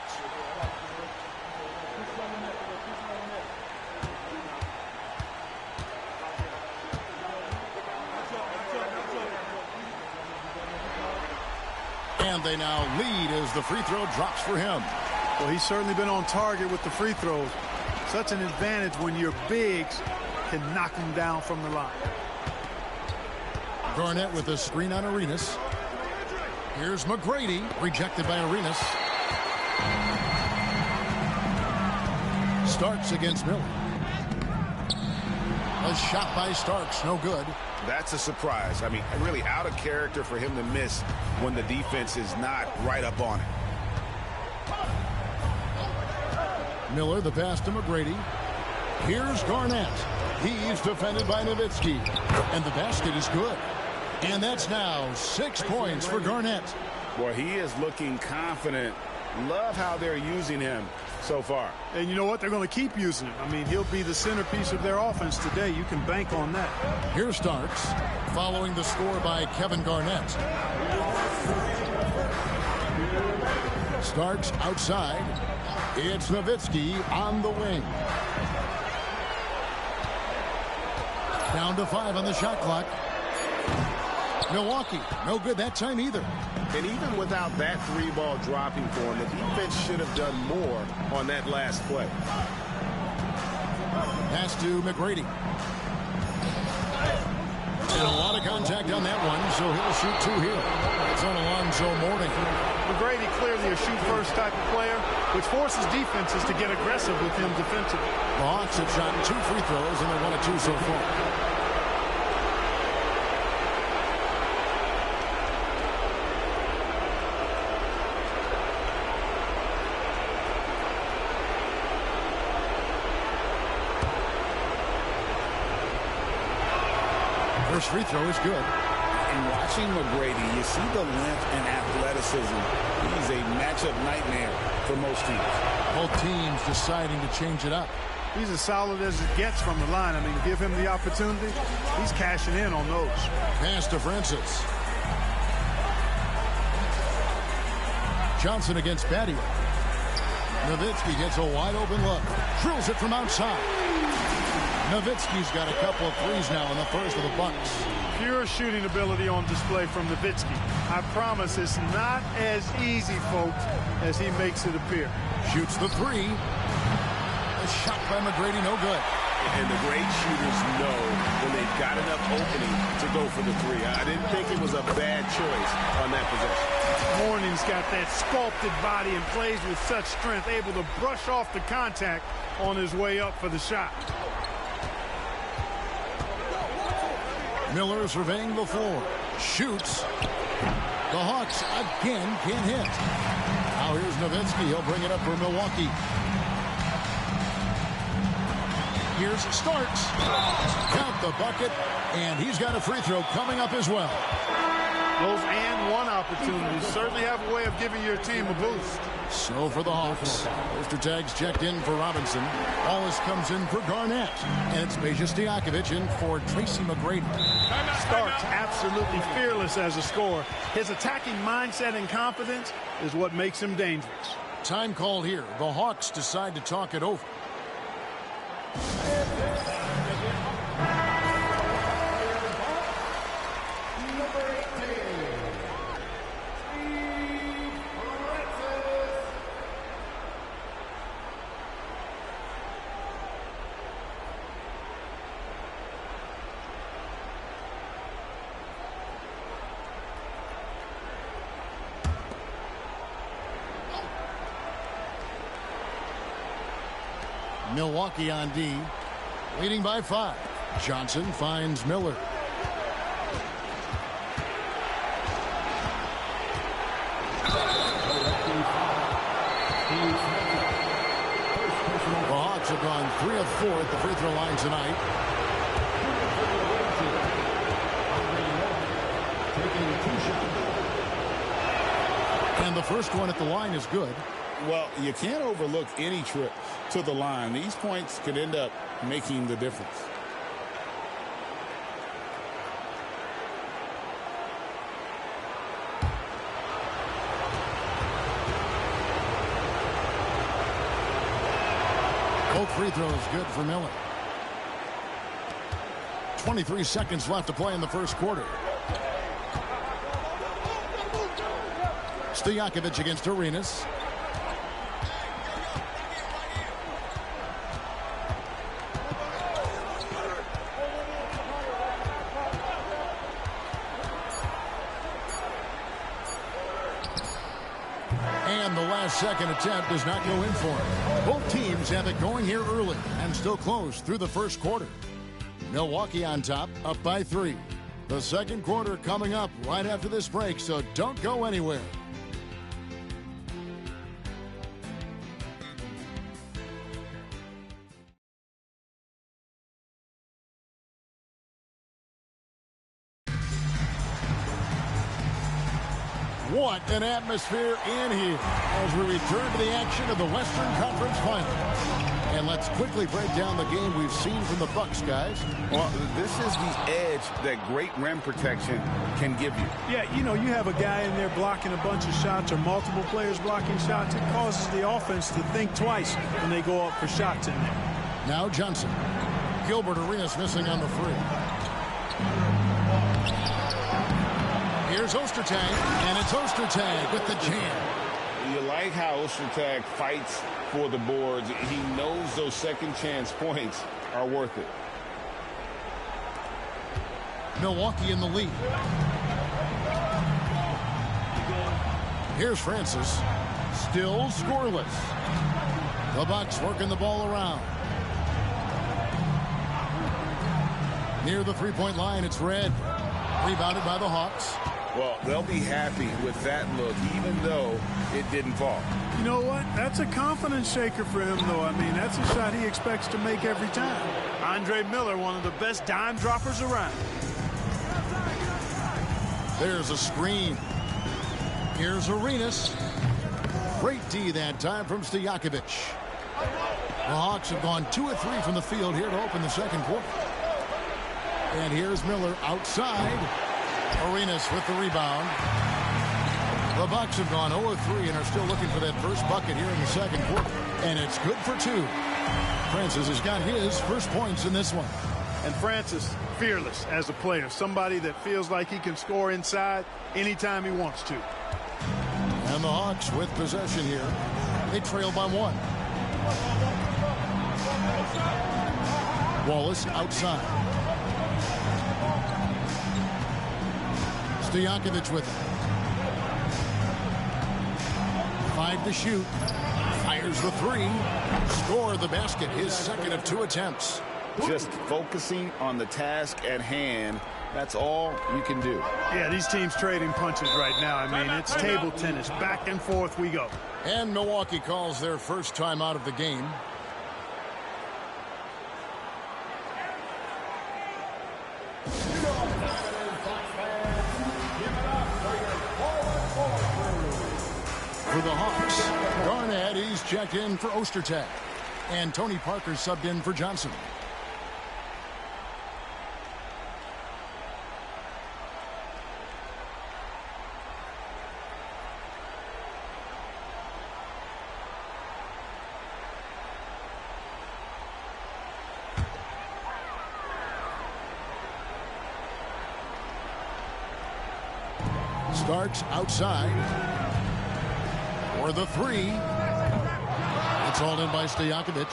And they now lead as the free throw drops for him. Well, he's certainly been on target with the free throws. Such an advantage when your bigs can knock him down from the line. Garnett with a screen on Arenas. Here's McGrady, rejected by Arenas. Starks against Miller. A shot by Starks, no good. That's a surprise. I mean, really out of character for him to miss when the defense is not right up on it. Miller, the pass to McGrady. Here's Garnett. He's defended by Nowitzki. And the basket is good. And that's now 6 points for Garnett. Boy, he is looking confident. Love how they're using him so far. And you know what? They're going to keep using him. I mean, he'll be the centerpiece of their offense today. You can bank on that. Here Starks, following the score by Kevin Garnett. Starks outside. It's Nowitzki on the wing. Down to 5 on the shot clock. Milwaukee, no good that time either. And even without that 3-ball dropping for him, the defense should have done more on that last play. Pass to McGrady. And a lot of contact on that one, so he'll shoot 2 here. It's on Alonzo Mourning. McGrady clearly a shoot-first type of player, which forces defenses to get aggressive with him defensively. The Hawks have shot 2 free throws, and they're 1 of 2 so far. First free throw is good. And watching McGrady, you see the length and athleticism. He's a matchup nightmare for most teams. Both teams deciding to change it up. He's as solid as it gets from the line. I mean, give him the opportunity. He's cashing in on those. Pass to Francis. Johnson against Badia. Nowitzki gets a wide open look. Drills it from outside. Nowitzki's got a couple of threes now in the first of the Bucks. Pure shooting ability on display from Nowitzki. I promise it's not as easy, folks, as he makes it appear. Shoots the 3. A shot by McGrady, no good. And the great shooters know when they've got enough opening to go for the 3. I didn't think it was a bad choice on that possession. Mourning's got that sculpted body and plays with such strength, able to brush off the contact on his way up for the shot. Miller surveying the floor. Shoots. The Hawks again can't hit. Now here's Nowitzki. He'll bring it up for Milwaukee. Here's Starks. Count the bucket. And he's got a free throw coming up as well. Those and one opportunities certainly have a way of giving your team a boost. So for the Hawks, poster tags checked in for Robinson. Wallace comes in for Garnett. And it's Peja Stojakovic in for Tracy McGrady. Starks absolutely fearless as a scorer. His attacking mindset and confidence is what makes him dangerous. Time called here. The Hawks decide to talk it over. Milwaukee on D, leading by 5. Johnson finds Miller. The Hawks have gone 3 of 4 at the free throw line tonight. And the first one at the line is good. Well, you can't overlook any trip to the line. These points could end up making the difference. Both free throws good for Miller. 23 seconds left to play in the first quarter. Stojakovic against Arenas. And the last second attempt does not go in for him. Both teams have it going here early and still close through the first quarter. Milwaukee on top, up by 3. The second quarter coming up right after this break, so don't go anywhere. What an atmosphere in here as we return to the action of the Western Conference Finals. And let's quickly break down the game we've seen from the Bucks, guys. Well, this is the edge that great rim protection can give you. Yeah, you know, you have a guy in there blocking a bunch of shots or multiple players blocking shots. It causes the offense to think twice when they go up for shots in there. Now Johnson. Gilbert Arenas missing on the free. Here's Ostertag, and it's Ostertag with the jam. You like how Ostertag fights for the boards. He knows those second chance points are worth it. Milwaukee in the lead. Here's Francis. Still scoreless. The Bucks working the ball around. Near the three-point line, it's Red. Rebounded by the Hawks. Well, they'll be happy with that look, even though it didn't fall. You know what? That's a confidence shaker for him, though. I mean, that's a shot he expects to make every time. Andre Miller, one of the best dime droppers around. There's a screen. Here's Arenas. Great D that time from Stojakovic. The Hawks have gone 2 of 3 from the field here to open the second quarter. And here's Miller outside. Arenas with the rebound. The Bucks have gone 0 of 3 and are still looking for that first bucket here in the second quarter. And it's good for 2. Francis has got his first points in this one. And Francis, fearless as a player. Somebody that feels like he can score inside anytime he wants to. And the Hawks with possession here. They trail by 1. Wallace outside. Stojakovic with it. 5 to shoot. Fires the 3. Score the basket. His second of 2 attempts. Just focusing on the task at hand. That's all you can do. Yeah, these teams trading punches right now. I mean, it's table tennis. Back and forth we go. And Milwaukee calls their first time out of the game. For the Hawks, Garnett, he's checked in for Ostertag. And Tony Parker subbed in for Johnson. Starks outside. For the 3. It's all in by Stojakovic.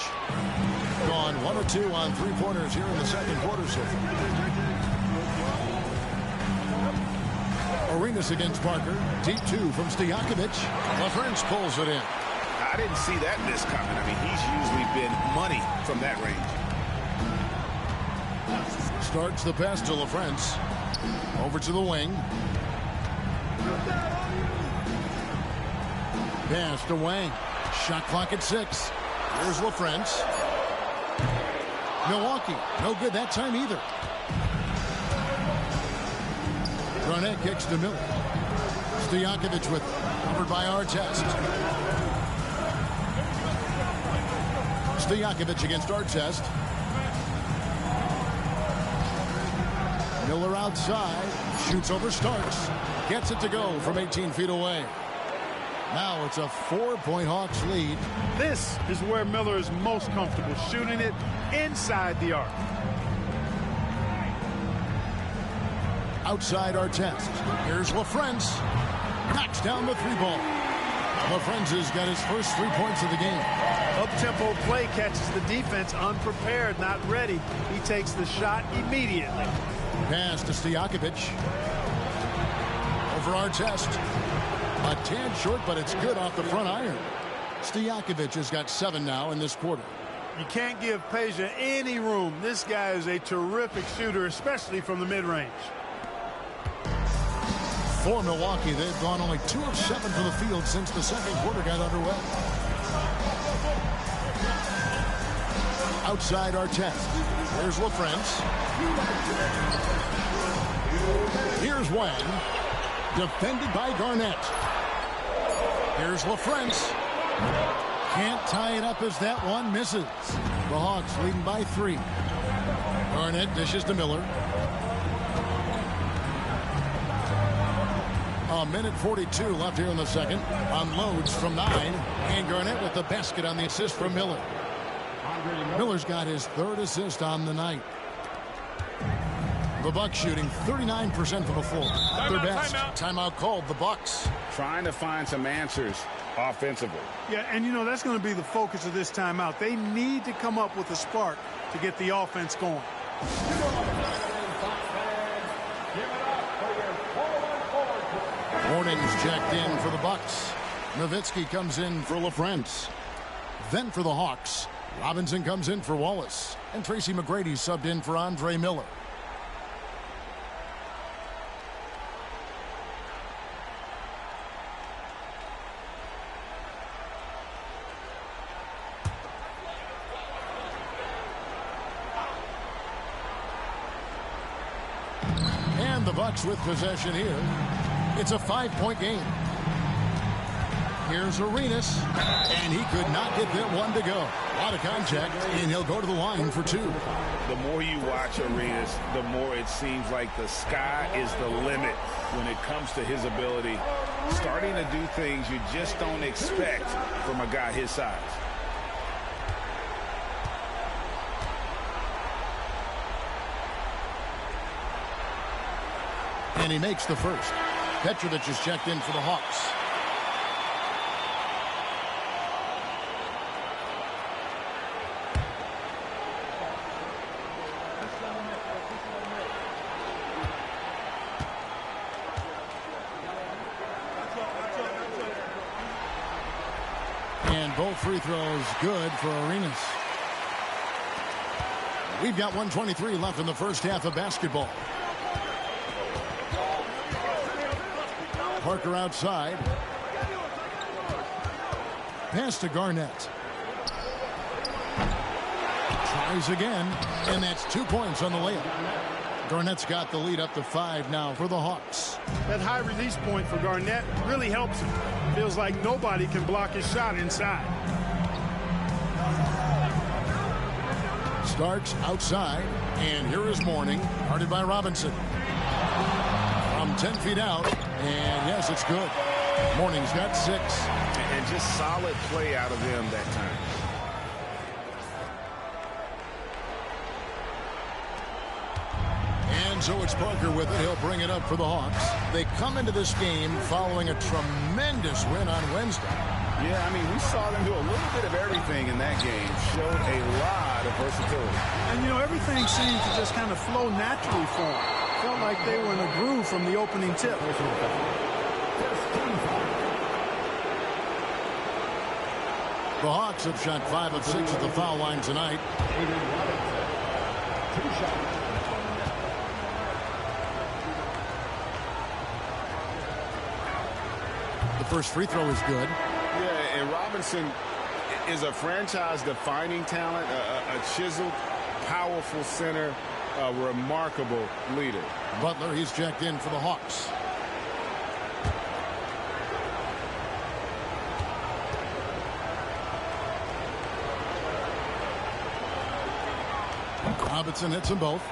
Gone 1 of 2 on 3-pointers here in the second quarter so far. Arenas against Parker. Deep 2 from Stojakovic. LaFrance pulls it in. I didn't see that miss coming. I mean, he's usually been money from that range. Starts the pass to LaFrance. Over to the wing. Pass to Wang. Shot clock at 6. Here's LaFrance. Milwaukee. No good that time either. Garnett kicks to Miller. Stojakovic with it. Covered by Artest. Stojakovic against Artest. Miller outside. Shoots over Starks. Gets it to go from 18 feet away. Now it's a 4-point Hawks lead. This is where Miller is most comfortable, shooting it inside the arc. Outside Artest. Here's LaFrance. Knocks down the 3-ball. LaFrance has got his first 3 points of the game. Up-tempo play catches the defense unprepared, not ready. He takes the shot immediately. Pass to Stojakovic. Over Artest. A tad short, but it's good off the front iron. Stojakovic has got 7 now in this quarter. You can't give Peja any room. This guy is a terrific shooter, especially from the mid-range. For Milwaukee, they've gone only 2 of 7 from the field since the second quarter got underway. Outside Artest. There's LaFrance. Here's Wang. Defended by Garnett. Here's LaFrance. Can't tie it up as that one misses. The Hawks leading by 3. Garnett dishes to Miller. A minute 42 left here in the second. Unloads from 9. And Garnett with the basket on the assist from Miller. Miller's got his 3rd assist on the night. The Bucks shooting 39% from the floor. Their best. Timeout called. The Bucks trying to find some answers offensively. Yeah, and you know that's going to be the focus of this timeout. They need to come up with a spark to get the offense going. Morning's checked in for the Bucks. Nowitzki comes in for LaFrance. Then for the Hawks, Robinson comes in for Wallace. And Tracy McGrady subbed in for Andre Miller. And the Bucks with possession here. It's a 5-point game. Here's Arenas, and he could not get that one to go. A lot of contact, and he'll go to the line for 2. The more you watch Arenas, the more it seems like the sky is the limit when it comes to his ability. Starting to do things you just don't expect from a guy his size. And he makes the first. Petrovic is checked in for the Hawks. And both free throws good for Arenas. We've got 1:23 left in the first half of basketball. Parker outside. Pass to Garnett. Tries again, and that's 2 points on the layup. Garnett's got the lead up to 5 now for the Hawks. That high release point for Garnett really helps him. Feels like nobody can block his shot inside. Starts outside, and here is Morning, guarded by Robinson. From 10 feet out, and yes, it's good. Morning's got 6. And just solid play out of them that time. And so it's Parker with it. He'll bring it up for the Hawks. They come into this game following a tremendous win on Wednesday. Yeah, I mean, we saw them do a little bit of everything in that game. Showed a lot of versatility. And, you know, everything seemed to just kind of flow naturally for them. Felt like they were in a groove from the opening tip. The Hawks have shot 5 of 6 at the foul line tonight. The first free throw is good. Yeah, and Robinson is a franchise-defining talent, a chiseled, powerful center, a remarkable leader. Butler, he's checked in for the Hawks. Robinson hits them both.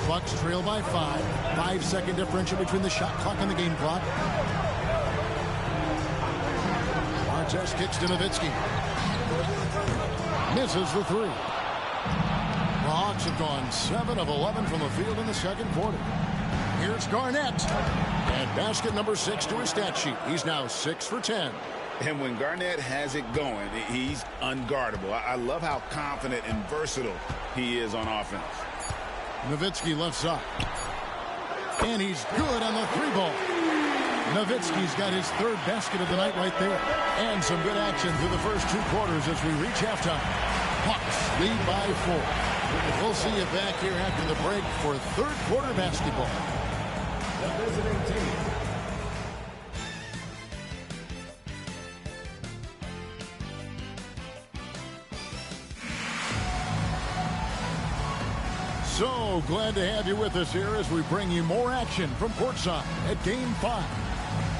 Bucks trail by 5. 5-second differential between the shot clock and the game clock. Artest kicks to Nowitzki. Misses the 3. The Hawks have gone 7 of 11 from the field in the second quarter. Here's Garnett. And basket number 6 to his stat sheet. He's now 6 for 10. And when Garnett has it going, he's unguardable. I love how confident and versatile he is on offense. Nowitzki left side. And he's good on the 3-ball. Nowitzki's got his 3rd basket of the night right there. And some good action through the first 2 quarters as we reach halftime. Hawks lead by 4. We'll see you back here after the break for 3rd quarter basketball. The visiting team. So glad to have you with us here as we bring you more action from courtside at Game 5.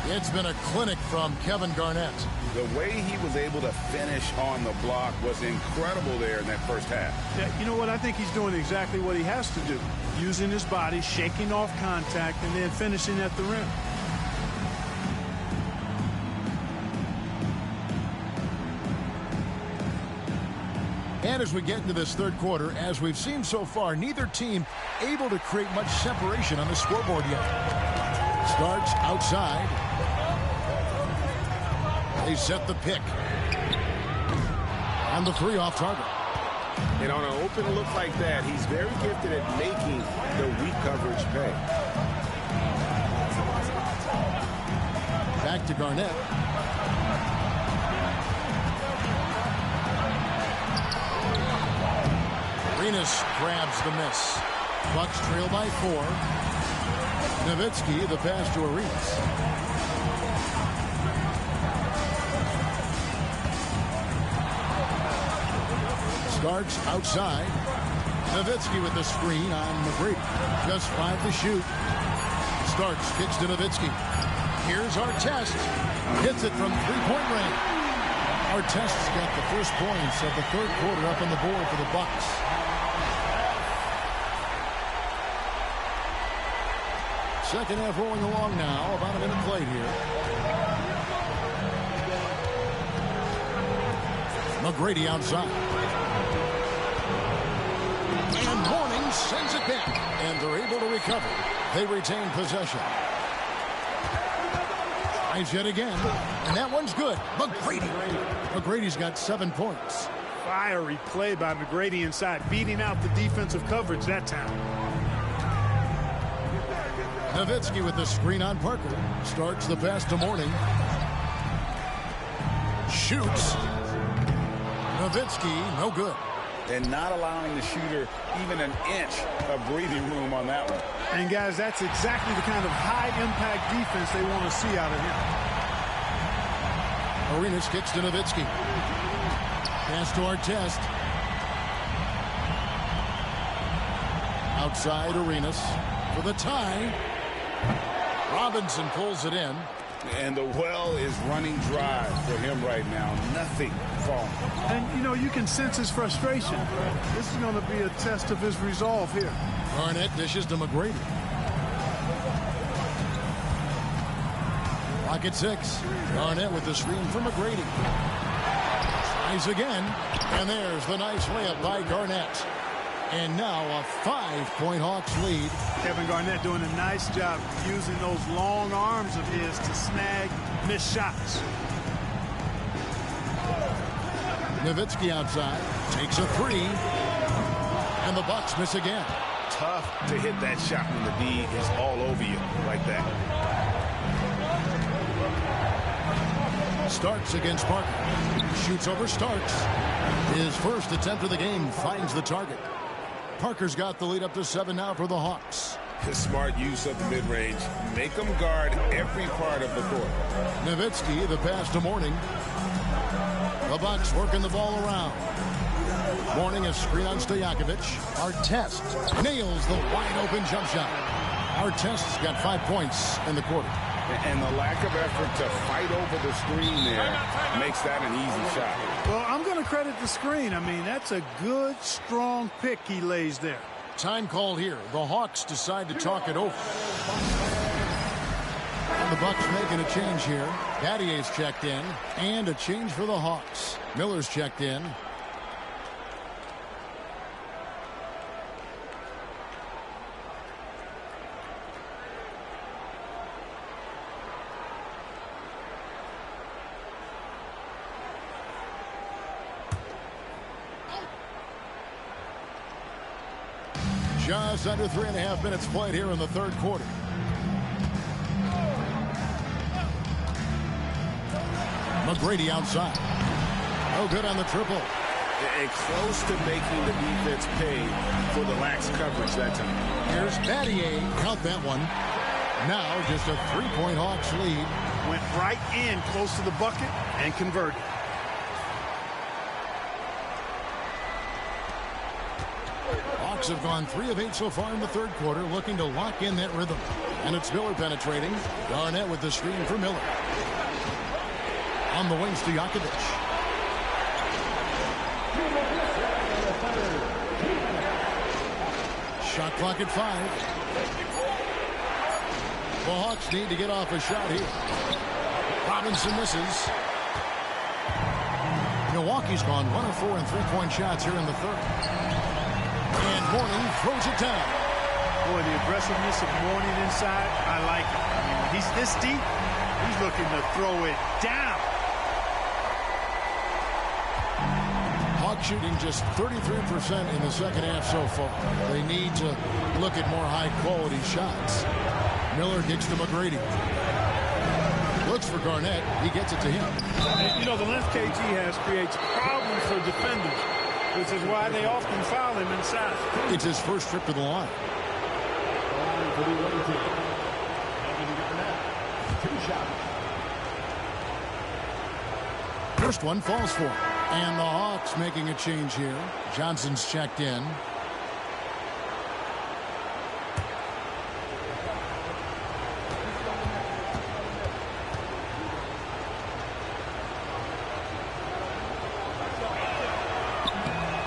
It's been a clinic from Kevin Garnett. The way he was able to finish on the block was incredible there in that first half. Yeah, you know what? I think he's doing exactly what he has to do. Using his body, shaking off contact, and then finishing at the rim. And as we get into this third quarter, as we've seen so far, neither team able to create much separation on the scoreboard yet. Starts outside. They set the pick. And the three off target. And on an open look like that, he's very gifted at making the weak coverage pay. Back to Garnett. Arenas grabs the miss. Bucks trail by 4. Nowitzki, the pass to Arenas. Starts outside. Nowitzki with the screen on McGrady. Just 5 to shoot. Starks kicks to Nowitzki. Here's Artest. Hits it from three-point range. Artest's got the first points of the third quarter up on the board for the Bucks. Second half rolling along now. About a minute played here. McGrady outside. And Mourning sends it back. And they're able to recover. They retain possession. Tries yet again. And that one's good. McGrady. McGrady's got 7 points. Fiery play by McGrady inside, beating out the defensive coverage that time. Nowitzki with the screen on Parker. Starts the pass to Mourning. Shoots. Nowitzki, no good. And not allowing the shooter even an inch of breathing room on that one. And, guys, that's exactly the kind of high-impact defense they want to see out of him. Arenas kicks to Nowitzki. Pass to Artest. Outside Arenas for the tie. Robinson pulls it in. And the well is running dry for him right now. Nothing falling. And, you know, you can sense his frustration. This is going to be a test of his resolve here. Garnett dishes to McGrady. Lock at 6. Garnett with the screen for McGrady. Tries again. And there's the nice layup by Garnett. And now a 5-point Hawks lead. Kevin Garnett doing a nice job using those long arms of his to snag missed shots. Nowitzki outside. Takes a 3. And the Bucks miss again. Tough to hit that shot when the D is all over you like that. Starks against Parker. Shoots over Starks. His first attempt of the game finds the target. Parker's got the lead up to 7 now for the Hawks. His smart use of the mid-range. Make them guard every part of the court. Nowitzki, the pass to Mourning. The Bucks working the ball around. Mourning a screen on Stojakovic. Artest nails the wide-open jump shot. Artest's got 5 points in the quarter. And the lack of effort to fight over the screen there makes that an easy shot. Well, I'm going to credit the screen. I mean, that's a good, strong pick he lays there. Time called here. The Hawks decide to talk it over. And the Bucks making a change here. Battier's checked in. And a change for the Hawks. Miller's checked in. Just under 3.5 minutes played here in the third quarter. McGrady outside. No good on the triple. And close to making the defense pay for the lax coverage that time. Here's Battier. Count that one. Now just a 3-point Hawks lead. Went right in close to the bucket and converted. Hawks have gone 3 of 8 so far in the third quarter, looking to lock in that rhythm. And it's Miller penetrating. Garnett with the screen for Miller. On the wings to Stojakovic. Shot clock at 5. The Hawks need to get off a shot here. Robinson misses. Milwaukee's gone 1 of 4 in three-point shots here in the third. And Mourning throws it down. Boy, the aggressiveness of Mourning inside, I like it. I mean, when he's this deep, he's looking to throw it down. Hawks shooting just 33% in the second half so far. They need to look at more high-quality shots. Miller kicks to McGrady. Looks for Garnett. He gets it to him. And, you know, the length KG has creates problems for defenders, which is why they often foul him inside. It's his first trip to the line. First one falls for him. And the Hawks making a change here. Johnson's checked in.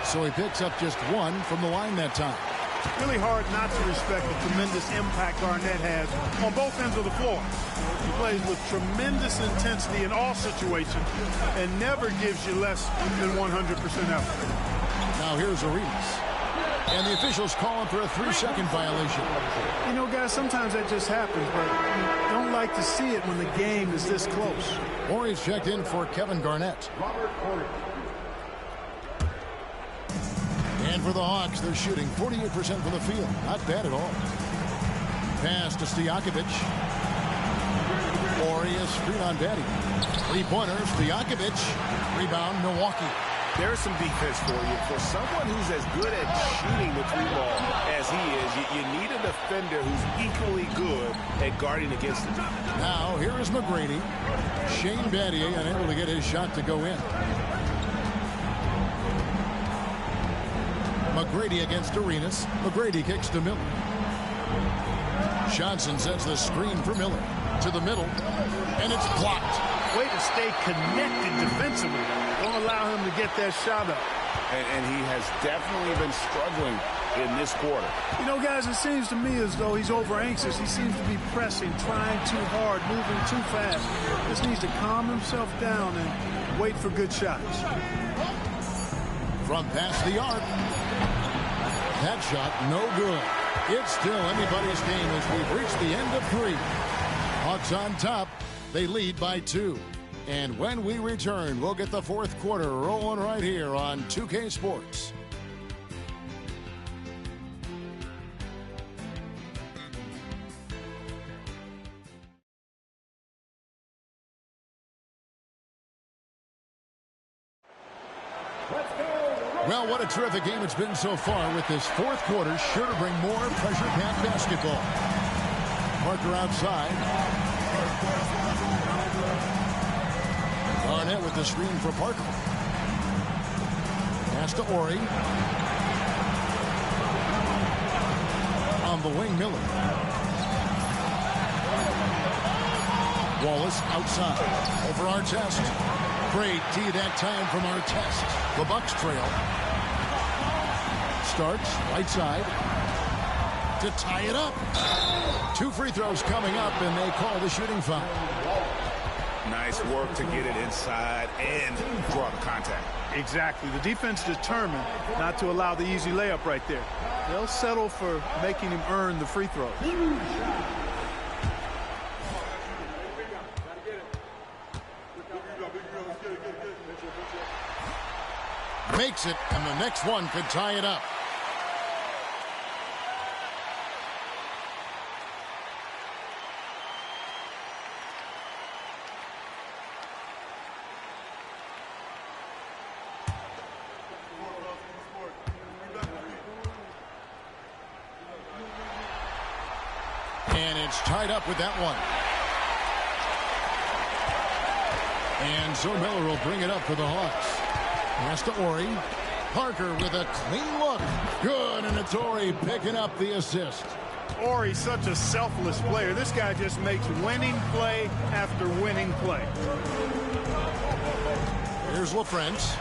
So he picks up just 1 from the line that time. Really hard not to respect the tremendous impact Garnett has on both ends of the floor. He plays with tremendous intensity in all situations and never gives you less than 100% effort. Now here's Arenas. And the officials call him for a 3-second violation. You know, guys, sometimes that just happens, but you don't like to see it when the game is this close. Horry's checked in for Kevin Garnett. And for the Hawks, they're shooting 48% from the field. Not bad at all. Pass to Stojakovic. Horry is screen on Betty. 3-pointers, Stojakovic. Rebound, Milwaukee. There's some defense for you. For someone who's as good at shooting the 3-ball as he is, you need a defender who's equally good at guarding against it. Now, here is McGrady. Shane Battier unable to get his shot to go in. McGrady against Arenas. McGrady kicks to Miller. Johnson sets the screen for Miller. To the middle. And it's blocked. Way to stay connected defensively. Don't allow him to get that shot up. And he has definitely been struggling in this quarter. You know, guys, it seems to me as though he's over anxious. He seems to be pressing, trying too hard, moving too fast. Just needs to calm himself down and wait for good shots. From past the arc. That shot, no good. It's still anybody's game as we've reached the end of 3. Hawks on top. They lead by 2. And when we return, we'll get the fourth quarter rolling right here on 2K Sports. Well, what a terrific game it's been so far, with this fourth quarter sure to bring more pressure packed basketball. Parker outside. Garnett with the screen for Parker. Pass to Horry. On the wing, Miller. Wallace outside. Over Artest. Great D that time from Artest. The Bucks trail. Starks right side to tie it up. 2 free throws coming up, and they call the shooting foul. Nice work to get it inside and draw the contact. Exactly. The defense determined not to allow the easy layup right there. They'll settle for making him earn the free throws. Makes it, and the next one could tie it up. And it's tied up with that one. And so Miller will bring it up for the Hawks. Pass to Horry. Parker with a clean look. Good, and it's Ori picking up the assist. Ori's such a selfless player. This guy just makes winning play after winning play. Here's LaFrance.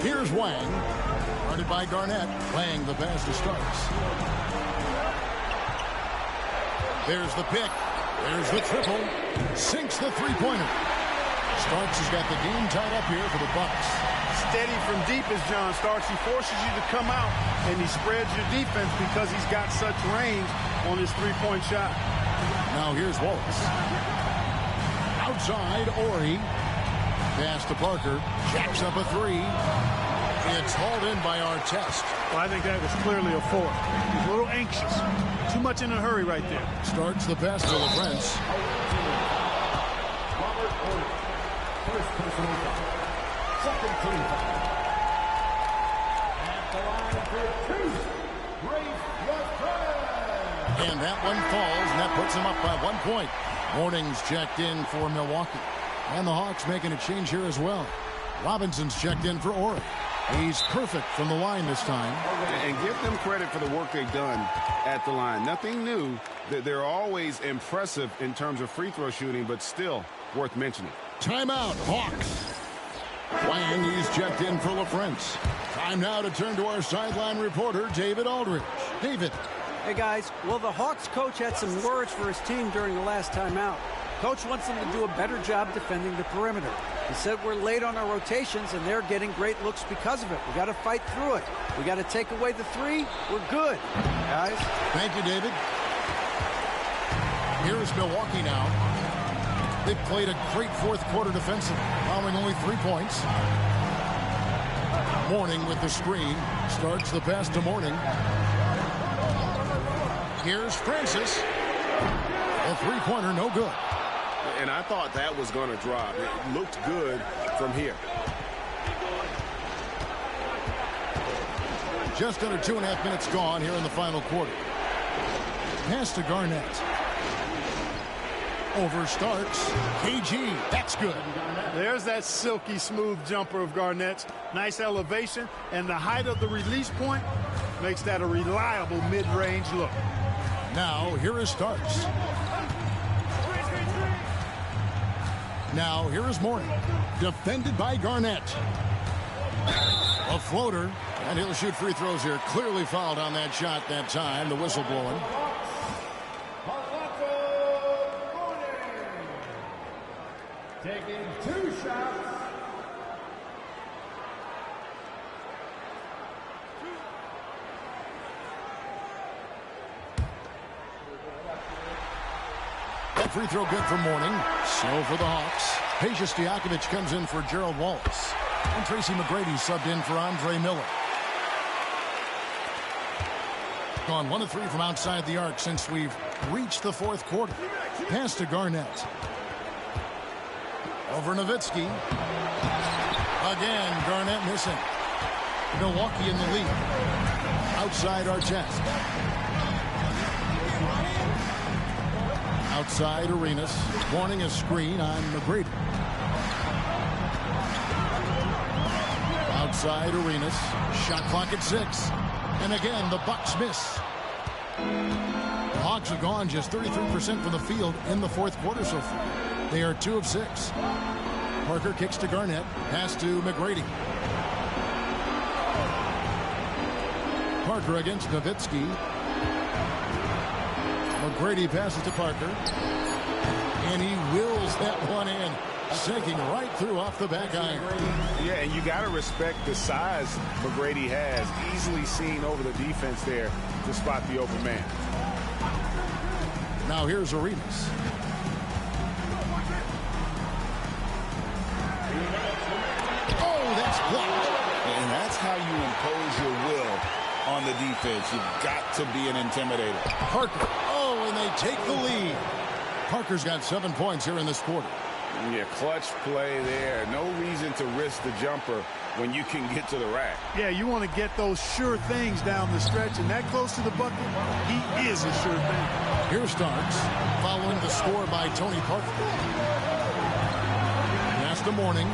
Here's Wang. Guarded by Garnett. Wang the pass to Starks. There's the pick. There's the triple. Sinks the three-pointer. Starks has got the game tied up here for the Bucks. Steady from deep as John Starks. He forces you to come out, and he spreads your defense because he's got such range on his three-point shot. Now here's Wallace. Outside, Ori. Pass to Parker. Jacks up a three. It's hauled in by Artest. Well, I think that was clearly a foul. He's a little anxious. Too much in a hurry right there. Starts the pass to LaFrance. First personal foul. Second team foul. At the line for two. Race LaFrance. And that one falls, and that puts him up by 1 point. Morning's checked in for Milwaukee. And the Hawks making a change here as well. Robinson's checked in for Ori. He's perfect from the line this time. And give them credit for the work they've done at the line. Nothing new. They're always impressive in terms of free throw shooting, but still worth mentioning. Timeout, Hawks. Wang, he's checked in for LaFrance. Time now to turn to our sideline reporter, David Aldridge. David. Hey, guys. Well, the Hawks coach had some words for his team during the last timeout. Coach wants them to do a better job defending the perimeter. He said we're late on our rotations, and they're getting great looks because of it. We got to fight through it. We got to take away the three. We're good, guys. Thank you, David. Here's Milwaukee now. They've played a great fourth quarter defensively, allowing only 3 points. Morning with the screen. Starts the pass to Morning. Here's Francis. A three-pointer, no good. And I thought that was going to drop. It looked good from here. Just under 2.5 minutes gone here in the final quarter. Pass to Garnett. Over Starks. KG. That's good. There's that silky smooth jumper of Garnett's. Nice elevation, and the height of the release point makes that a reliable mid-range look. Now, here is Starks. Now, here is Morning. Defended by Garnett. A floater, and he'll shoot free throws here. Clearly fouled on that shot that time. The whistle blowing. Taking 2 shots. That free throw good for Morning. So for the Hawks. Peja Stojakovic comes in for Gerald Wallace. And Tracy McGrady subbed in for Andre Miller. Gone 1 of 3 from outside the arc since we've reached the fourth quarter. Pass to Garnett. Over Nowitzki. Again, Garnett missing. Milwaukee in the lead. Outside Artest. Outside Arenas. Warning a screen on McGrady. Outside Arenas. Shot clock at 6. And again, the Bucks miss. The Hawks have gone just 33% from the field in the fourth quarter so far. They are 2 of 6. Parker kicks to Garnett. Pass to McGrady. Parker against Nowitzki. McGrady passes to Parker. And he wills that one in. Sinking right through off the back iron. Yeah, and you got to respect the size McGrady has. Easily seen over the defense there to spot the open man. Now here's Arenas. Oh, that's blocked. And that's how you impose your will on the defense. You've got to be an intimidator. Parker. Oh, and they take the lead. Parker's got 7 points here in this quarter. Yeah, clutch play there. No reason to risk the jumper when you can get to the rack. Yeah, you want to get those sure things down the stretch, and that close to the bucket, he is a sure thing. Here Starks, following the score by Tony Parker. Pass to Morning.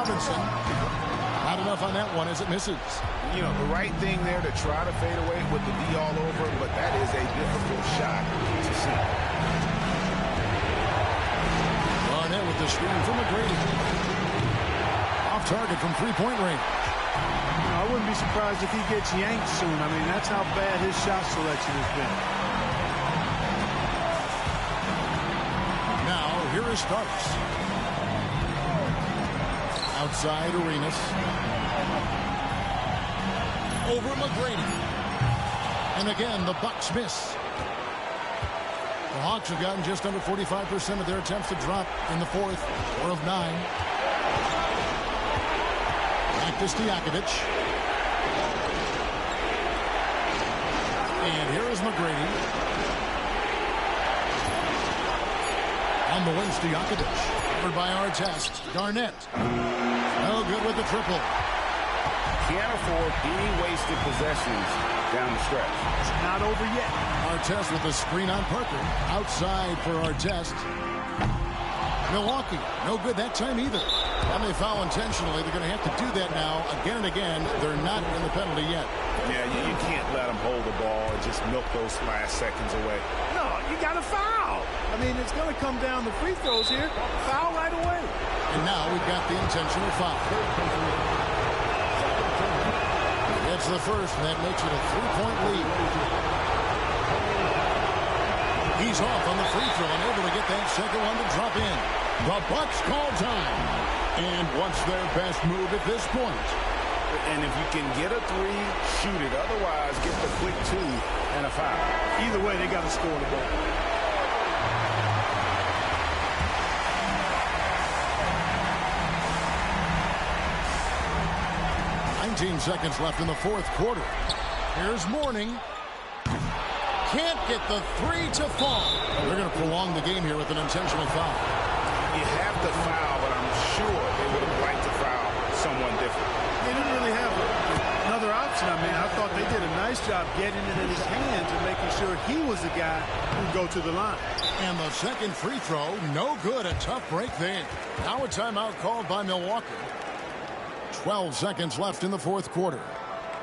Robinson. Not enough on that one as it misses. You know, the right thing there to try to fade away with the D all over, but that is a difficult shot to see. Barnett with the screen from McGrady. Off target from three-point range. I wouldn't be surprised if he gets yanked soon. I mean, that's how bad his shot selection has been. Now, here is Starks. Outside Arenas. Over McGrady. And again, the Bucks miss. The Hawks have gotten just under 45% of their attempts to drop in the fourth, 4 of 9. Back to Stojakovic. And here is McGrady. On the wing, Stojakovic. Covered by Artest. Garnett. No good with the triple. Can't afford any wasted possessions down the stretch. It's not over yet. Artest with the screen on Parker. Outside for Artest. Milwaukee, no good that time either. And they foul intentionally. They're going to have to do that now again and again. They're not in the penalty yet. Yeah, you can't let them hold the ball and just milk those last seconds away. No, you got to foul. I mean, it's going to come down to free throws here. Foul right away. And now we've got the intentional foul. It's the first, and that makes it a 3-point lead. He's off on the free throw and able to get that second one to drop in. The Bucks call time. And what's their best move at this point? And if you can get a three, shoot it. Otherwise, get the quick two and a foul. Either way, they got to score the ball. Seconds left in the fourth quarter. Here's Mourning. Can't get the three to fall. They're going to prolong the game here with an intentional foul. You have to foul, but I'm sure they would have liked to foul someone different. They didn't really have another option. I mean, I thought they did a nice job getting it in his hands and making sure he was the guy who'd go to the line. And the second free throw, no good. A tough break there. Now a timeout called by Milwaukee. 12 seconds left in the fourth quarter.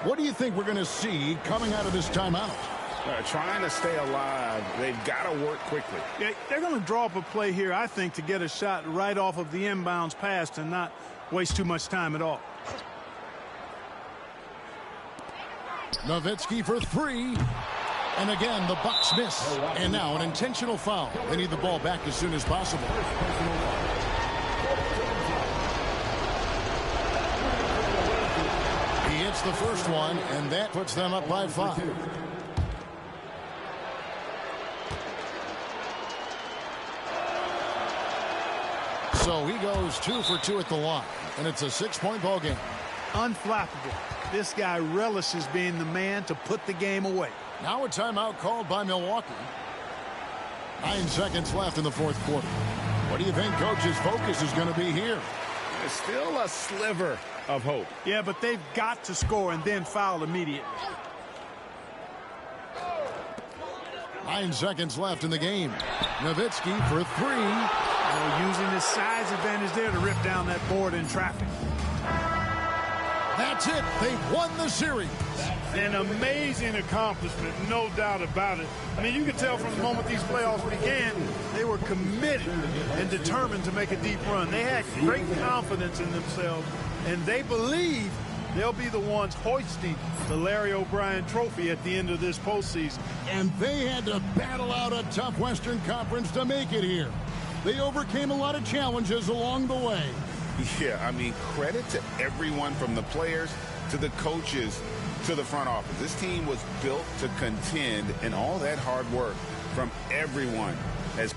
What do you think we're going to see coming out of this timeout? Trying to stay alive. They've got to work quickly. Yeah, they're going to draw up a play here, I think, to get a shot right off of the inbounds pass and not waste too much time at all. Nowitzki for three. And again, the Bucks miss. And now an intentional foul. They need the ball back as soon as possible. Hits the first one, and that puts them up by 5. So he goes 2 for 2 at the line, and it's a 6-point ball game. Unflappable. This guy relishes being the man to put the game away. Now a timeout called by Milwaukee. 9 seconds left in the fourth quarter. What do you think Coach's focus is going to be here? There's still a sliver of hope. Yeah, but they've got to score and then foul immediately. 9 seconds left in the game. Nowitzki for 3. Using his size advantage there to rip down that board in traffic. That's it. They've won the series. An amazing accomplishment, no doubt about it. I mean, you can tell from the moment these playoffs began, they were committed and determined to make a deep run. They had great confidence in themselves, and they believe they'll be the ones hoisting the Larry O'Brien trophy at the end of this postseason. And they had to battle out a tough Western Conference to make it here. They overcame a lot of challenges along the way. Yeah, I mean, credit to everyone from the players to the coaches to the front office. This team was built to contend, and all that hard work from everyone has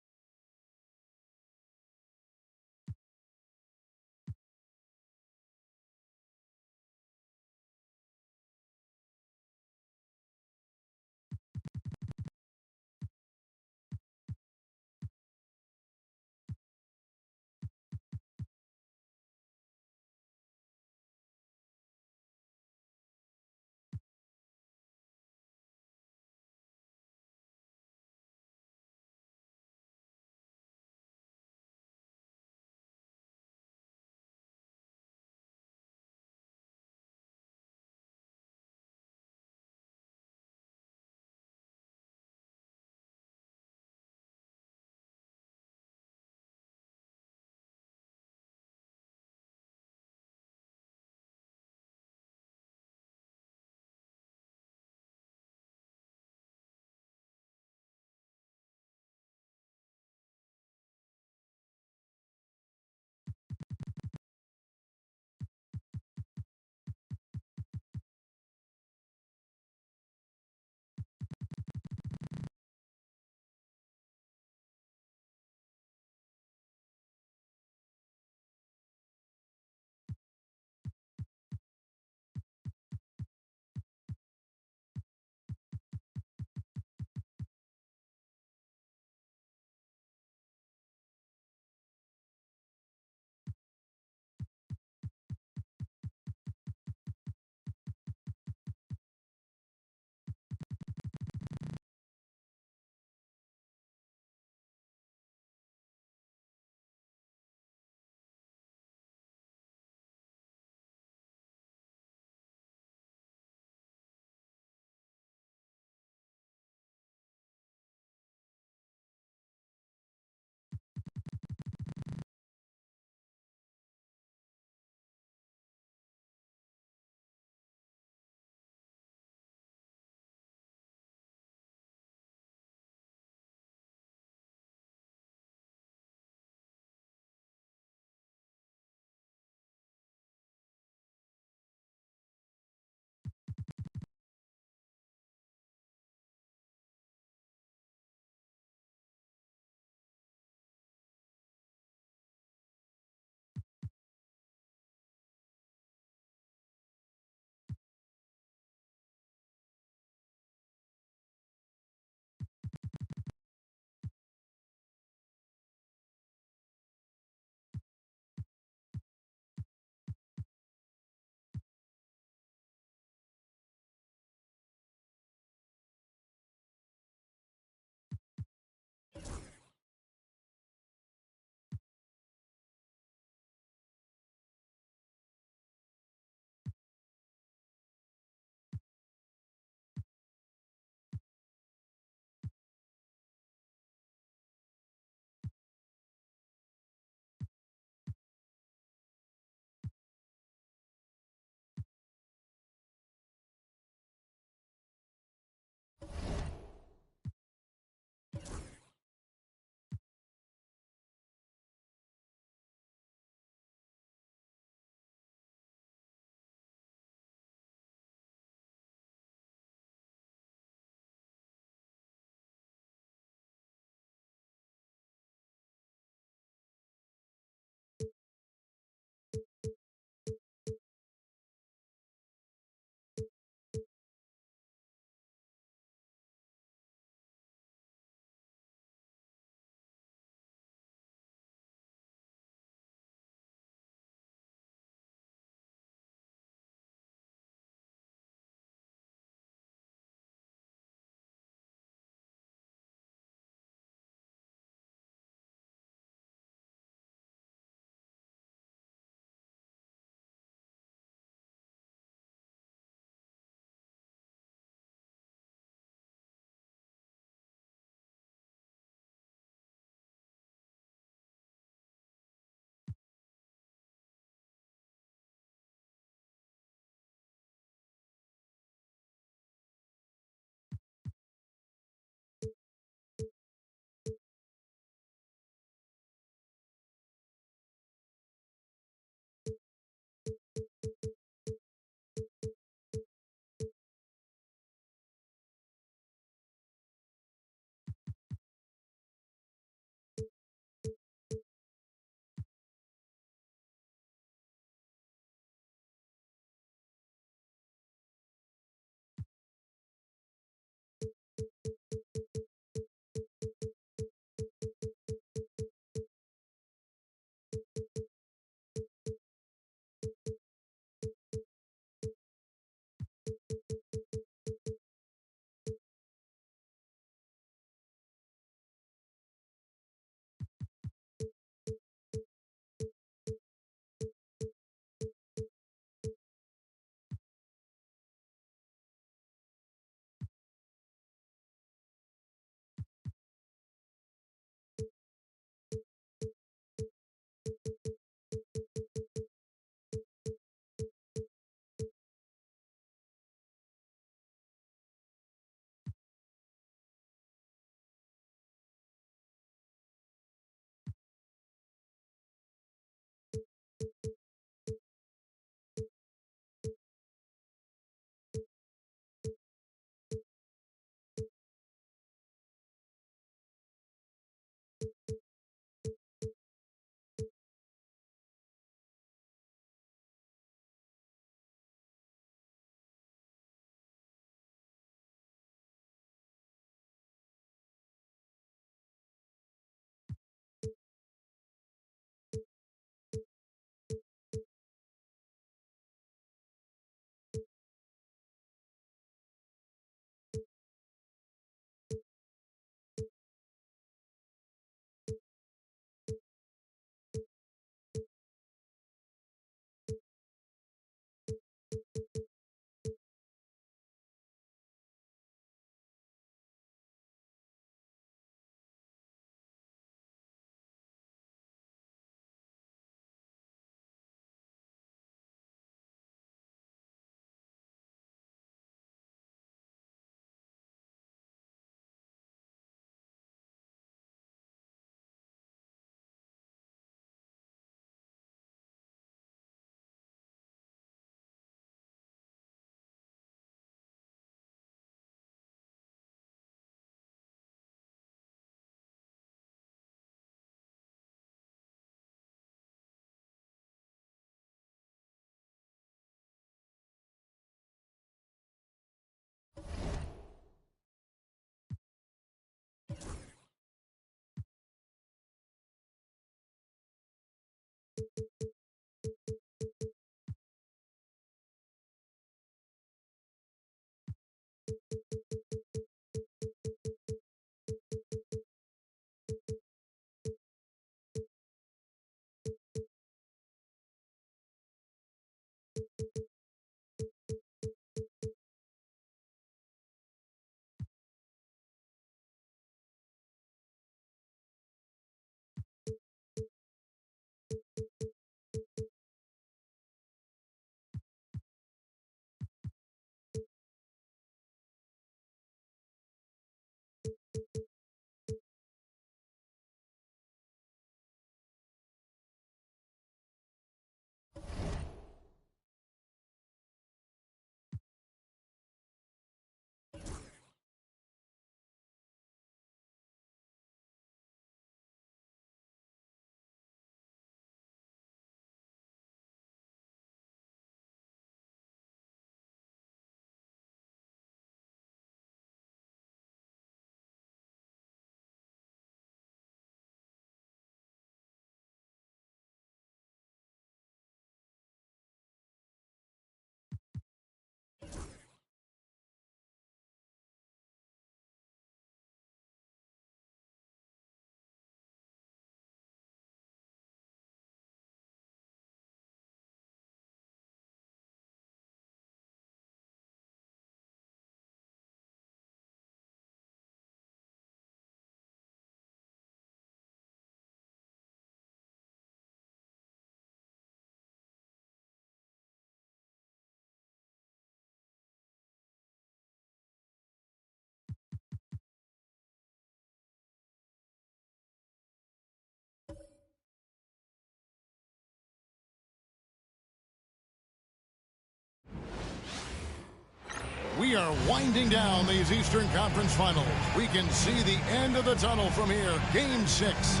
We are winding down these Eastern Conference Finals. We can see the end of the tunnel from here. Game 6.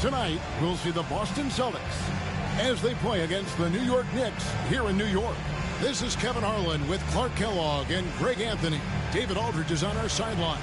Tonight, we'll see the Boston Celtics as they play against the New York Knicks here in New York. This is Kevin Harlan with Clark Kellogg and Greg Anthony. David Aldridge is on our sideline.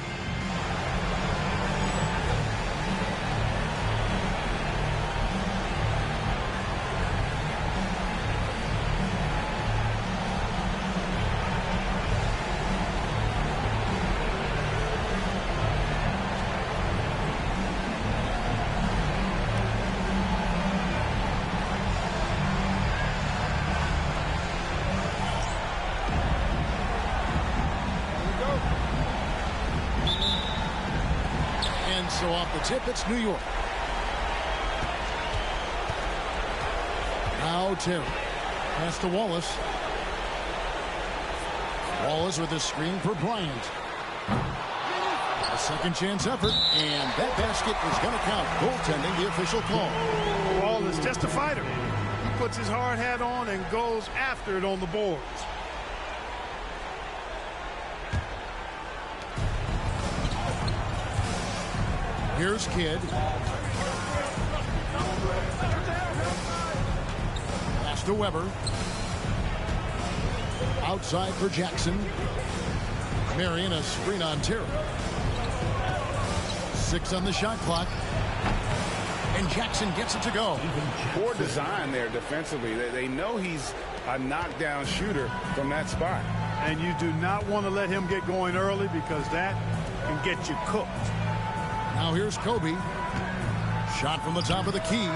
So off the tip, it's New York. Now Terry. Pass to Wallace. Wallace with a screen for Bryant. A second chance effort, and that basket is going to count. Goaltending, the official call. Wallace, just a fighter. He puts his hard hat on and goes after it on the boards. Here's Kidd. Pass to Weber. Outside for Jackson. Marion, a screen on Terry. 6 on the shot clock. And Jackson gets it to go. Poor design there defensively. They know he's a knockdown shooter from that spot. And you do not want to let him get going early because that can get you cooked. Now here's Kobe. Shot from the top of the key.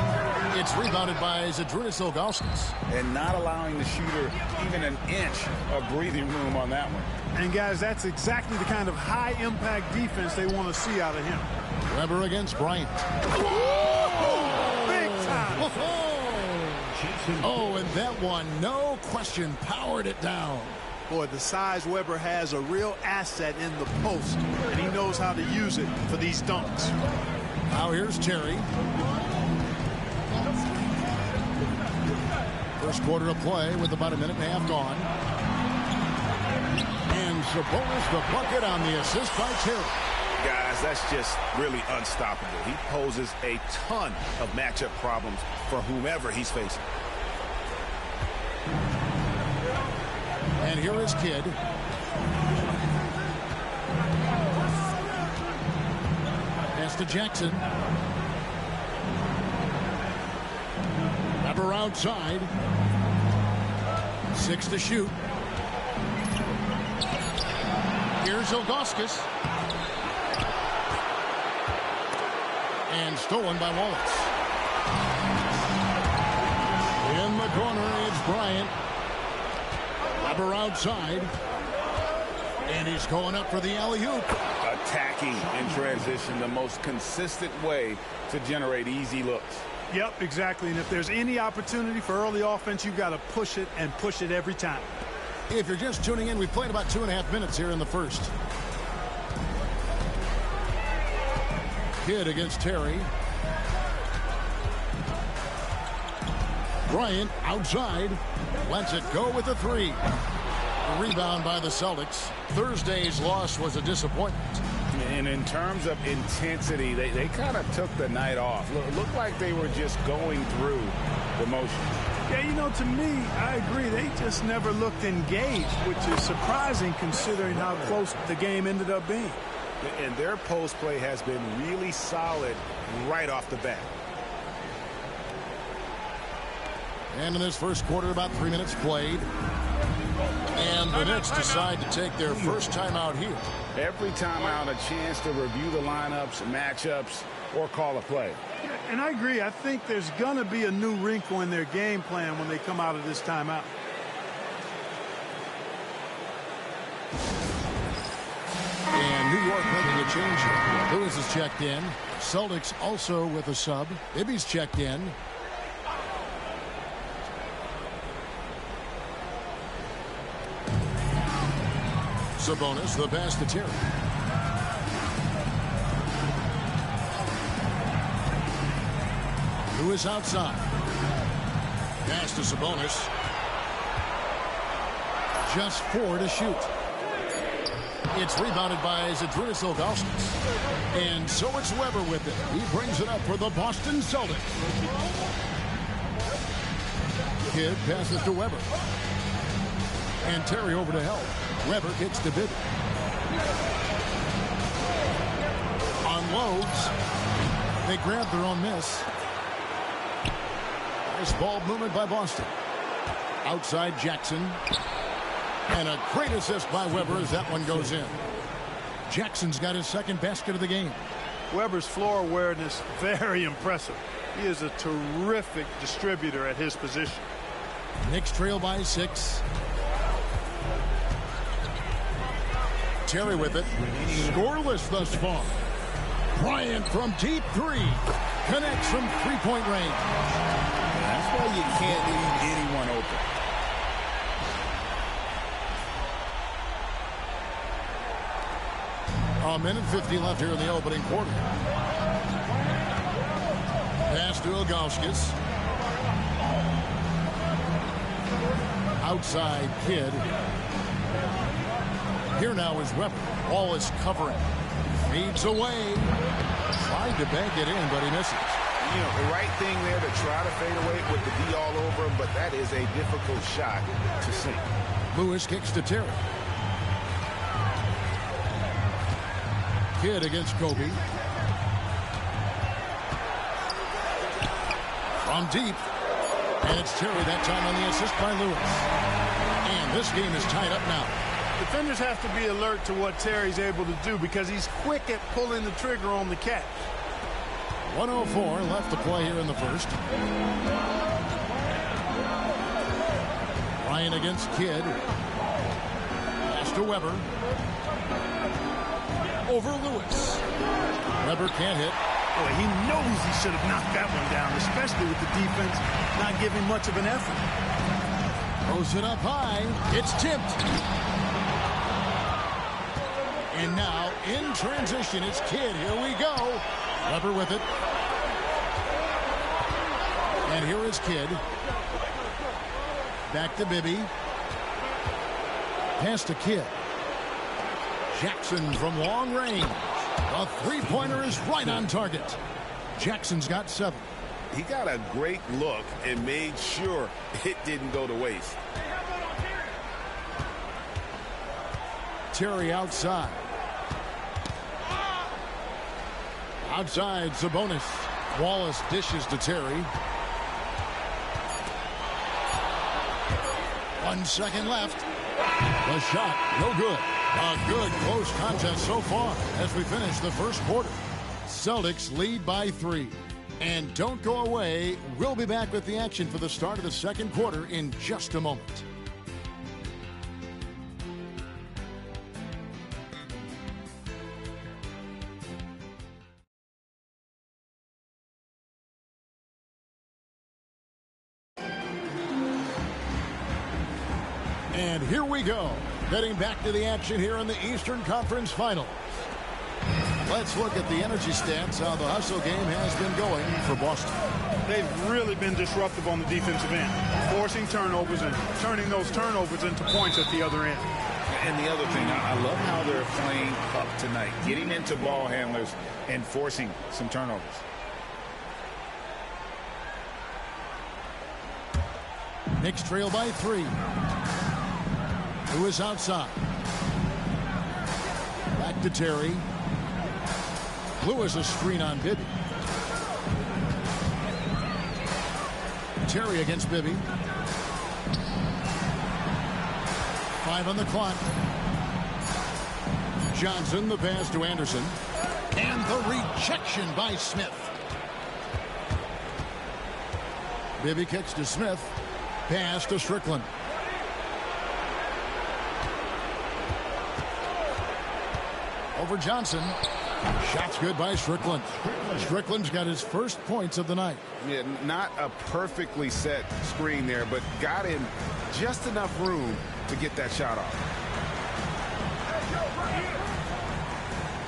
It's rebounded by Zydrunas Ilgauskas. And not allowing the shooter even an inch of breathing room on that one. And guys, that's exactly the kind of high impact defense they want to see out of him. Weber against Bryant. Big time. Oh, and that one, no question, powered it down. Boy, the size Weber has a real asset in the post, and he knows how to use it for these dunks. Now here's Terry. First quarter of play with about a minute and a half gone. And Sabonis the bucket on the assist by Terry. Guys, that's just really unstoppable. He poses a ton of matchup problems for whomever he's facing. And here is Kidd. Pass to Jackson. Weber outside. 6 to shoot. Ilgauskas. And stolen by Wallace. In the corner, it's Bryant. Weber outside. And he's going up for the alley-oop. Attacking in transition, the most consistent way to generate easy looks. Yep, exactly. And if there's any opportunity for early offense, you've got to push it and push it every time. If you're just tuning in, we've played about 2.5 minutes here in the first. Kidd against Terry. Bryant outside. Lets it go with a three. Rebound by the Celtics. Thursday's loss was a disappointment. And in terms of intensity, they kind of took the night off. Looked like they were just going through the motion. Yeah, you know, to me, I agree. They just never looked engaged, which is surprising considering how close the game ended up being. And their post play has been really solid right off the bat. And in this first quarter, about 3 minutes played. And the Knicks decide to take their first timeout here. Every timeout, a chance to review the lineups, matchups, or call a play. And I agree. I think there's going to be a new wrinkle in their game plan when they come out of this timeout. And New York making a change here. Lewis is checked in. Celtics also with a sub. Ibby's checked in. Sabonis, the pass to Terry. Lewis outside. Pass to Sabonis. Just 4 to shoot. It's rebounded by Zydrunas Ilgauskas. And so it's Weber with it. He brings it up for the Boston Celtics. Kidd passes to Weber. And Terry over to help. Weber kicks to Bibby. Unloads. They grab their own miss. Nice ball movement by Boston. Outside Jackson. And a great assist by Weber as that one goes in. Jackson's got his second basket of the game. Weber's floor awareness, very impressive. He is a terrific distributor at his position. Knicks trail by 6. Terry with it. Scoreless thus far. Bryant from deep 3. Connects from three-point range. That's why you can't leave anyone open. A minute 50 left here in the opening quarter. Pass to Ilgauskas. Outside Kidd. Here now is Weber. Ball is covering. Feeds away. Tried to bank it in, but he misses. You know, the right thing there to try to fade away with the D all over him, but that is a difficult shot to sink. Lewis kicks to Terry. Kidd against Kobe. From deep. And it's Terry that time on the assist by Lewis. And this game is tied up now. Defenders have to be alert to what Terry's able to do because he's quick at pulling the trigger on the catch. 1:04 left to play here in the first. Ryan against Kidd. Pass to Weber. Over Lewis. Weber can't hit. Boy, he knows he should have knocked that one down, especially with the defense not giving much of an effort. Throws it up high. It's tipped. And now, in transition, it's Kidd. Here we go. Weber with it. And here is Kidd. Back to Bibby. Pass to Kidd. Jackson from long range. A three-pointer is right on target. Jackson's got 7. He got a great look and made sure it didn't go to waste. Terry outside. Outside, Sabonis. Wallace dishes to Terry. 1 second left. The shot, no good. A good close contest so far as we finish the first quarter. Celtics lead by 3. And don't go away. We'll be back with the action for the start of the second quarter in just a moment. And here we go. Getting back to the action here in the Eastern Conference Finals. Let's look at the energy stats, how the hustle game has been going for Boston. They've really been disruptive on the defensive end, forcing turnovers and turning those turnovers into points at the other end. And the other thing, I love how they're playing up tonight, getting into ball handlers and forcing some turnovers. Knicks trail by 3. Who is outside? Back to Terry. Lewis a screen on Bibby. Terry against Bibby. 5 on the clock. Johnson the pass to Anderson. And the rejection by Smith. Bibby kicks to Smith. Pass to Strickland. Over Johnson. Shot's good by Strickland. Strickland's got his first points of the night. Yeah, not a perfectly set screen there, but got in just enough room to get that shot off.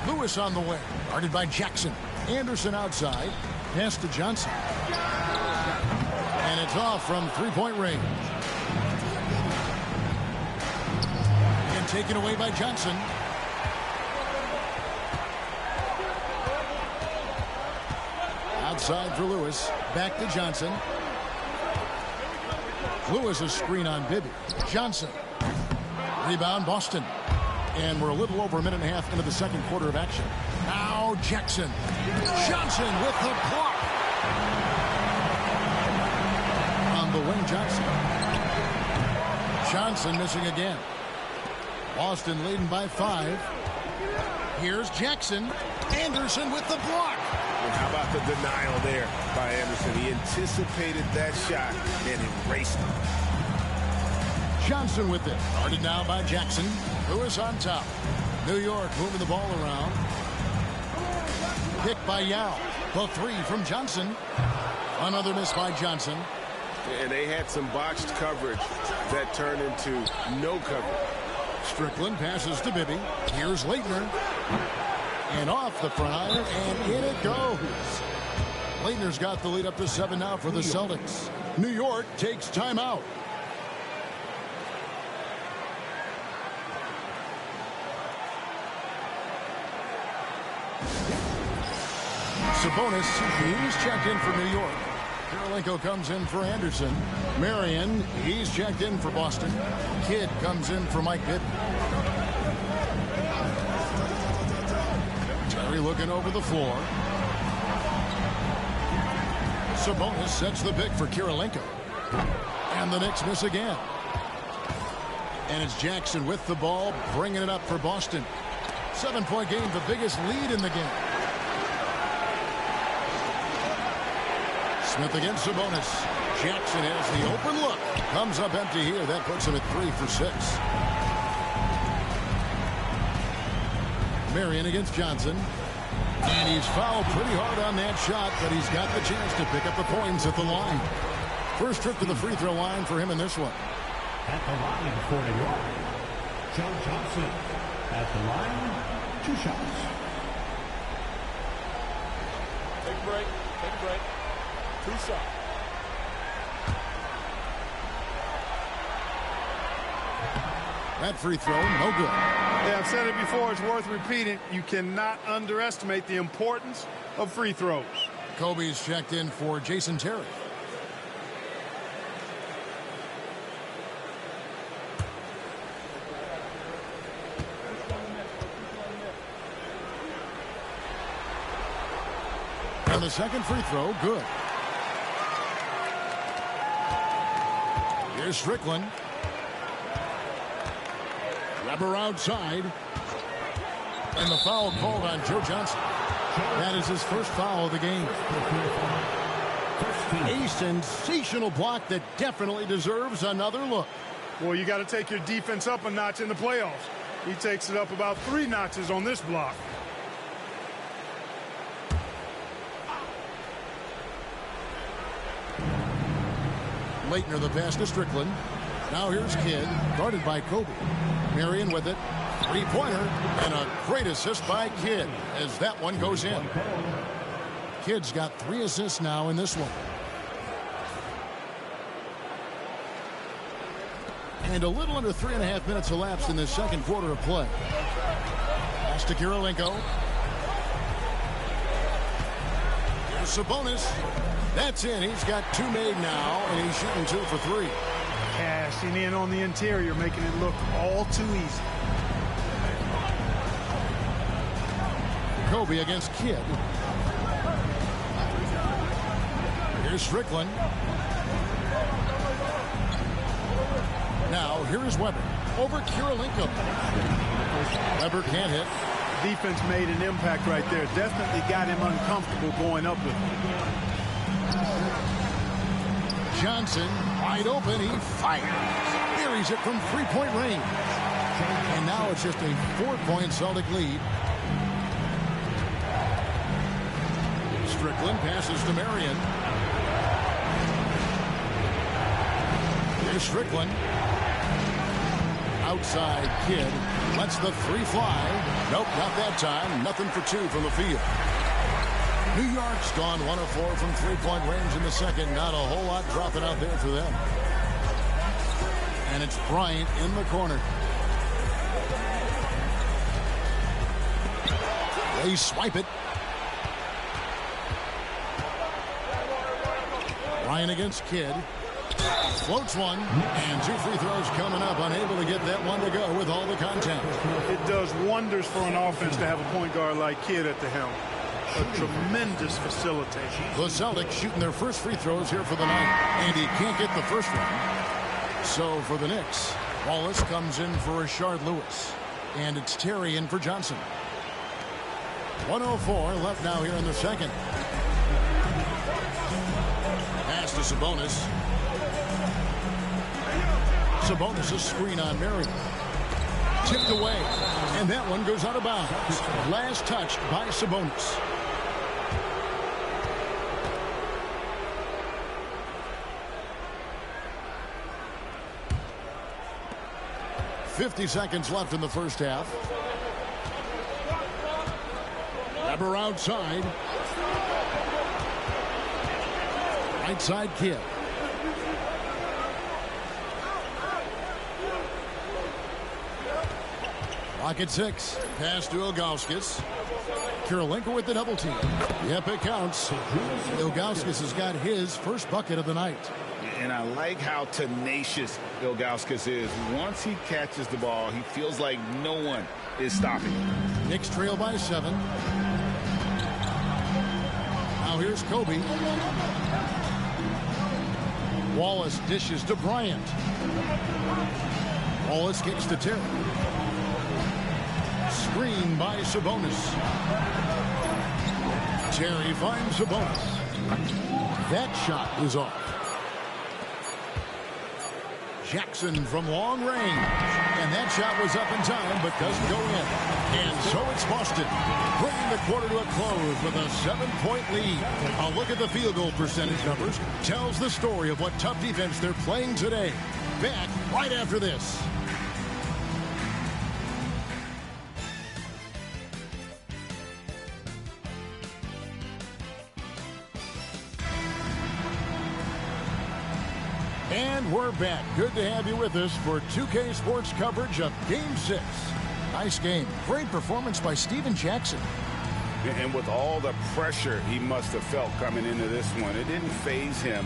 Lewis on the way. Guarded by Jackson. Anderson outside. Pass to Johnson. And it's off from three-point range. And taken away by Johnson. Outside for Lewis. Back to Johnson. Lewis a screen on Bibby. Johnson. Rebound Boston. And we're a little over a minute and a half into the second quarter of action. Now Jackson. Johnson with the block. On the wing, Johnson. Johnson missing again. Boston leading by 5. Here's Jackson. Anderson with the block. And how about the denial there by Anderson? He anticipated that shot and erased it. Johnson with it. Guarded now by Jackson. Lewis on top. New York moving the ball around. Pick by Yao. The 3 from Johnson. Another miss by Johnson. And they had some botched coverage that turned into no coverage. Strickland passes to Bibby. Here's Leitner. And off the front iron, and in it goes. Leitner's got the lead up to 7 now for the Celtics. New York takes timeout. Sabonis, he's checked in for New York. Kirilenko comes in for Anderson. Marion, he's checked in for Boston. Kidd comes in for Mike Bibby. Terry looking over the floor. Sabonis sets the pick for Kirilenko. And the Knicks miss again. And it's Jackson with the ball, bringing it up for Boston. 7-point game, the biggest lead in the game. Smith against Sabonis. Jackson has the open look. Comes up empty here. That puts him at 3 for 6. Marion against Johnson. And he's fouled pretty hard on that shot, but he's got the chance to pick up the points at the line. First trip to the free throw line for him in this one. At the line for New York, Joe Johnson. At the line, 2 shots. Take a break. Take a break. 2 shots. That free throw, no good. Yeah, I've said it before. It's worth repeating. You cannot underestimate the importance of free throws. Kobe's checked in for Jason Terry. And the second free throw, good. Here's Strickland. Weber outside. And the foul called on Joe Johnson. That is his first foul of the game. A sensational block that definitely deserves another look. Well, you got to take your defense up a notch in the playoffs. He takes it up about 3 notches on this block. Leitner the pass to Strickland. Now here's Kidd, guarded by Kobe. Marion with it. Three-pointer, and a great assist by Kidd as that one goes in. Kidd's got 3 assists now in this one. And a little under 3.5 minutes elapsed in this second quarter of play. Pass to Kirilenko. Here's Sabonis. That's in. He's got 2 made now, and he's shooting 2 for 3. Cashing in on the interior, making it look all too easy. Kobe against Kidd. Here's Strickland. Now, here is Weber. Over Kirilenko. Weber can't hit. Defense made an impact right there. Definitely got him uncomfortable going up with him. Johnson, wide open. He fires. Buries it from 3-point range. And now it's just a 4-point Celtic lead. Strickland passes to Marion. Here's Strickland. Outside Kidd. Lets the 3 fly. Nope, not that time. Nothing for 2 from the field. New York's gone 1 of 4 from 3-point range in the second. Not a whole lot dropping out there for them. And it's Bryant in the corner. They swipe it. Bryant against Kidd. Floats one, and 2 free throws coming up. Unable to get that one to go with all the contact. It does wonders for an offense to have a point guard like Kidd at the helm. A tremendous facilitator. The Celtics shooting their first free throws here for the night, and he can't get the first one. So for the Knicks, Wallace comes in for Rashard Lewis, and it's Terry in for Johnson. 1:04 left now here in the second. Pass to Sabonis. Sabonis' screen on Marion. Tipped away, and that one goes out of bounds. Last touch by Sabonis. .50 seconds left in the first half. Weber outside. Right side Kidd. Clock at 6. Pass to Ilgauskas. Kirilenko with the double team. Yep, it counts. Ilgauskas has got his first bucket of the night. And I like how tenacious Ilgauskas is. Once he catches the ball, he feels like no one is stopping. Knicks trail by 7. Now here's Kobe. Wallace dishes to Bryant. Wallace kicks to Terry. Screen by Sabonis. Terry finds Sabonis. That shot is off. Jackson from long range. And that shot was up in time, but doesn't go in. And so it's Boston, bringing the quarter to a close with a 7-point lead. A look at the field goal percentage numbers tells the story of what tough defense they're playing today. Back right after this. And we're back. Good to have you with us for 2K Sports coverage of Game 6. Nice game. Great performance by Steven Jackson. And with all the pressure he must have felt coming into this one, it didn't faze him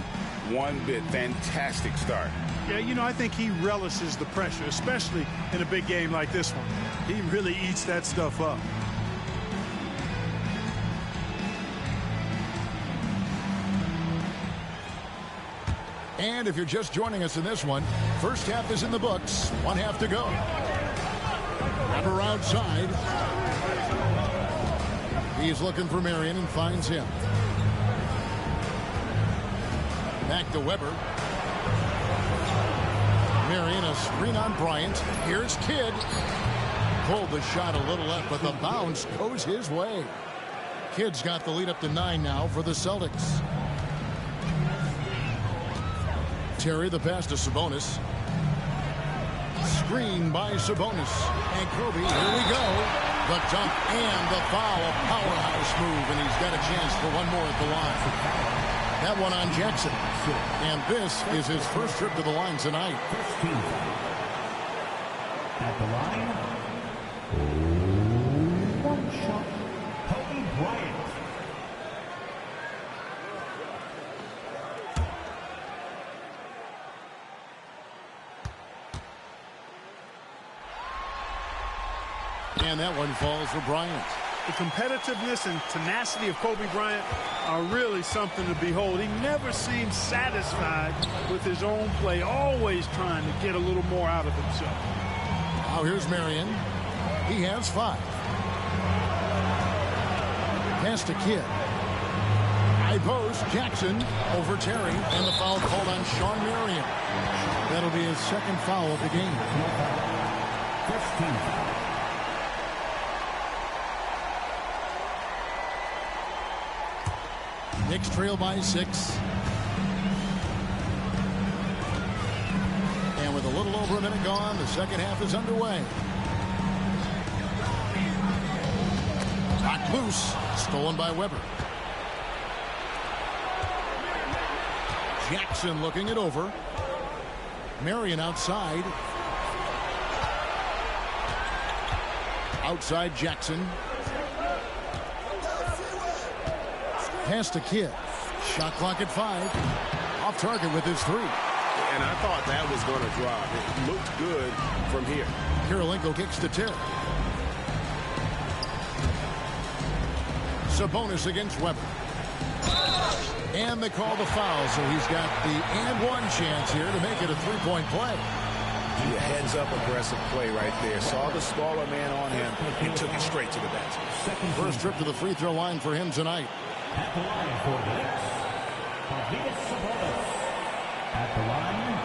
one bit. Fantastic start. Yeah, you know, I think he relishes the pressure, especially in a big game like this one. He really eats that stuff up. And if you're just joining us in this one, first half is in the books. 1 half to go. outside. He's looking for Marion and finds him. Back to Weber. Marion, a screen on Bryant. Here's Kidd. Pulled the shot a little left, but the bounce goes his way. Kidd's got the lead up to 9 now for the Celtics. Terry, the pass to Sabonis. Screen by Sabonis. And Kobe, here we go. The dunk and the foul. A powerhouse move, and he's got a chance for one more at the line. That one on Jackson. And this is his first trip to the line tonight. At the line, one shot, Kobe Bryant. And that one falls for Bryant. The competitiveness and tenacity of Kobe Bryant are really something to behold. He never seems satisfied with his own play, always trying to get a little more out of himself. Now here's Marion. He has 5. Pass to Kidd. High post, Jackson over Terry, and the foul called on Sean Marion. That'll be his second foul of the game. 15. Knicks trail by 6. And with a little over a minute gone, the second half is underway. Knocked loose. Stolen by Weber. Jackson looking it over. Marion outside. Outside Jackson. Pass to Kidd. Shot clock at 5. Off target with his 3. And I thought that was going to drop. It looked good from here. Kirilenko kicks to Terry. Sabonis against Weber. And they call the foul, so he's got the and one chance here to make it a 3-point play. A heads-up aggressive play right there. Saw the smaller man on him and took it straight to the basket. First trip to the free throw line for him tonight. At the line for the Knicks, Sabonis. At the line,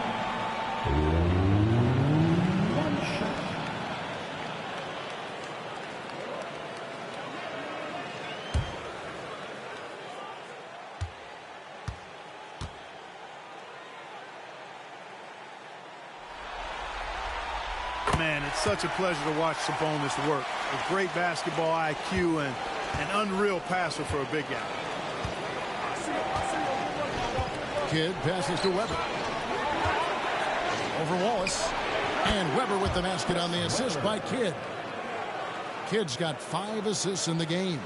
one shot. Man, it's such a pleasure to watch Sabonis work. A great basketball IQ and an unreal passer for a big guy. Kidd passes to Weber. Over Wallace. And Weber with the basket on the assist by Kidd. Kidd's got 5 assists in the game.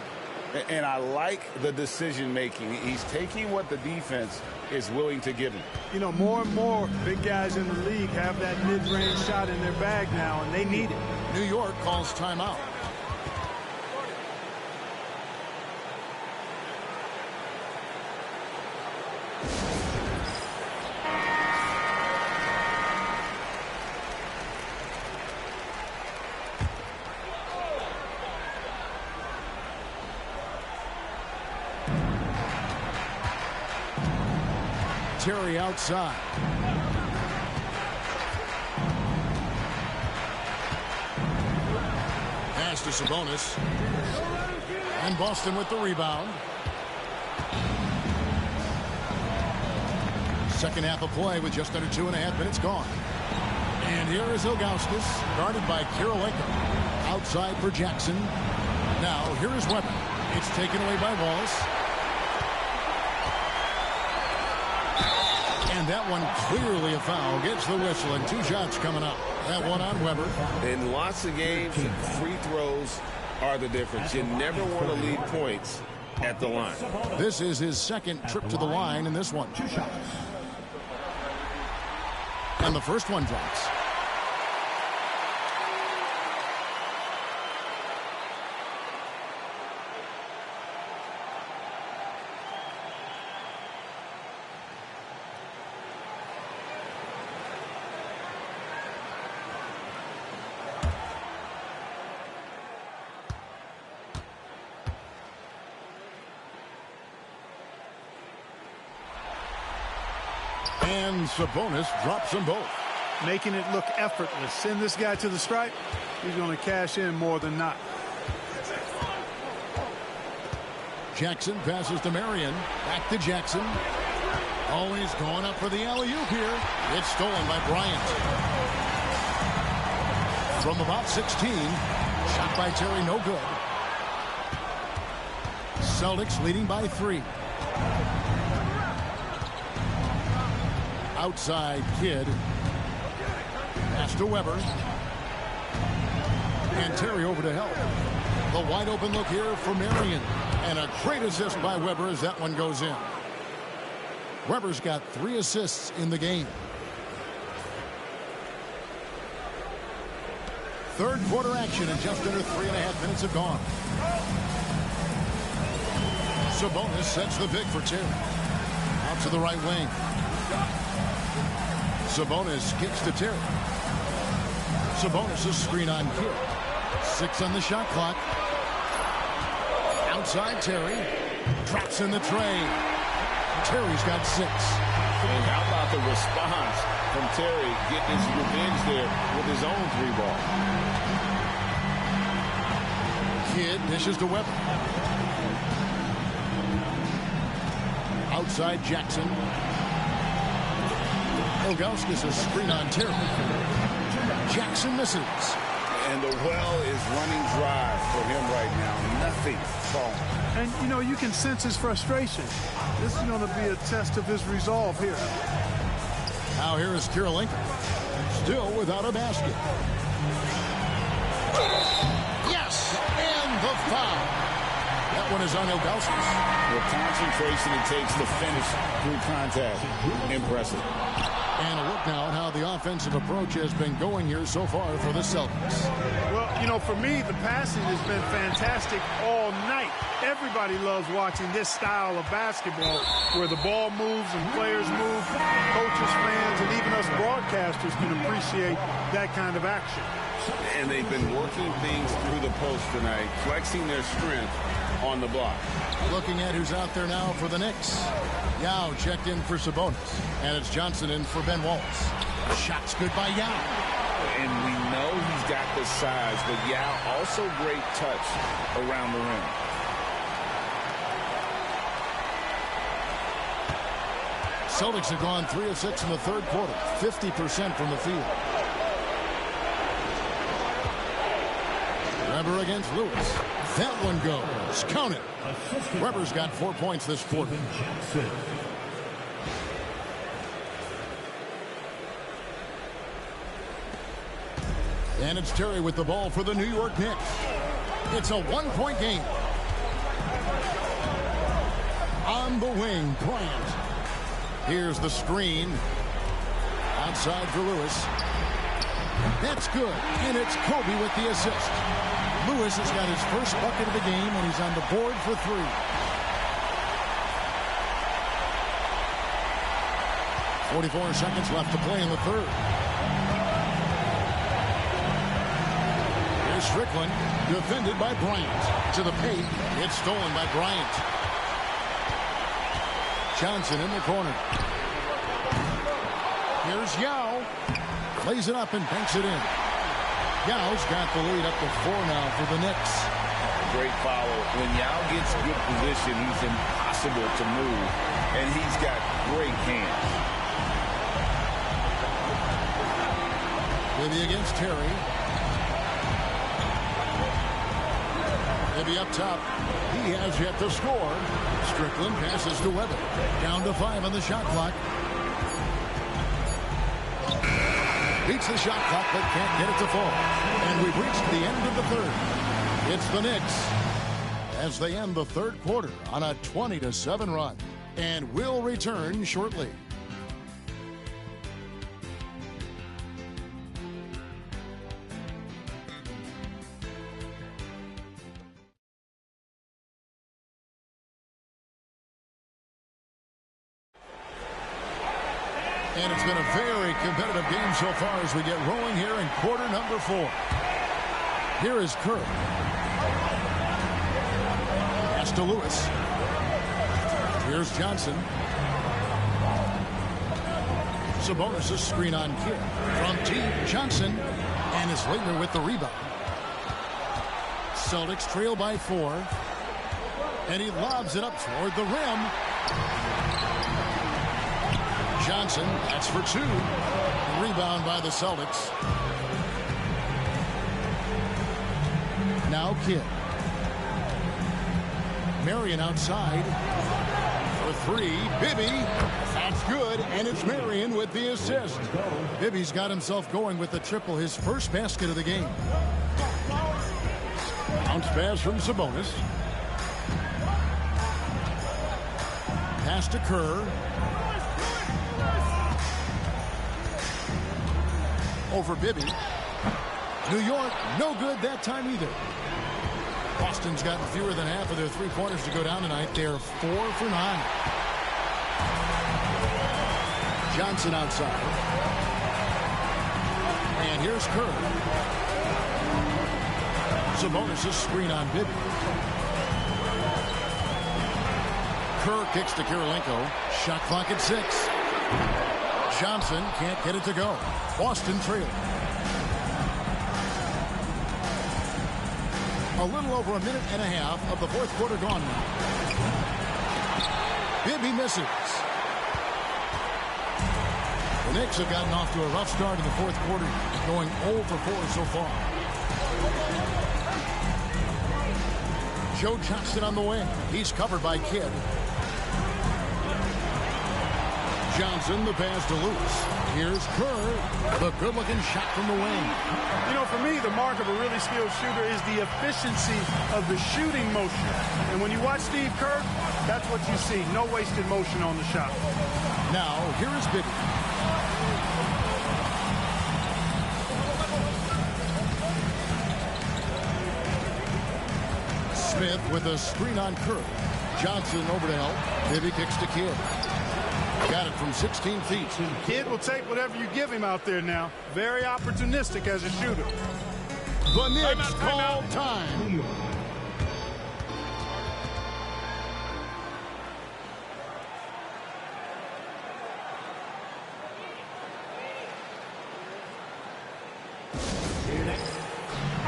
And I like the decision making. He's taking what the defense is willing to give him. You know, more and more big guys in the league have that mid-range shot in their bag now, and they need it. New York calls timeout. Terry outside. Pass to Sabonis. And Boston with the rebound. Second half of play with just under 2.5 minutes gone. And here is Ilgauskas, guarded by Kirilenko. Outside for Jackson. Now here is Weber. It's taken away by Wallace. And that one clearly a foul. Gets the whistle and 2 shots coming up. That one on Weber. In lots of games, free throws are the difference. You never want to lead points at the line. This is his second trip to the line in this one. 2 shots. And the first one drops. And Sabonis drops them both. Making it look effortless. Send this guy to the stripe. He's going to cash in more than not. Jackson passes to Marion. Back to Jackson. Always going up for the alley-oop here. It's stolen by Bryant. From about 16. Shot by Terry, no good. Celtics leading by 3. Outside Kidd. Pass to Weber. And Terry over to help. The wide open look here for Marion. And a great assist by Weber as that one goes in. Weber's got 3 assists in the game. Third quarter action and just under 3.5 minutes have gone. Sabonis sets the pick for Terry. Out to the right wing. Sabonis kicks to Terry. Sabonis' screen on Kidd. 6 on the shot clock. Outside Terry. Drops in the tray. Terry's got 6. And how about the response from Terry getting his revenge there with his own 3-ball. Kidd dishes to Weber. Outside Jackson. Ilgauskas a screen on Terry. Jackson misses. And the well is running dry for him right now. Nothing falling. And, you know, you can sense his frustration. This is going to be a test of his resolve here. Now here is Kirilenko. Still without a basket. Yes! And the foul. That one is on Ilgauskas. The concentration it takes to finish through contact. Impressive. And a look now at how the offensive approach has been going here so far for the Celtics. Well, you know, for me, the passing has been fantastic all night. Everybody loves watching this style of basketball where the ball moves and players move. Coaches, fans, and even us broadcasters can appreciate that kind of action. And they've been working things through the post tonight, flexing their strength on the block. Looking at who's out there now for the Knicks. Yao checked in for Sabonis. And it's Johnson in for Ben Wallace. Shot's good by Yao. And we know he's got the size, but Yao also great touch around the rim. Celtics have gone 3 of 6 in the third quarter. 50% from the field. Weber against Lewis. That one goes. Count it. Weber's got 4 points this quarter. And it's Terry with the ball for the New York Knicks. It's a 1-point game. On the wing, Bryant. Here's the screen. Outside for Lewis. That's good. And it's Kobe with the assist. Lewis has got his first bucket of the game, and he's on the board for 3. .44 seconds left to play in the third. Here's Strickland, defended by Bryant. To the paint, it's stolen by Bryant. Johnson in the corner. Here's Yao. Plays it up and banks it in. Yao's got the lead up to 4 now for the Knicks. Great follow. When Yao gets good position, he's impossible to move, and he's got great hands. Maybe against Terry. Maybe up top. He has yet to score. Strickland passes to Weber. Down to 5 on the shot clock. Beats the shot clock, but can't get it to fall. And we've reached the end of the third. It's the Knicks as they end the third quarter on a 20-7 run. And will return shortly. And it's been a very competitive game so far as we get rolling here in quarter number 4. Here is Kerr. Pass to Lewis. Here's Johnson. Sabonis' screen on Kidd. From deep, Johnson. And it's Leitner with the rebound. Celtics trail by 4. And he lobs it up toward the rim. Johnson, that's for 2. Rebound by the Celtics. Now Kidd. Marion outside. For 3, Bibby. That's good, and it's Marion with the assist. Bibby's got himself going with the triple, his first basket of the game. Bounce pass from Sabonis. Pass to Kerr. Over Bibby. New York, no good that time either. Boston's gotten fewer than half of their three-pointers to go down tonight. They're 4 for 9. Johnson outside. And here's Kerr. Sabonis' screen on Bibby. Kerr kicks to Kirilenko. Shot clock at 6. Johnson can't get it to go. Boston trailing. A little over a minute and a half of the fourth quarter gone now. Bibby misses. The Knicks have gotten off to a rough start in the fourth quarter, going 0 for 4 so far. Joe Johnston on the wing. He's covered by Kidd. Johnson, the pass to Lewis. Here's Kerr. The good-looking shot from the wing. You know, for me, the mark of a really skilled shooter is the efficiency of the shooting motion. And when you watch Steve Kerr, that's what you see. No wasted motion on the shot. Now, here is Bibby. Smith with a screen on Kerr. Johnson over to help. Bibby kicks to Kidd. Got it from 16 feet. Kidd will take whatever you give him out there now. Very opportunistic as a shooter. The Knicks call time.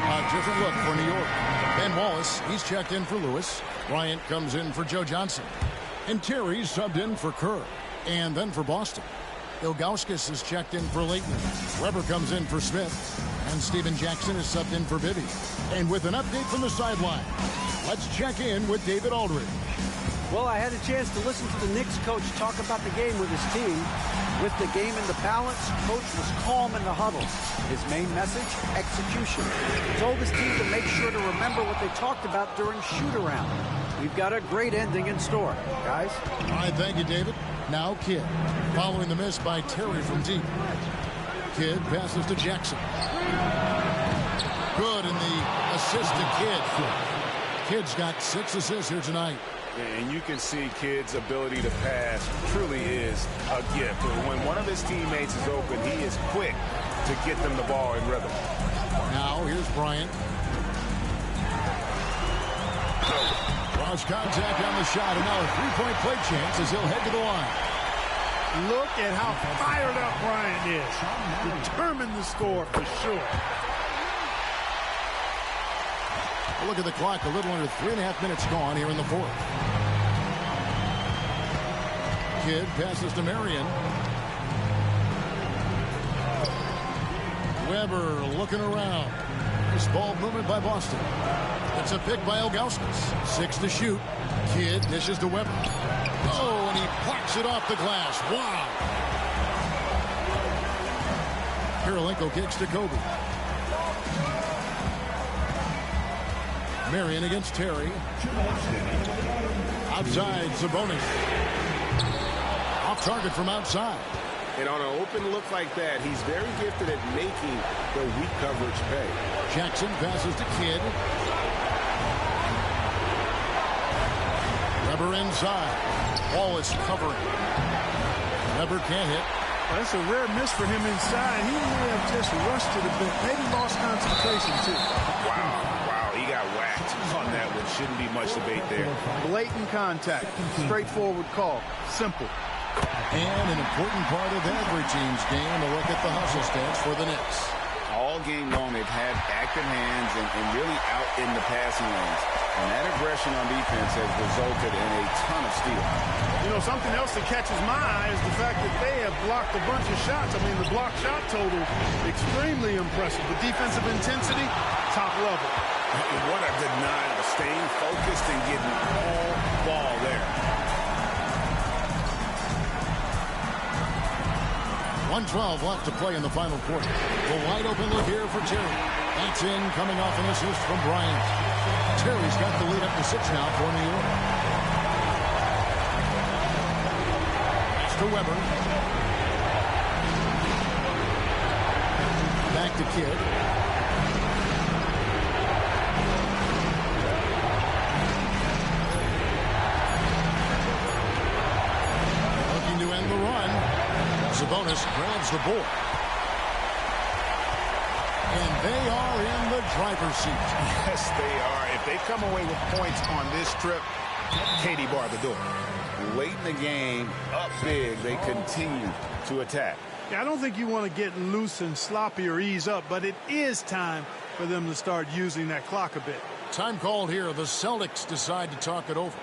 A different look for New York. Ben Wallace, he's checked in for Lewis. Bryant comes in for Joe Johnson. And Terry's subbed in for Kerr. And then for Boston, Ilgauskas is checked in for Leitner. Weber comes in for Smith. And Steven Jackson is subbed in for Bibby. And with an update from the sideline, let's check in with David Aldridge. Well, I had a chance to listen to the Knicks coach talk about the game with his team. With the game in the balance, coach was calm in the huddle. His main message, execution. He told his team to make sure to remember what they talked about during shoot-around. We've got a great ending in store, guys. All right, thank you, David. Now Kidd, following the miss by Terry from deep. Kidd passes to Jackson. Good in the assist to Kidd. Kidd's got 6 assists here tonight. And you can see Kidd's ability to pass truly is a gift. When one of his teammates is open, he is quick to get them the ball in rhythm. Now here's Bryant. Cross contact on the shot, and now a three-point play chance as he'll head to the line. Look at how fired up Bryant is. Determined to score for sure. Look at the clock, a little under 3.5 minutes gone here in the fourth. Kidd passes to Marion. Weber looking around. This ball movement by Boston. It's a pick by Ilgauskas. 6 to shoot. Kidd dishes to Weber. Oh, and he plucks it off the glass. Wow. Kirilenko kicks to Kobe. Marion against Terry. Outside, Sabonis. Off target from outside. And on an open look like that, he's very gifted at making the weak coverage pay. Jackson passes to Kidd. Weber inside. Wallace covering. Weber can't hit. Well, that's a rare miss for him inside. He may have just rushed it a bit. Maybe lost concentration, too. Wow, he got whacked on that one. Shouldn't be much debate there. Blatant contact. Straightforward call. Simple. And an important part of every team's game, a look at the hustle stats for the Knicks. All game long, they've had active hands and really out in the passing lanes. And that aggression on defense has resulted in a ton of steals. You know, something else that catches my eye is the fact that they have blocked a bunch of shots. I mean, the block shot total, extremely impressive. The defensive intensity, top level. What a denial. Staying focused and getting all ball there. 1:12 left to play in the final quarter. The wide open look here for Terry. That's in, coming off an assist from Bryant. Terry's got the lead up to 6 now for New York. Pass to Weber. Back to Kidd. Looking to end the run. Sabonis grabs the board. And they are in the driver's seat. Yes, they are. If they come away with points on this trip, Katie barred the door. Late in the game, up big, they continue to attack. Yeah, I don't think you want to get loose and sloppy or ease up, but it is time for them to start using that clock a bit. Time called here. The Celtics decide to talk it over.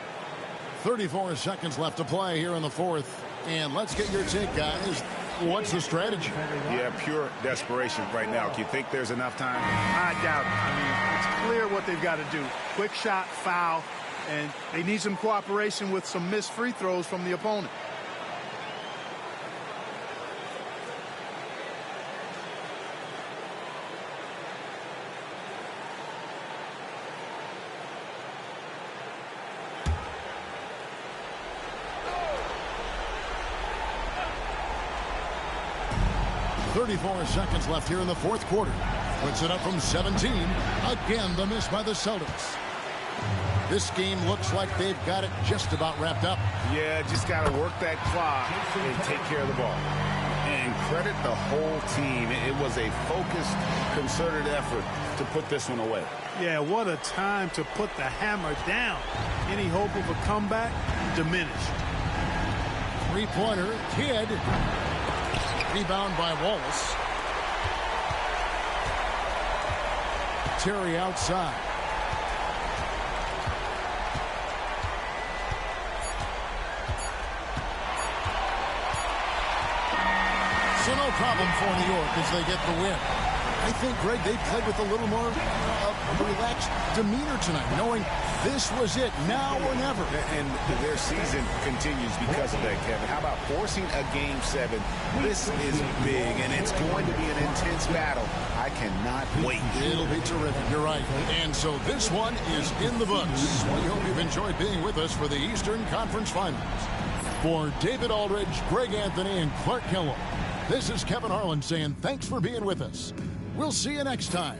34 seconds left to play here in the fourth. And let's get your take, guys. What's the strategy? Yeah, pure desperation right now. Do you think there's enough time? I doubt it. I mean, it's clear what they've got to do. Quick shot, foul, and they need some cooperation with some missed free throws from the opponent. .34 seconds left here in the fourth quarter. Puts it up from 17. Again, the miss by the Celtics. This game looks like they've got it just about wrapped up. Yeah, just got to work that clock and take care of the ball. And credit the whole team. It was a focused, concerted effort to put this one away. Yeah, what a time to put the hammer down. Any hope of a comeback? Diminished. Three-pointer, Kidd. Rebound by Wallace. Terry outside. So no problem for New York as they get the win. I think, Greg, they played with a little more relaxed demeanor tonight, knowing this was it, now or never. And their season continues because of that, Kevin. How about forcing a Game 7? This is big, and it's going to be an intense battle. I cannot wait. It'll be terrific. You're right. And so this one is in the books. We hope you've enjoyed being with us for the Eastern Conference Finals. For David Aldridge, Greg Anthony, and Clark Kellogg, this is Kevin Harlan saying thanks for being with us. We'll see you next time.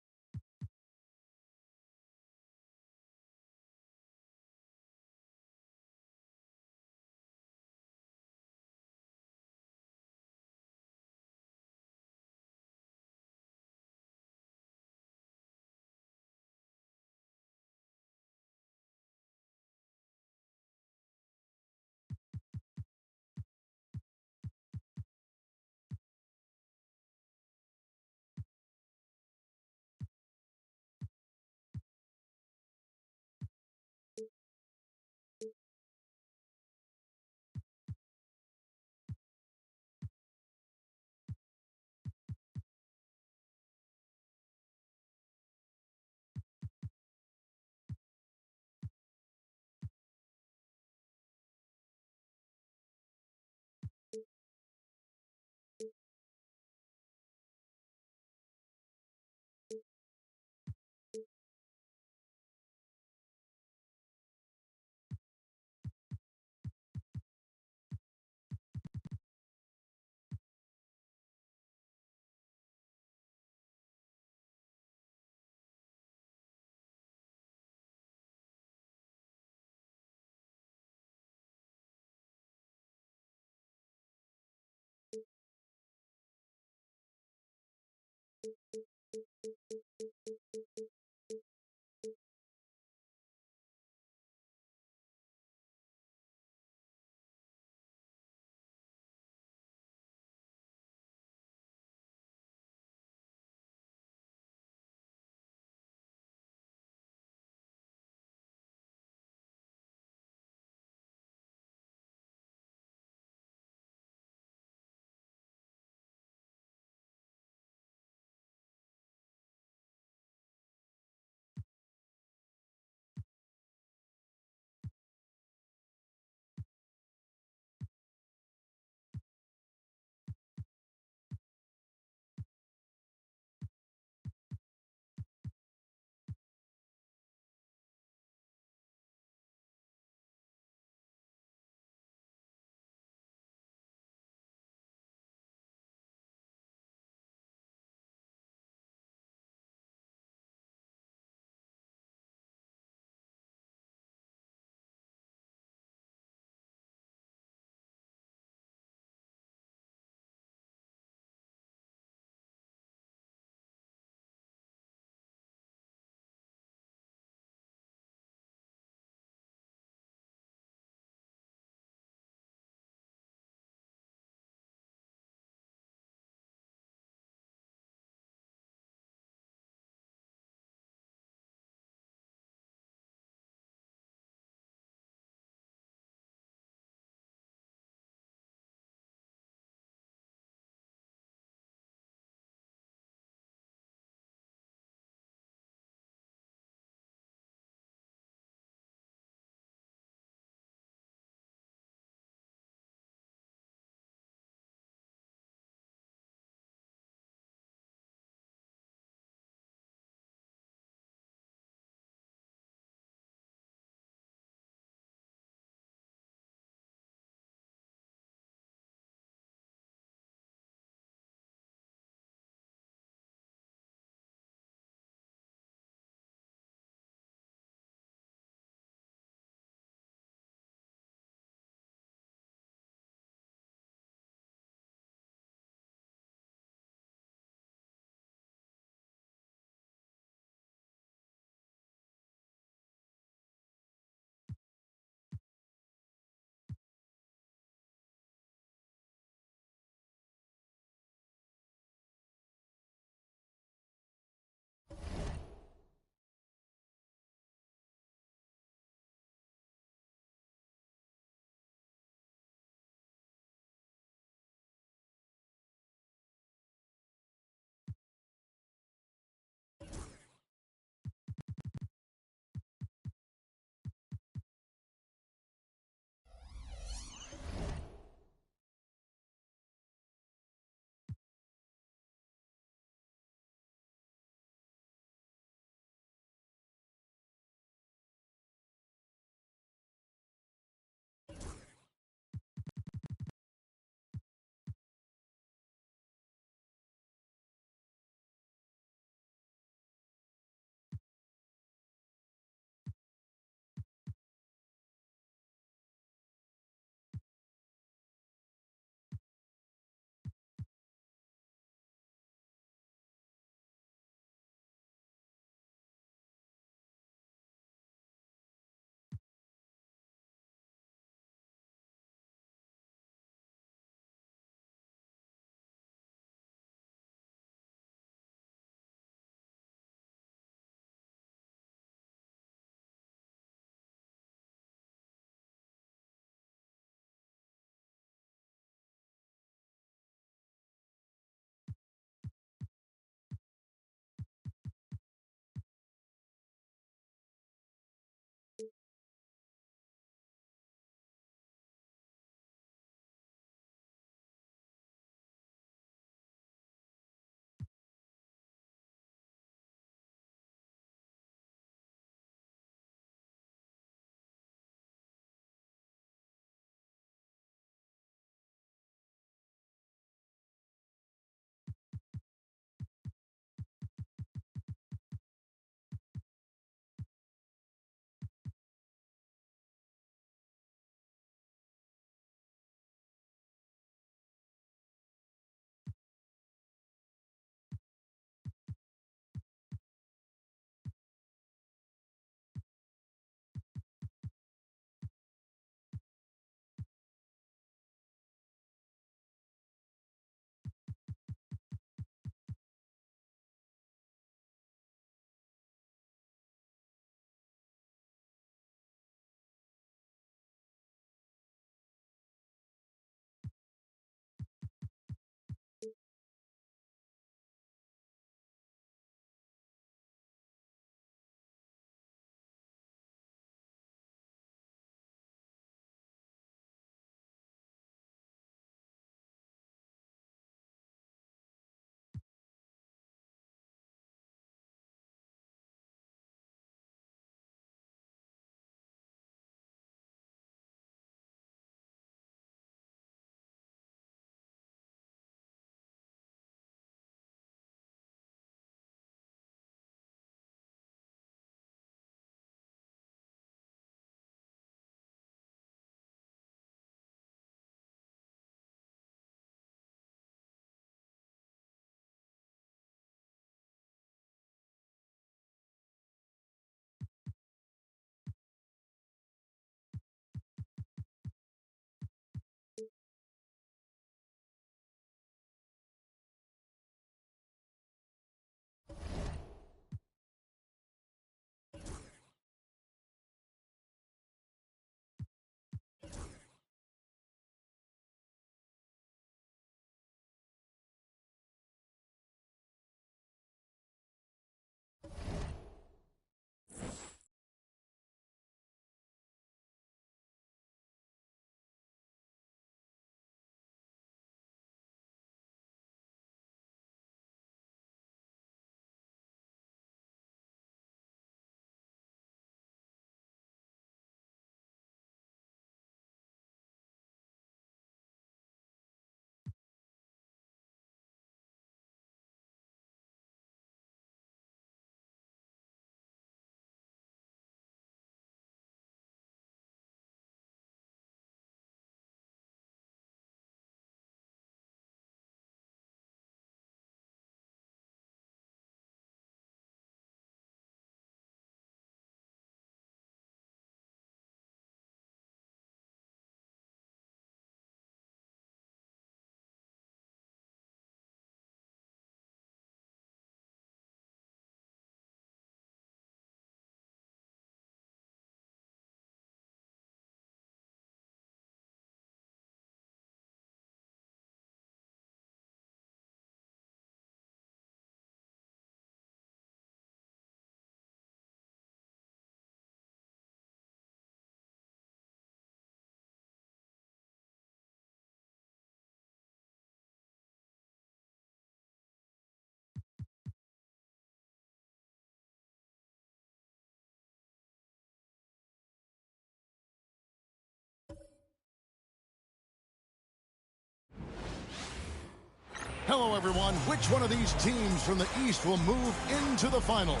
Hello, everyone. Which one of these teams from the East will move into the finals?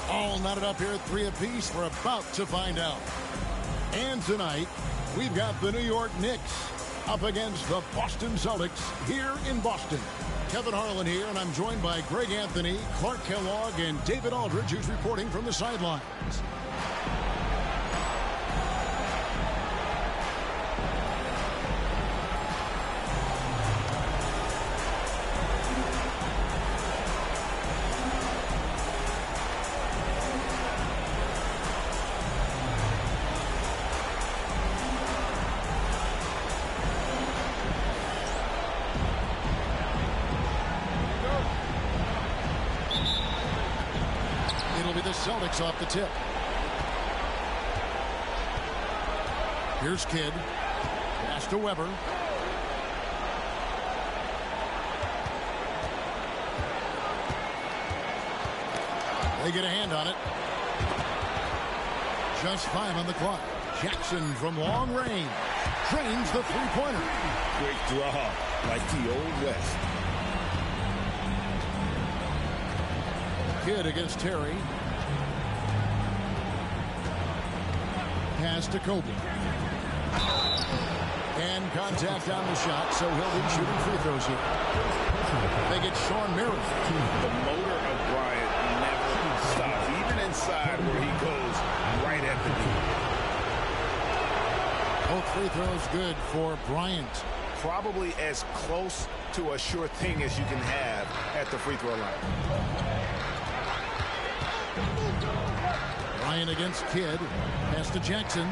All knotted up here at 3 apiece. We're about to find out. And tonight, we've got the New York Knicks up against the Boston Celtics here in Boston. Kevin Harlan here, and I'm joined by Greg Anthony, Clark Kellogg, and David Aldridge, who's reporting from the sidelines. Celtics off the tip. Here's Kidd. Pass to Weber. They get a hand on it. Just 5 on the clock. Jackson from long range drains the three-pointer. Quick draw like the old West. Kidd against Terry. Pass to Kobe. And contact on the shot, so he'll be shooting free throws here. They get Sean Merrill. The motor of Bryant never stops, even inside where he goes right at the knee. Both free throws good for Bryant. Probably as close to a sure thing as you can have at the free throw line. Bryant against Kidd. Pass to Jackson.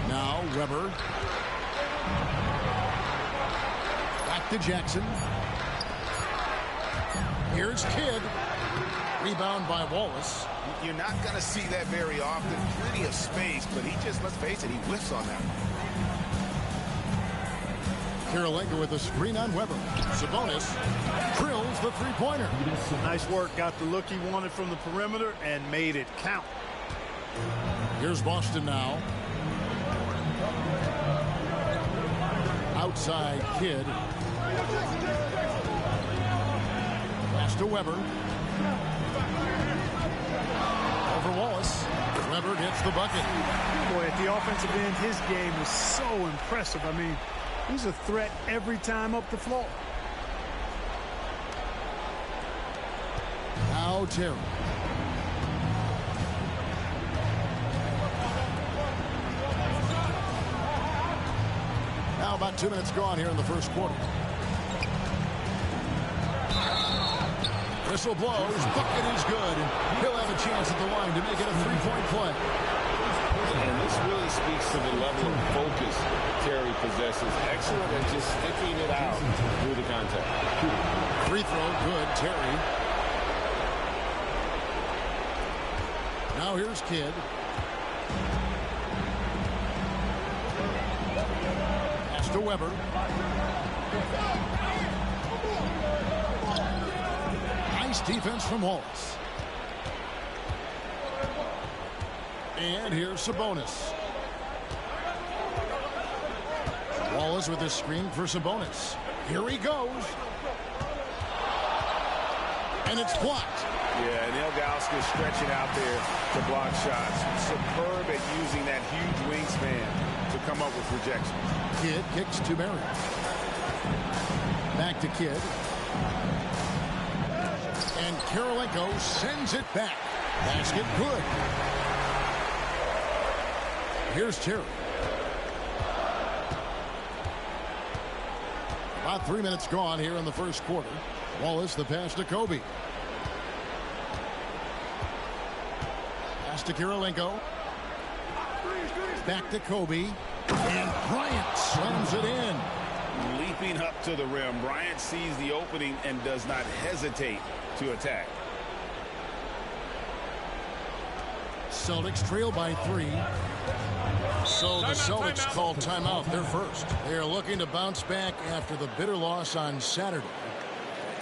Now Weber. Back to Jackson. Here's Kidd. Rebound by Wallace. You're not going to see that very often. Plenty of space, but he just, let's face it, he whiffs on that one. Kirilenko with a screen on Weber. Sabonis drills the three-pointer. Nice work. Got the look he wanted from the perimeter and made it count. Here's Boston now. Outside Kidd. Pass to Weber. Over Wallace. Weber gets the bucket. Boy, at the offensive end, his game is so impressive. I mean, he's a threat every time up the floor. Now Terry. Now about 2 minutes gone here in the first quarter. Whistle blows. Bucket is good. He'll have a chance at the line to make it a three-point play. And this really speaks to the level of focus Terry possesses. Excellent at just sticking it out through the contact. Free throw, good. Terry. Now here's Kidd. Pass to Weber. Nice defense from Wallace. And here's Sabonis. Wallace with his screen for Sabonis. Here he goes. And it's blocked. Yeah, and Ilgauskas stretching out there to block shots. Superb at using that huge wingspan to come up with rejection. Kidd kicks to Merrill. Back to Kidd. And Kirilenko sends it back. Basket good. Here's Terry. About 3 minutes gone here in the first quarter. Wallace the pass to Kobe. Pass to Kirilenko. Back to Kobe. And Bryant slams it in. Leaping up to the rim. Bryant sees the opening and does not hesitate to attack. Celtics trail by 3. So the Celtics called timeout. They're first. They are looking to bounce back after the bitter loss on Saturday.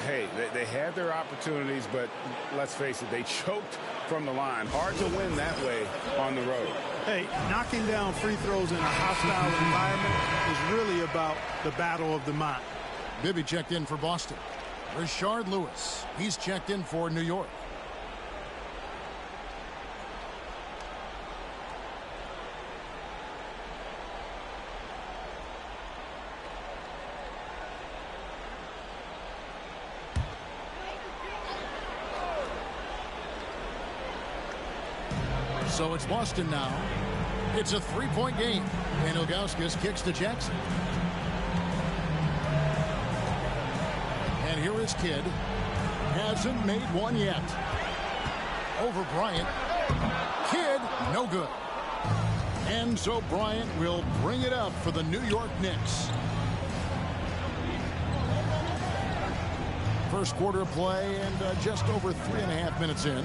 Hey, they had their opportunities, but let's face it, they choked from the line. Hard to win that way on the road. Hey, knocking down free throws in a hostile environment is really a about the battle of the mind. Bibby checked in for Boston. Rashard Lewis, he's checked in for New York. So it's Boston now. It's a three-point game. And Ilgauskas kicks to Jackson. And here is Kidd. Hasn't made one yet. Over Bryant. Kidd, no good. And so Bryant will bring it up for the New York Knicks. First quarter of play and just over 3.5 minutes in.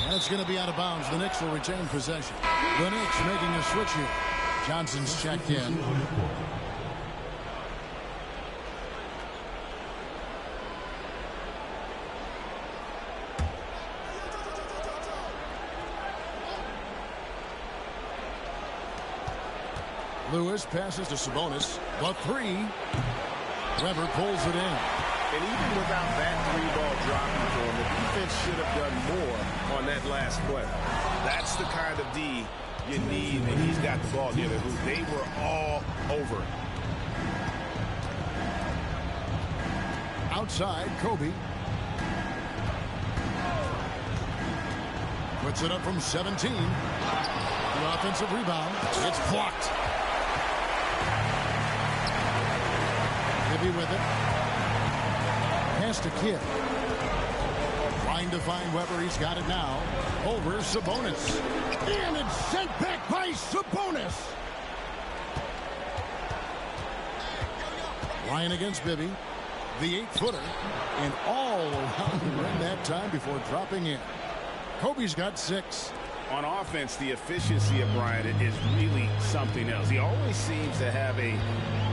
That's going to be out of bounds. The Knicks will retain possession. The Knicks making a switch here. Johnson's checked in. Lewis passes to Sabonis. The three. Weber pulls it in. And even without that three-ball dropping for him, the defense should have done more on that last play. That's the kind of D you need when he's got the ball together. They were all over it. Outside, Kobe. Puts it up from 17. The offensive rebound. It's blocked. Bibby with it. Pass to Kidd. Trying to find Weber. He's got it now. Over Sabonis. And it's sent back by Sabonis. Ryan against Bibby. The 8-footer. And all around the rim that time before dropping in. Kobe's got 6. On offense, the efficiency of Bryant is really something else. He always seems to have a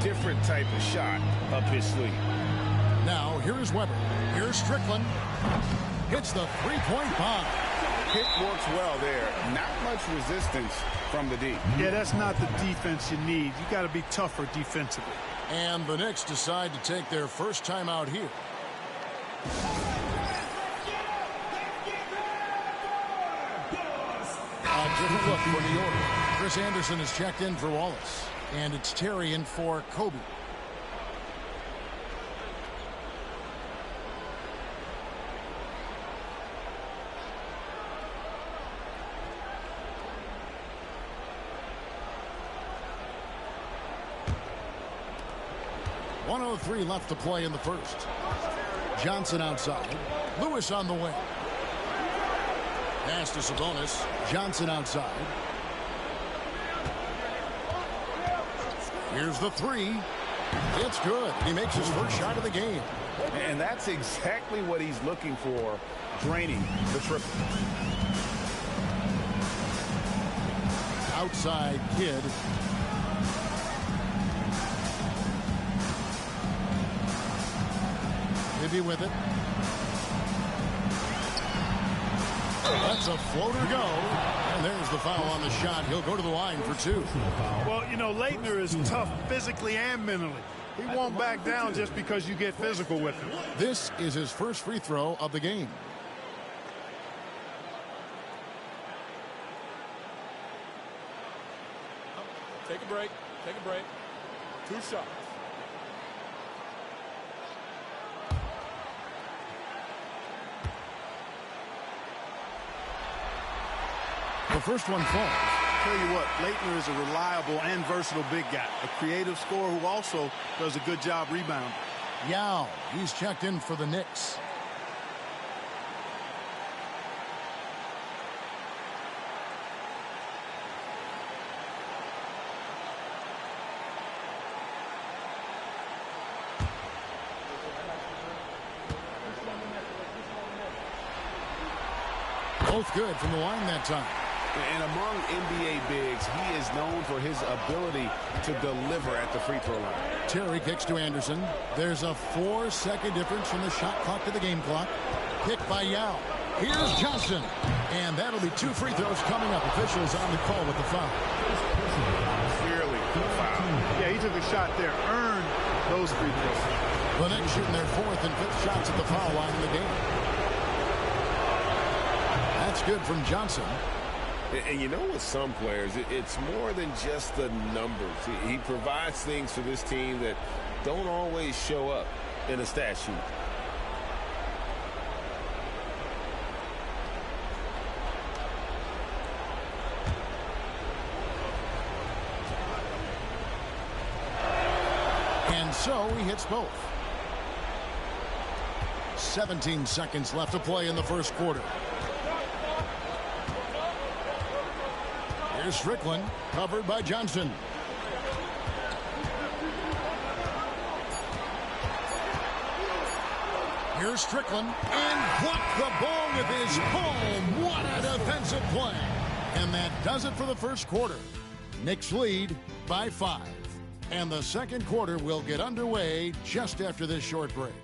different type of shot up his sleeve. Now, here's Weber. Here's Strickland. Hits the three-point bomb. Pick works well there. Not much resistance from the D. Yeah, that's not the defense you need. You got to be tougher defensively. And the Knicks decide to take their first time out here. A different look for New York. Chris Anderson is checked in for Wallace. And it's Terry in for Kobe. .103 left to play in the first. Johnson outside. Lewis on the wing. Pass to Sabonis. Johnson outside. Here's the three. It's good. He makes his first shot of the game. And that's exactly what he's looking for, draining the triple. Outside Kidd. Bibby with it. That's a floater go. And there's the foul on the shot. He'll go to the line for 2. Well, you know, Leitner is tough physically and mentally. He won't back down just because you get physical with him. This is his first free throw of the game. Take a break. Take a break. 2 shots. The first one falls. Tell you what, Leitner is a reliable and versatile big guy. A creative scorer who also does a good job rebounding. Yao, he's checked in for the Knicks. Both good from the line that time. And among NBA bigs, he is known for his ability to deliver at the free throw line. Terry kicks to Anderson. There's a 4-second difference from the shot clock to the game clock. Picked by Yao. Here's Johnson. And that'll be 2 free throws coming up. Officials on the call with the foul. foul. Yeah, he took a shot there, earned those free throws. The Knicks shooting their 4th and 5th shots at the foul line in the game. That's good from Johnson. And you know, with some players, it's more than just the numbers. He provides things for this team that don't always show up in a stat sheet. And so he hits both. 17 seconds left to play in the first quarter. Here's Strickland, covered by Johnson. Here's Strickland, and blocked the ball with his palm. What a defensive play. And that does it for the first quarter. Knicks lead by 5. And the second quarter will get underway just after this short break.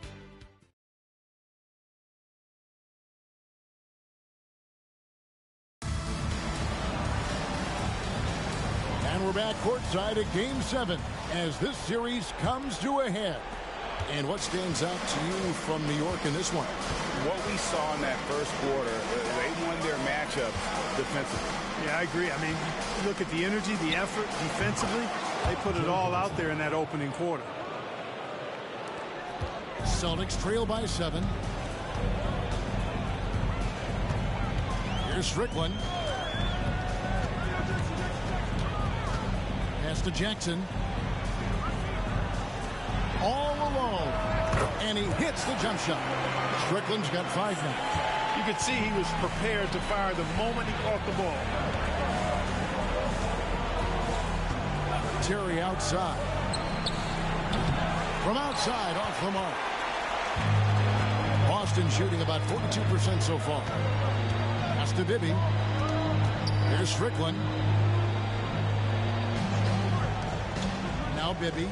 And we're back courtside at Game 7 as this series comes to a head. And what stands out to you from New York in this one? What we saw in that first quarter, they won their matchup defensively. Yeah, I agree. I mean, look at the energy, the effort defensively. They put it all out there in that opening quarter. Celtics trail by 7. Here's Strickland. Pass to Jackson. All alone. And he hits the jump shot. Strickland's got 5 now. You could see he was prepared to fire the moment he caught the ball. Terry outside. From outside, off the mark. Boston shooting about 42% so far. That's to Bibby. Here's Strickland. Now Bibby.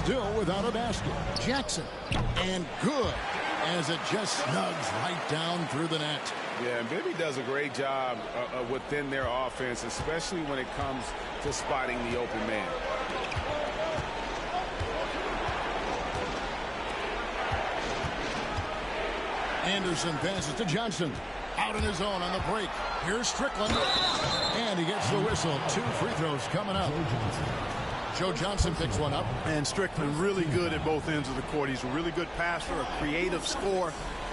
Still without a basket. Jackson. And good. As it just snugs right down through the net. Yeah, and Bibby does a great job within their offense, especially when it comes to spotting the open man. Anderson passes to Johnson. Out in his own on the break. Here's Strickland. And he gets the whistle. 2 free throws coming up. Joe Johnson picks one up. And Strickland really good at both ends of the court. He's a really good passer, a creative scorer,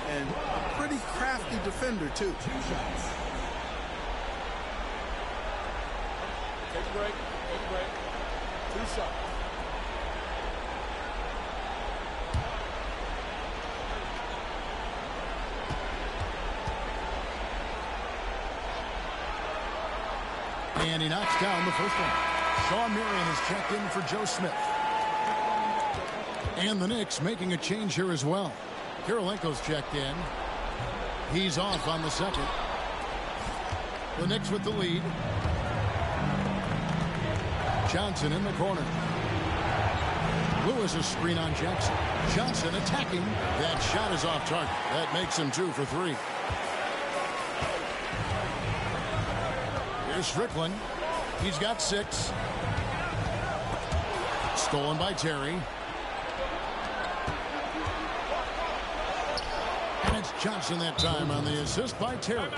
and a pretty crafty defender, too. Take a break. Take a break. 2 shots. And he knocks down the first one. Sean Marion is checked in for Joe Smith. And the Knicks making a change here as well. Kirilenko's checked in. He's off on the second. The Knicks with the lead. Johnson in the corner. Lewis' screen on Jackson. Johnson attacking. That shot is off target. That makes him 2 for 3. Here's Strickland. He's got 6. Stolen by Terry. And it's Johnson that time on the assist by Terry.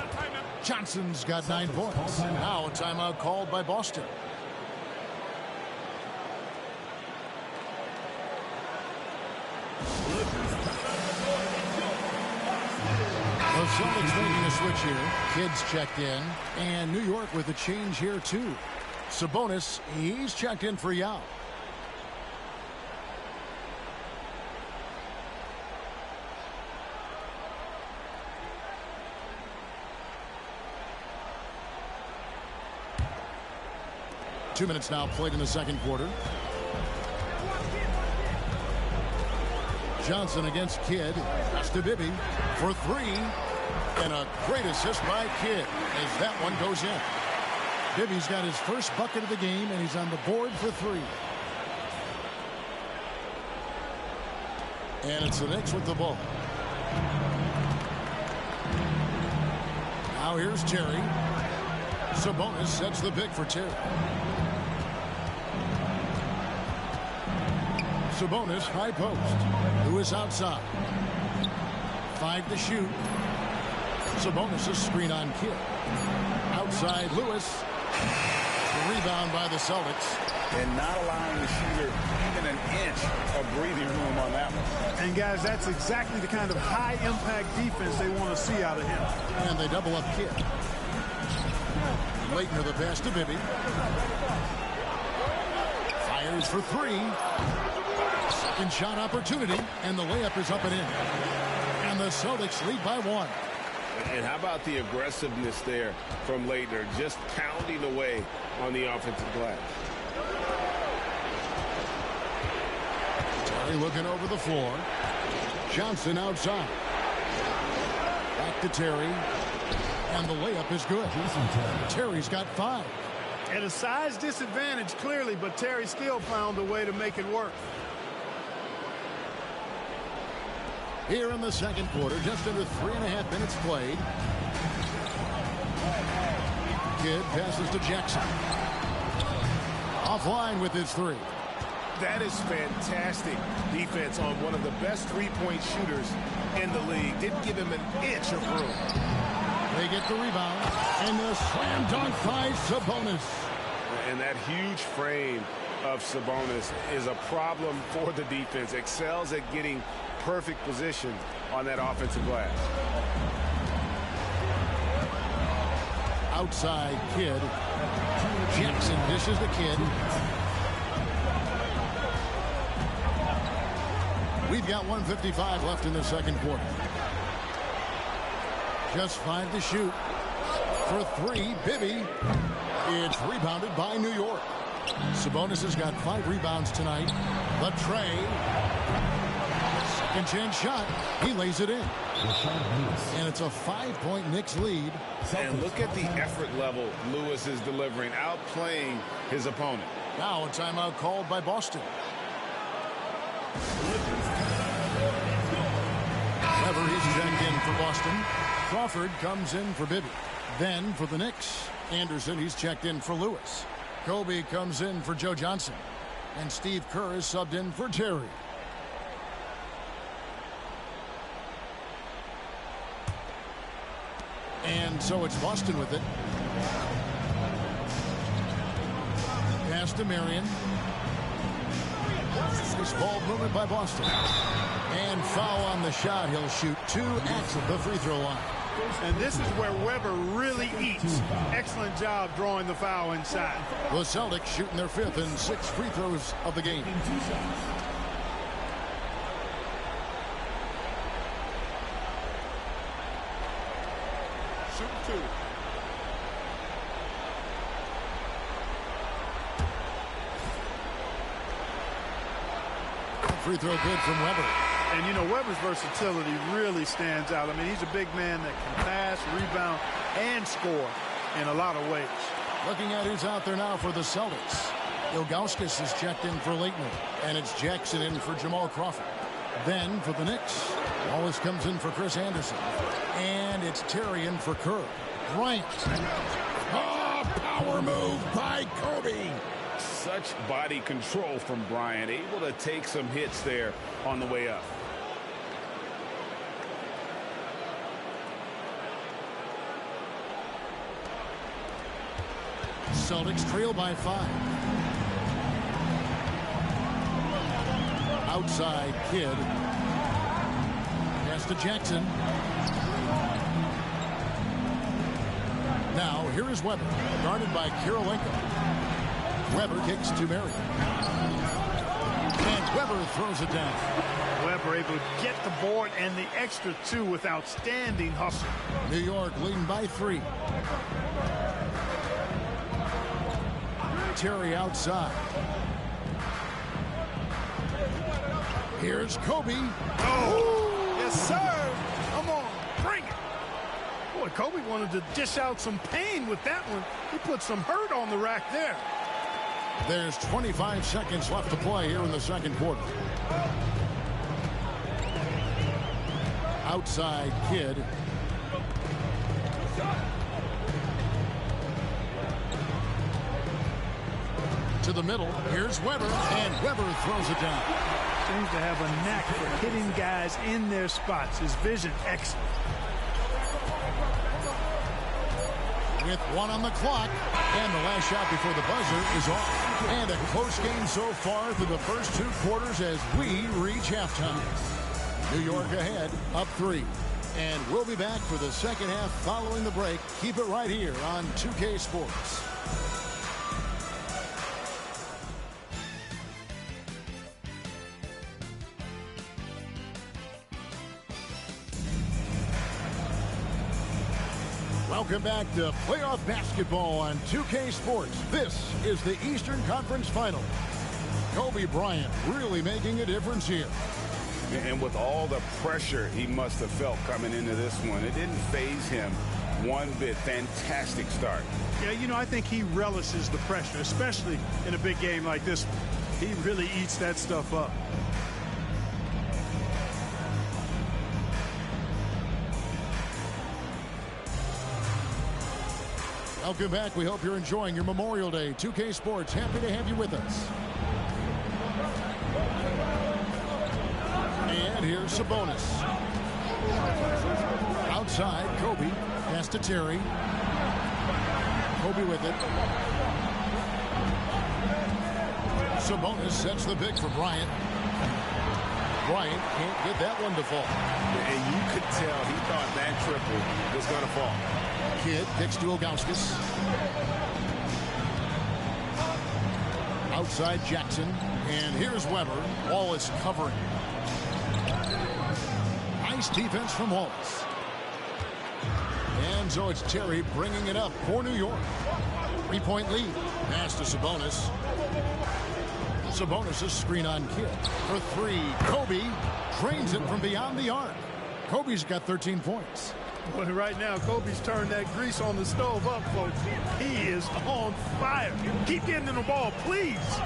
Johnson's got 9 points. Now a timeout called by Boston. The Celtics making a switch here. Kids checked in. And New York with a change here, too. Sabonis, he's checked in for Yao. Two minutes now played in the second quarter. Johnson against Kidd. That's to Bibby for 3. And a great assist by Kidd as that one goes in. Bibby's got his first bucket of the game, and he's on the board for 3. And it's the Knicks with the ball. Now here's Terry. Sabonis sets the pick for Terry. Sabonis, high post. Lewis outside. 5 to shoot. Sabonis, a screen on Kidd. Outside, Lewis. The rebound by the Celtics. And not allowing the shooter even an inch of breathing room on that one. And, guys, that's exactly the kind of high-impact defense they want to see out of him. And they double up Kidd. Leighton to the pass to Bibby. Fires for 3. Second shot opportunity, and the layup is up and in. And the Celtics lead by 1. And how about the aggressiveness there from Leitner, just pounding away on the offensive glass. Terry looking over the floor. Johnson outside. Back to Terry. And the layup is good. Terry's got 5. At a size disadvantage, clearly, but Terry still found a way to make it work. Here in the second quarter, just under 3.5 minutes played. Kidd passes to Jackson. Offline with his 3. That is fantastic defense on one of the best three-point shooters in the league. Didn't give him an inch of room. They get the rebound, and the slam dunk by Sabonis. And that huge frame of Sabonis is a problem for the defense. Excels at getting perfect position on that offensive glass. Outside Kidd. Jackson dishes the Kidd. We've got 1:55 left in the second quarter. Just 5 to shoot. For 3, Bibby. It's rebounded by New York. Sabonis has got 5 rebounds tonight. The tray. Second chance shot. He lays it in. And it's a 5-point Knicks lead. And look at the effort level Lewis is delivering, outplaying his opponent. Now a timeout called by Boston. Weber, he's checked in for Boston. Crawford comes in for Bibby. Then for the Knicks, Anderson, he's checked in for Lewis. Kobe comes in for Joe Johnson. And Steve Kerr is subbed in for Terry. And so it's Boston with it. Pass to Marion. This ball movement by Boston. And foul on the shot. He'll shoot 2 at the free throw line. And this is where Weber really eats. Excellent job drawing the foul inside. The Celtics shooting their 5th and 6th free throws of the game. Shoot 2. Free throw good from Weber. And, you know, Weber's versatility really stands out. I mean, he's a big man that can pass, rebound, and score in a lot of ways. Looking at who's out there now for the Celtics. Ilgauskas is checked in for Leighton. And it's Jackson in for Jamal Crawford. Then for the Knicks, Wallace comes in for Chris Anderson. And it's Terry in for Kerr. Bryant. Oh, power move by Kobe. Such body control from Bryant, able to take some hits there on the way up. Celtics trail by 5. Outside Kidd. Pass to Jackson. Now here is Weber, guarded by Kirilenko. Weber kicks to Marion. And Weber throws it down. Weber able to get the board and the extra 2 with outstanding hustle. New York leading by 3. Terry outside. Here's Kobe. Oh, yes, sir. Come on, bring it. Boy, Kobe wanted to dish out some pain with that one. He put some hurt on the rack there. There's 25 seconds left to play here in the second quarter. Outside Kidd. To the middle. Here's Weber. And Weber throws it down. Seems to have a knack for hitting guys in their spots. His vision, excellent. With 1 on the clock, and the last shot before the buzzer is off. And a close game so far through the first 2 quarters as we reach halftime. New York ahead, up 3. And we'll be back for the second half following the break. Keep it right here on 2K Sports. Welcome back to playoff basketball on 2K Sports. This is the Eastern Conference Final. Kobe Bryant really making a difference here. And with all the pressure he must have felt coming into this one, it didn't faze him one bit. Fantastic start. Yeah, you know, I think he relishes the pressure, especially in a big game like this one. He really eats that stuff up. Welcome back. We hope you're enjoying your Memorial Day. 2K Sports, happy to have you with us. And here's Sabonis. Outside, Kobe. Pass to Terry. Kobe with it. Sabonis sets the pick for Bryant. Bryant can't get that one to fall. And you could tell he thought that triple was going to fall. Kidd kicks to Ilgauskas. Outside Jackson. And here's Weber. Wallace covering. Nice defense from Wallace. And so it's Terry bringing it up for New York. 3-point lead. Pass to Sabonis. Sabonis' screen on Kidd. For 3. Kobe drains it from beyond the arc. Kobe's got 13 points. Boy, right now, Kobe's turned that grease on the stove up, folks. He is on fire. Keep getting in the ball, please.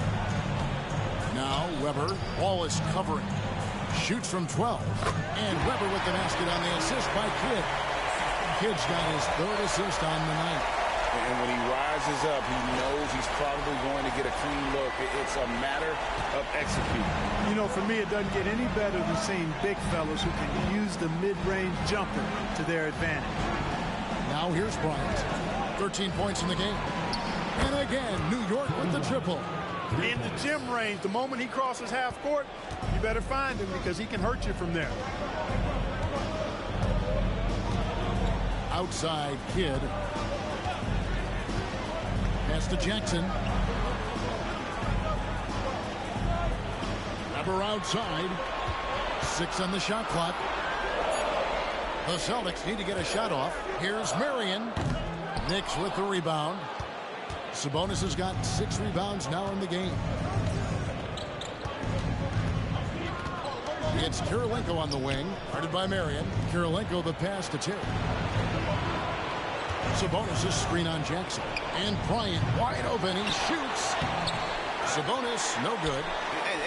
Now Weber. Wallace covering. Shoots from 12. And Weber with the basket on the assist by Kidd. Kidd's got his 3rd assist on the night. And when he rises up, he knows he's probably going to get a clean look. It's a matter of executing. You know, for me, it doesn't get any better than seeing big fellas who can use the mid-range jumper to their advantage. Now here's Bryant. 13 points in the game. And again, New York with the triple. In the gym range, the moment he crosses half court, you better find him because he can hurt you from there. Outside Kidd. Pass to Jackson. Weber outside. 6 on the shot clock. The Celtics need to get a shot off. Here's Marion. Knicks with the rebound. Sabonis has got 6 rebounds now in the game. It's Kirilenko on the wing. Guarded by Marion. Kirilenko the pass to Terry. Sabonis' screen on Jackson. And Bryant wide open. He shoots. Sabonis, no good.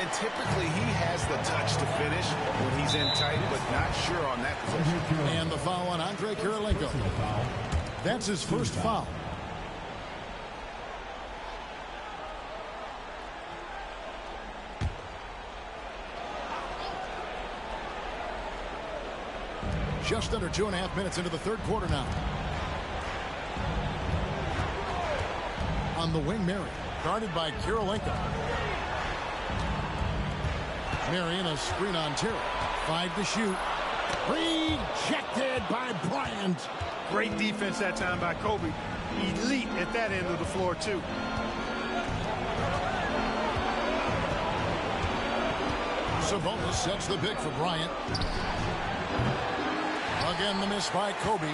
And typically he has the touch to finish when he's in tight, but not sure on that position. And the foul on Andre Kirilenko. That's his first foul. Just under 2.5 minutes into the 3rd quarter now. On the wing, Marion. Guarded by Kirilenko. Marion, a screen on Terry. 5 to shoot. Rejected by Bryant. Great defense that time by Kobe. Elite at that end of the floor, too. Sabonis sets the pick for Bryant. Again, the miss by Kobe.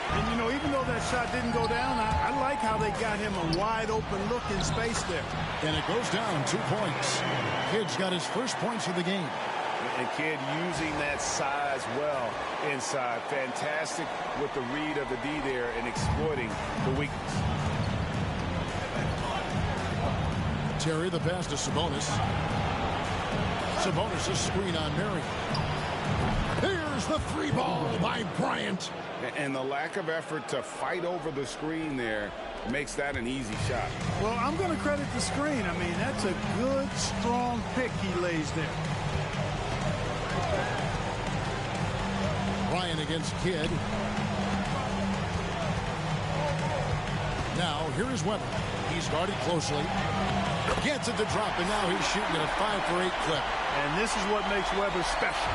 And, you know, even though that shot didn't go down, I like how they got him a wide-open look in space there. And it goes down 2 points. Kidd's got his first points of the game. And Kidd using that size well inside. Fantastic with the read of the D there and exploiting the weakness. Terry, the pass to Sabonis. Sabonis' screen on Marion. Here's the 3 ball by Bryant. And the lack of effort to fight over the screen there makes that an easy shot. Well, I'm going to credit the screen. I mean, that's a good, strong pick he lays there. Bryant against Kidd. Now, here is Weber. He's guarded closely. Gets it to drop, and now he's shooting at a 5-for-8 clip. And this is what makes Weber special,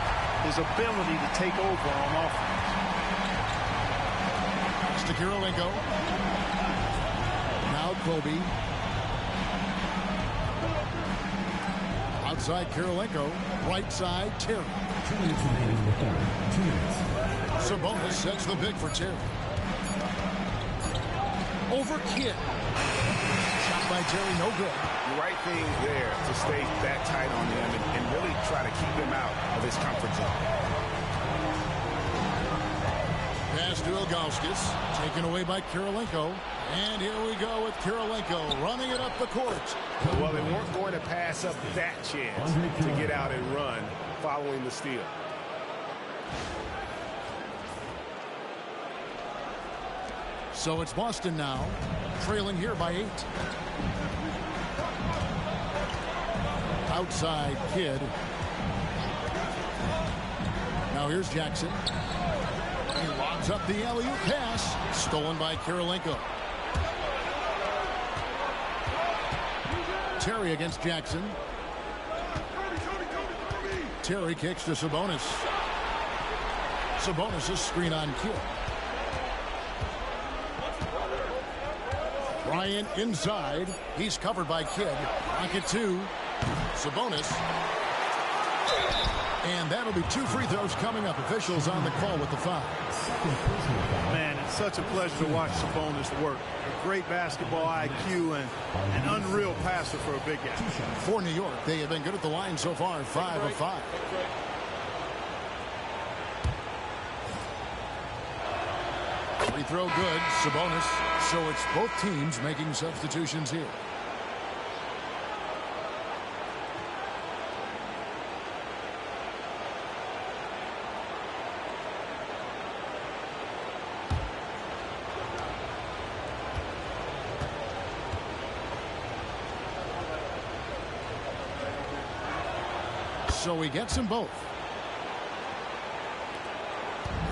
his ability to take over on offense. It's to Kirilenko. Now Kobe. Outside Kirilenko. Right side, Terry. 2 minutes remaining in the third. 2 minutes. Sabonis sets the pick for Terry. Over Kidd. Shot by Terry, no good. The right thing there to stay that tight on him and really try to keep him out of his comfort zone. Pass to Ilgauskas, taken away by Kirilenko. And here we go with Kirilenko running it up the court. Well, they weren't going to pass up that chance to get out and run following the steal. So it's Boston now, trailing here by 8. Outside Kidd. Now here's Jackson. He lobs up the alley-oop pass. Stolen by Kirilenko. Terry against Jackson. Terry kicks to Sabonis. Sabonis' screen on Kidd. Bryant inside. He's covered by Kidd. Pocket 2. Sabonis. And that'll be 2 free throws coming up. Officials on the call with the foul. Man, it's such a pleasure to watch Sabonis work. A great basketball IQ and an unreal passer for a big guy. For New York, they have been good at the line so far. 5 of 5. Free throw good. Sabonis. So it's both teams making substitutions here. So he gets them both.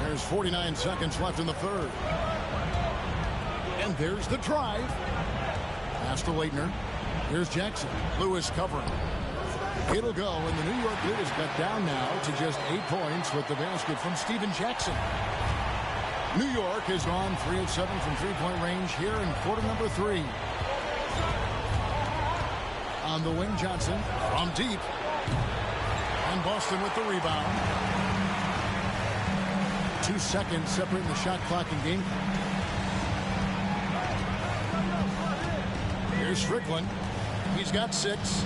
There's 49 seconds left in the third. And there's the drive. Pass to Leitner. Here's Jackson. Lewis covering. It'll go, and the New York lead is cut down now to just 8 points with the basket from Steven Jackson. New York has gone 3 of 7 from three-point range here in quarter number 3. On the wing, Johnson from deep. And Boston with the rebound. 2 seconds separating the shot clock and game. Here's Strickland. He's got 6.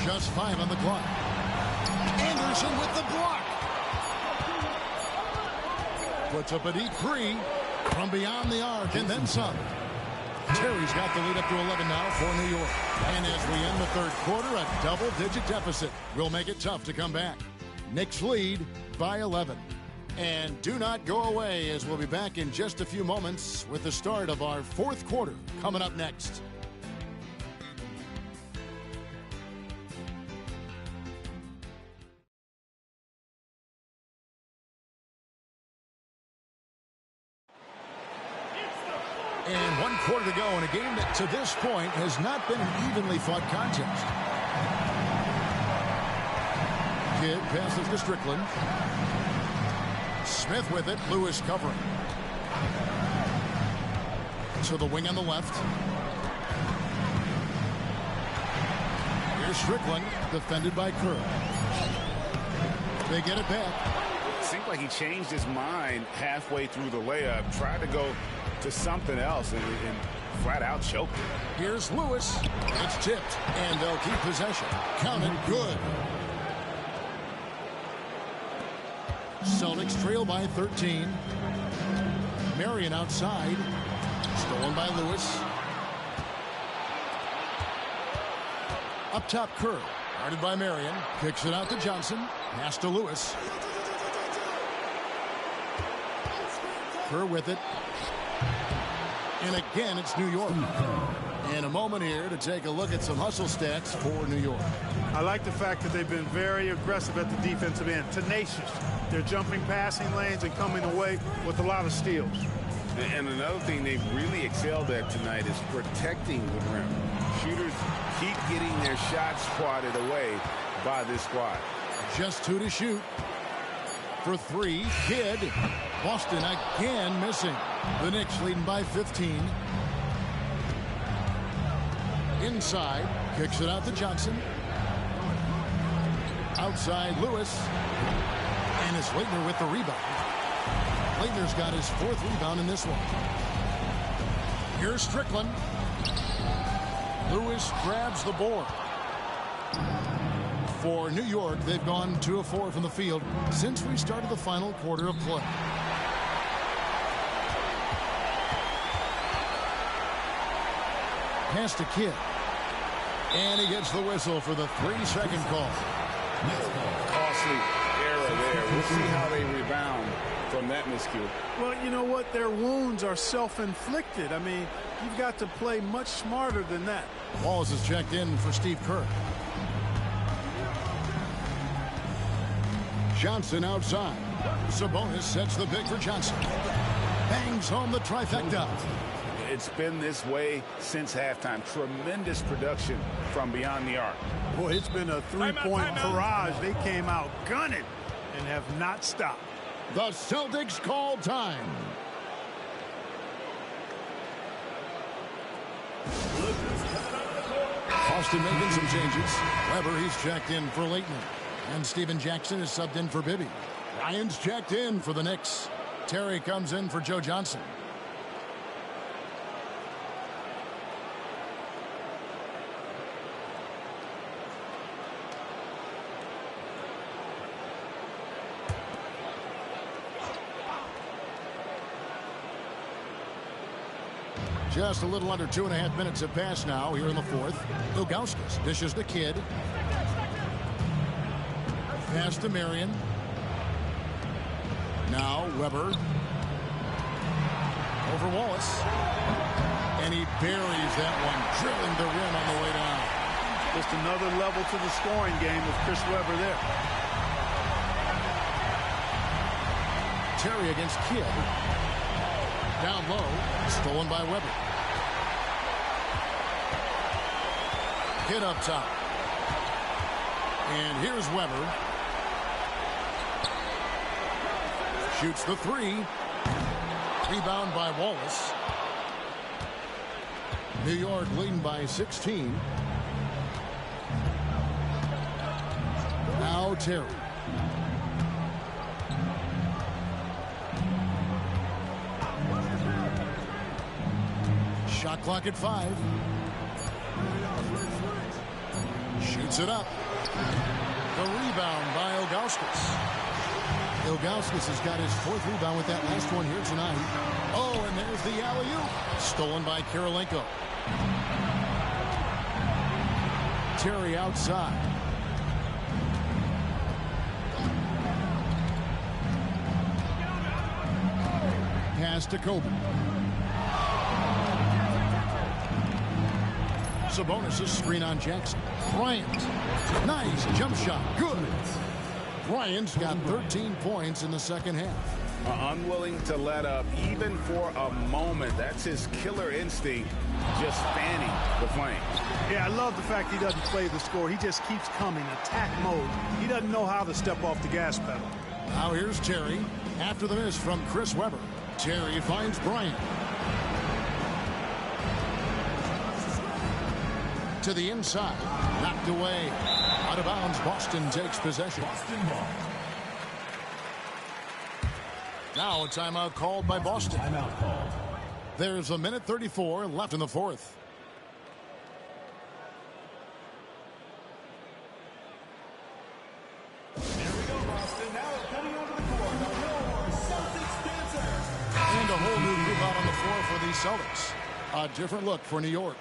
Just 5 on the clock. Anderson with the block. Puts up a deep 3 from beyond the arc and then some. Terry's got the lead up to 11 now for New York. And as we end the third quarter, a double-digit deficit will make it tough to come back. Knicks lead by 11. And do not go away, as we'll be back in just a few moments with the start of our fourth quarter coming up next. And 1 quarter to go in a game that to this point has not been an evenly fought contest. Kidd passes to Strickland. Smith with it. Lewis covering. To the wing on the left. Here's Strickland, defended by Kerr. They get it back. It seemed like he changed his mind halfway through the layup, tried to go to something else and flat out choked it. Here's Lewis. It's tipped, and they'll keep possession. Counted good. Celtics trail by 13. Marion outside. Stolen by Lewis. Up top, Kerr. Guarded by Marion. Kicks it out to Johnson. Pass to Lewis. Kerr with it. And again, it's New York. And a moment here to take a look at some hustle stats for New York. I like the fact that they've been very aggressive at the defensive end, tenacious. They're jumping passing lanes and coming away with a lot of steals. And another thing they've really excelled at tonight is protecting the rim. Shooters keep getting their shots swatted away by this squad. Just 2 to shoot. For 3, Kidd. Boston again missing. The Knicks leading by 15. Inside, kicks it out to Johnson. Outside, Lewis. And it's Leitner with the rebound. Leitner's got his 4th rebound in this one. Here's Strickland. Lewis grabs the board. For New York, they've gone 2 of 4 from the field since we started the final quarter of play. Pass to Kidd. And he gets the whistle for the 3-second call. Costly error there. We'll see how they rebound from that miscue. Well, you know what? Their wounds are self-inflicted. I mean, you've got to play much smarter than that. Wallace is checked in for Steve Kerr. Johnson outside. Sabonis sets the pick for Johnson. Bangs home the trifecta. It's been this way since halftime. Tremendous production from beyond the arc. Boy, it's been a 3-point barrage. They came out gunning and have not stopped. The Celtics call time. Austin making some changes. Weber, he's checked in for Leitner. And Steven Jackson is subbed in for Bibby. Ryan's checked in for the Knicks. Terry comes in for Joe Johnson. Just a little under 2.5 minutes have passed now here in the 4th. Ilgauskas dishes the Kidd. Pass to Marion. Now Weber. Over Wallace. And he buries that one, drilling the rim on the way down. Just another level to the scoring game with Chris Weber there. Terry against Kidd. Down low, stolen by Weber. Kidd up top. And here's Weber. Shoots the 3. Rebound by Wallace. New York leading by 16. Now Terry. Shot clock at 5. Shoots it up. The rebound by Ilgauskas. Ilgauskas has got his 4th rebound with that last one here tonight. Oh, and there's the alley-oop. Stolen by Kirilenko. Terry outside. Pass to Kobe. Sabonis' screen on Jackson. Bryant. Nice jump shot. Good. Bryant's got 13 points in the second half. Unwilling to let up even for a moment. That's his killer instinct, just fanning the flames. Yeah, I love the fact he doesn't play the score. He just keeps coming, attack mode. He doesn't know how to step off the gas pedal. Now here's Terry. After the miss from Chris Weber. Terry finds Bryant. To the inside. Knocked away. Out of bounds. Boston takes possession. Boston ball. Now a timeout called by Boston. Timeout called. There's a minute 34 left in the 4th. There we go, Boston. Now coming onto the court, the Celtics dancer. And a whole new group out on the floor for the Celtics. A different look for New York.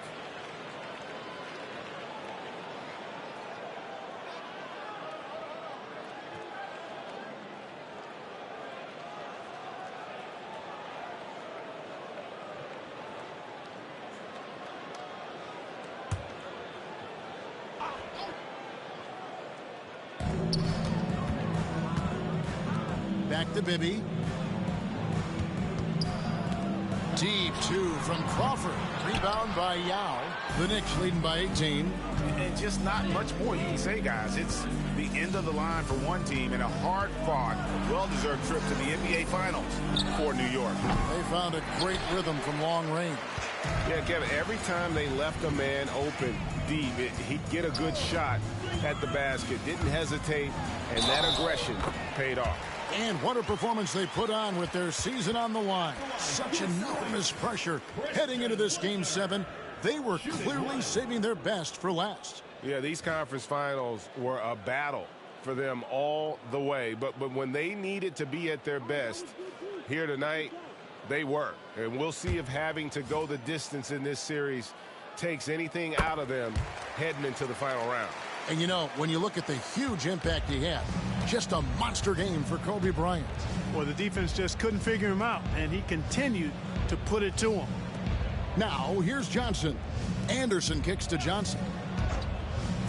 Back to Bibby. Deep two from Crawford. Rebound by Yao. The Knicks leading by 18. And just not much more you can say, guys. It's the end of the line for one team and a hard-fought, well-deserved trip to the NBA Finals for New York. They found a great rhythm from long range. Yeah, Kevin, every time they left a man open deep, he'd get a good shot at the basket. Didn't hesitate, and that aggression paid off. And what a performance they put on with their season on the line. Such enormous pressure heading into this Game 7. They were clearly saving their best for last. Yeah, these conference finals were a battle for them all the way. But when they needed to be at their best here tonight, they were. And we'll see if having to go the distance in this series takes anything out of them heading into the final round. And you know, when you look at the huge impact he had, just a monster game for Kobe Bryant. Well, the defense just couldn't figure him out, and he continued to put it to him. Now, here's Johnson. Anderson kicks to Johnson.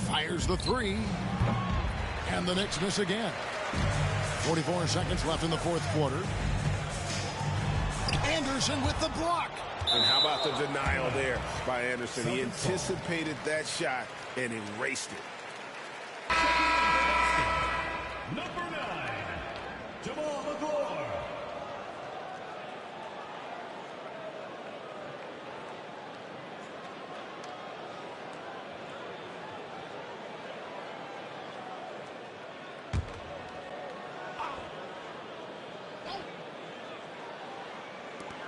Fires the three. And the Knicks miss again. 44 seconds left in the fourth quarter. Anderson with the block. And how about the denial there by Anderson? He anticipated that shot and erased it. Number 9, Jamal McGraw.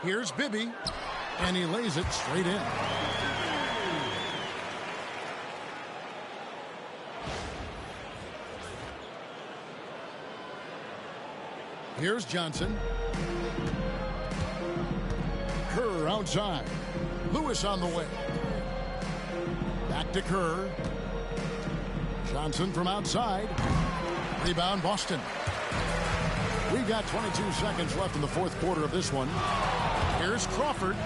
Here's Bibby, and he lays it straight in. Here's Johnson. Kerr outside. Lewis on the way. Back to Kerr. Johnson from outside. Rebound Boston. We've got 22 seconds left in the fourth quarter of this one. Here's Crawford.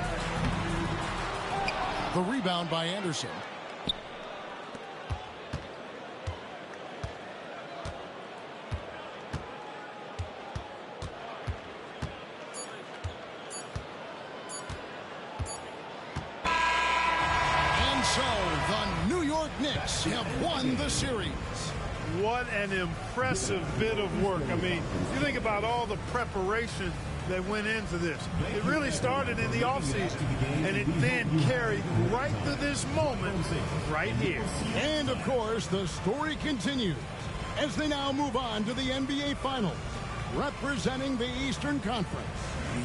The rebound by Anderson. And so the New York Knicks have won the series. What an impressive bit of work. I mean, you think about all the preparation that went into this. It really started in the offseason, and it then carried right to this moment right here. And, of course, the story continues as they now move on to the NBA Finals, representing the Eastern Conference.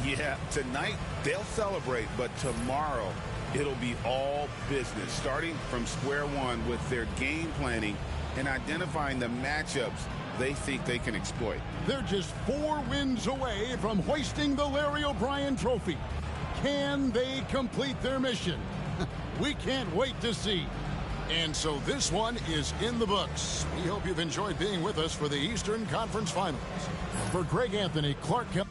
Yeah, tonight they'll celebrate, but tomorrow it'll be all business, starting from square one with their game planning and identifying the matchups they think they can exploit. They're just 4 wins away from hoisting the Larry O'Brien Trophy. Can they complete their mission? We can't wait to see. And so this one is in the books. We hope you've enjoyed being with us for the Eastern Conference Finals. For Greg Anthony, Clark Kemp.